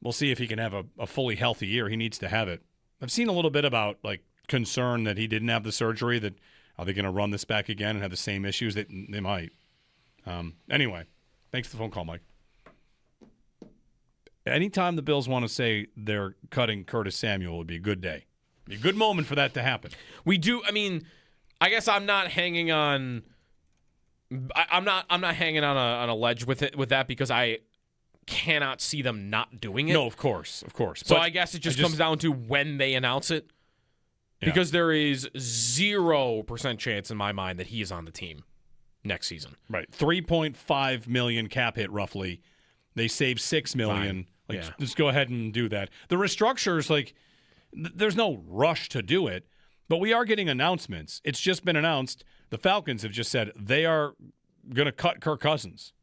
we'll see if he can have a fully healthy year. He needs to have it. I've seen a little bit about like concern that he didn't have the surgery. That are they going to run this back again and have the same issues? They might. Anyway, thanks for the phone call, Mike. Anytime the Bills want to say they're cutting Curtis Samuel, it would be a good day. Be a good moment for that to happen. We do. I mean, I guess I'm not hanging on. I'm not hanging on a ledge with that because I cannot see them not doing it. No, of course. So I guess it just comes down to when they announce it, because there is 0% chance in my mind that he is on the team next season. Right, $3.5 million cap hit roughly. They saved $6 million. Just go ahead and do that. The restructures, like, there's no rush to do it, but we are getting announcements. It's just been announced. The Falcons have just said they are going to cut Kirk Cousins.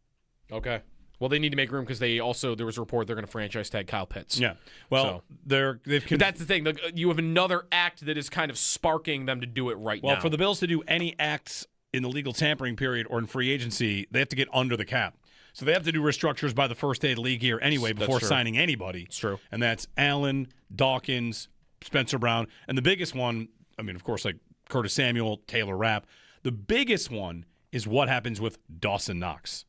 Okay. Well, they need to make room because there was a report they're going to franchise tag Kyle Pitts. Yeah. Well, but that's the thing. You have another act that is kind of sparking them to do it now. Well, for the Bills to do any acts in the legal tampering period or in free agency, they have to get under the cap. So they have to do restructures by the first day of the league year anyway before signing anybody. It's true. And that's Allen, Dawkins, Spencer Brown. And the biggest one, I mean, of course, like Curtis Samuel, Taylor Rapp. The biggest one is what happens with Dawson Knox.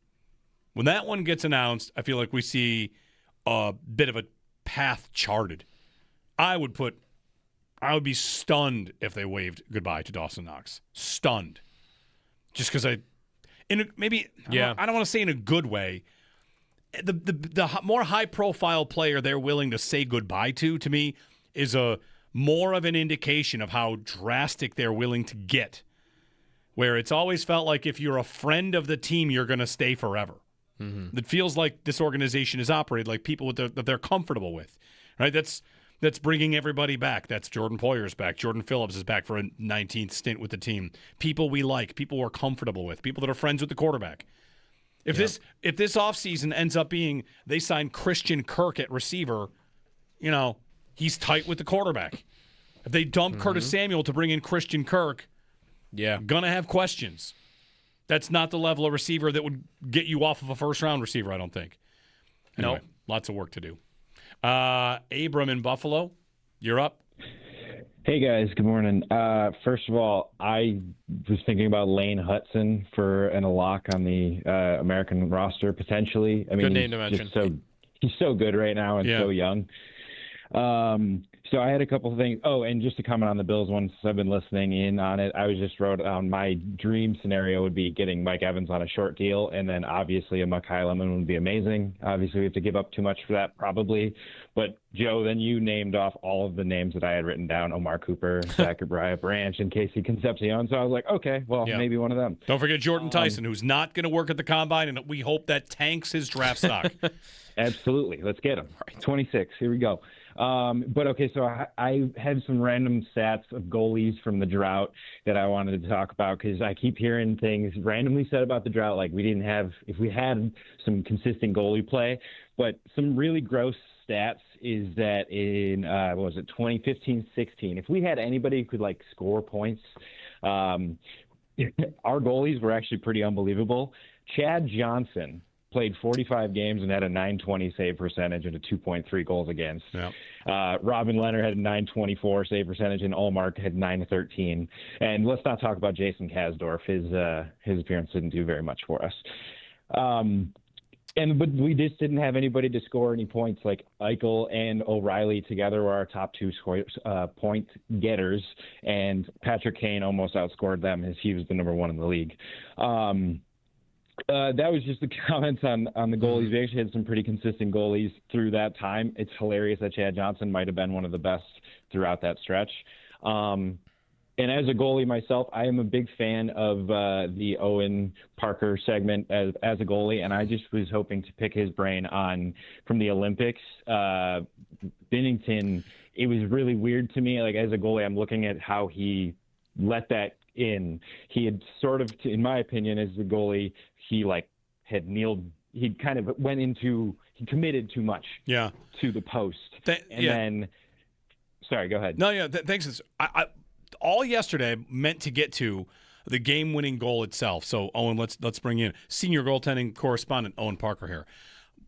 When that one gets announced, I feel like we see a bit of a path charted. I would be stunned if they waved goodbye to Dawson Knox. Stunned. Just because I don't want to say in a good way. The more high-profile player they're willing to say goodbye to me, is a more of an indication of how drastic they're willing to get. Where it's always felt like if you're a friend of the team, you're going to stay forever. Mm-hmm. It feels like this organization is operated like people that they're comfortable with, right? That's bringing everybody back. That's Jordan Poyer's back. Jordan Phillips is back for a 19th stint with the team. People we like, people we're comfortable with, people that are friends with the quarterback. If this offseason ends up being they sign Christian Kirk at receiver, he's tight with the quarterback. If they dump Curtis Samuel to bring in Christian Kirk, gonna have questions. That's not the level of receiver that would get you off of a first-round receiver, I don't think. Anyway, lots of work to do. Abram in Buffalo, you're up. Hey, guys. Good morning. First of all, I was thinking about Lane Hudson for a lock on the American roster, potentially. I mean, good name to mention. He's so good right now and so young. So I had a couple of things. Oh, and just to comment on the Bills one, since I've been listening in on it, I was just wrote down my dream scenario would be getting Mike Evans on a short deal, and then obviously a Mekhi Lemon would be amazing. Obviously, we have to give up too much for that probably. But, Joe, then you named off all of the names that I had written down, Omar Cooper, Zachariah Branch, and Casey Concepcion. So I was like, okay, well, maybe one of them. Don't forget Jordan Tyson, who's not going to work at the Combine, and we hope that tanks his draft stock. Absolutely. Let's get him. 26. Here we go. But okay, so I had some random stats of goalies from the drought that I wanted to talk about because I keep hearing things randomly said about the drought, like if we had some consistent goalie play, but some really gross stats is that in 2015-16, if we had anybody who could like score points, our goalies were actually pretty unbelievable. Chad Johnson played 45 games and had a .920 save percentage and a 2.3 goals against. Yeah. Robin Leonard had a .924 save percentage, and Ullmark had .913. And let's not talk about Jason Kasdorf. His appearance didn't do very much for us. But we just didn't have anybody to score any points. Like Eichel and O'Reilly together were our top two point getters, and Patrick Kane almost outscored them as he was the number one in the league. That was just the comments on the goalies. We actually had some pretty consistent goalies through that time. It's hilarious that Chad Johnson might have been one of the best throughout that stretch. And as a goalie myself, I am a big fan of the Owen Parker segment as a goalie, and I just was hoping to pick his brain on from the Olympics. Binnington, it was really weird to me. Like as a goalie, I'm looking at how he let that in. He had sort of, in my opinion, as the goalie, he had kneeled. He kind of he committed too much. Yeah. To the post, then. Sorry, go ahead. No, yeah, thanks. I all yesterday meant to get to the game-winning goal itself. So, Owen, let's bring in senior goaltending correspondent Owen Parker here.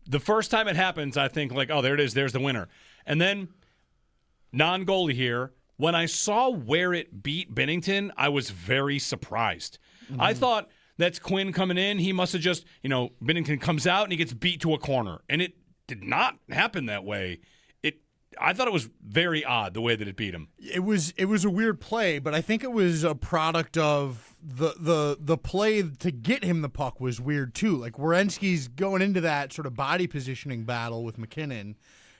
The first time it happens, I think oh, there it is. There's the winner. And then non-goalie here. When I saw where it beat Binnington, I was very surprised. Mm-hmm. I thought that's Quinn coming in. He must have just, Binnington comes out and he gets beat to a corner. And it did not happen that way. I thought it was very odd the way that it beat him. It was a weird play, but I think it was a product of the play to get him the puck was weird too. Like Werenski's going into that sort of body positioning battle with McKinnon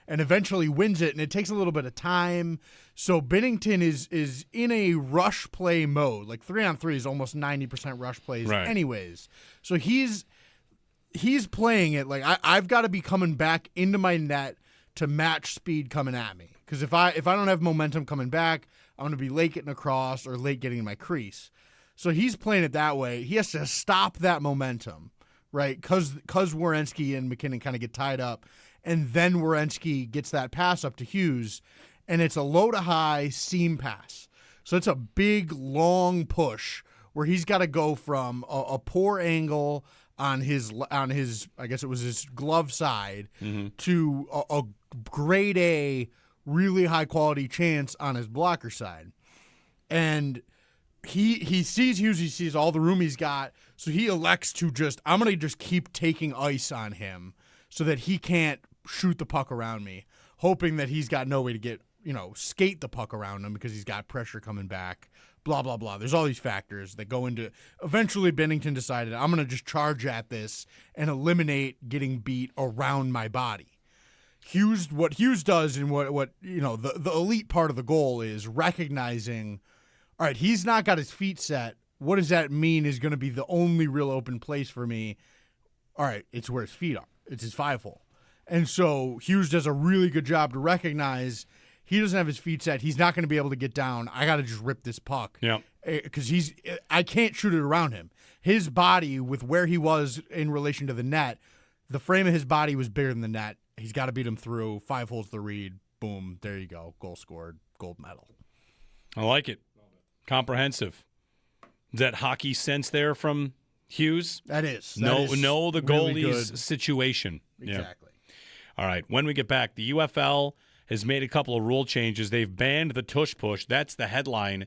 and eventually wins it, and it takes a little bit of time. So Binnington is in a rush play mode. Like 3-on-3 is almost 90% rush plays anyways. So he's playing it like I've got to be coming back into my net to match speed coming at me. Because if I don't have momentum coming back, I'm going to be late getting across or late getting in my crease. So he's playing it that way. He has to stop that momentum, right? Because Werenski and McKinnon kind of get tied up. And then Werenski gets that pass up to Hughes, and it's a low to high seam pass. So it's a big, long push where he's got to go from a poor angle on his I guess it was his glove side to a grade A, really high quality chance on his blocker side. And he sees Hughes, he sees all the room he's got, so he elects to I'm going to just keep taking ice on him so that he can't shoot the puck around me, hoping that he's got no way to get, skate the puck around him because he's got pressure coming back. Blah, blah, blah. There's all these factors that go into – eventually Binnington decided, I'm going to just charge at this and eliminate getting beat around my body. What Hughes does and what the elite part of the goal is recognizing, all right, he's not got his feet set. What does that mean is going to be the only real open place for me? All right, it's where his feet are. It's his 5-hole. And so Hughes does a really good job to recognize – he doesn't have his feet set. He's not going to be able to get down. I got to just rip this puck. Yeah. Because I can't shoot it around him. His body, with where he was in relation to the net, the frame of his body was bigger than the net. He's got to beat him through. 5 holes the read. Boom. There you go. Goal scored. Gold medal. I like it. Comprehensive. Is that hockey sense there from Hughes? That is. Know the really goalie's good. Situation. Exactly. Yeah. All right. When we get back, the UFL has made a couple of rule changes. They've banned the tush push. That's the headline.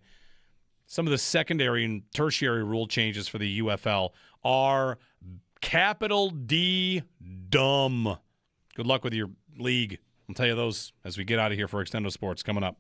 Some of the secondary and tertiary rule changes for the UFL are capital D dumb. Good luck with your league I'll tell you those as we get out of here for Extendo Sports coming up.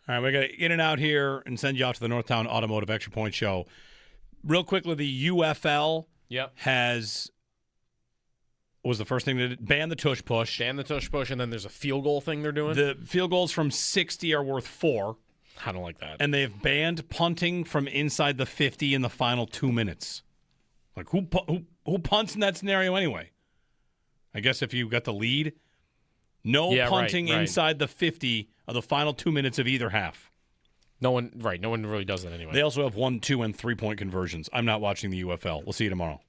All right, we're going to in and out here and send you out to the Northtown Automotive Extra Point Show. Real quickly, the UFL was the first thing to ban the tush push. Ban the tush push, and then there's a field goal thing they're doing. The field goals from 60 are worth 4. I don't like that. And they've banned punting from inside the 50 in the final 2 minutes. Like, who punts in that scenario anyway? I guess if you got the lead. No punting inside the 50 of the final 2 minutes of either half. No one really does that anyway. They also have 1, 2, and 3-point conversions. I'm not watching the UFL. We'll see you tomorrow.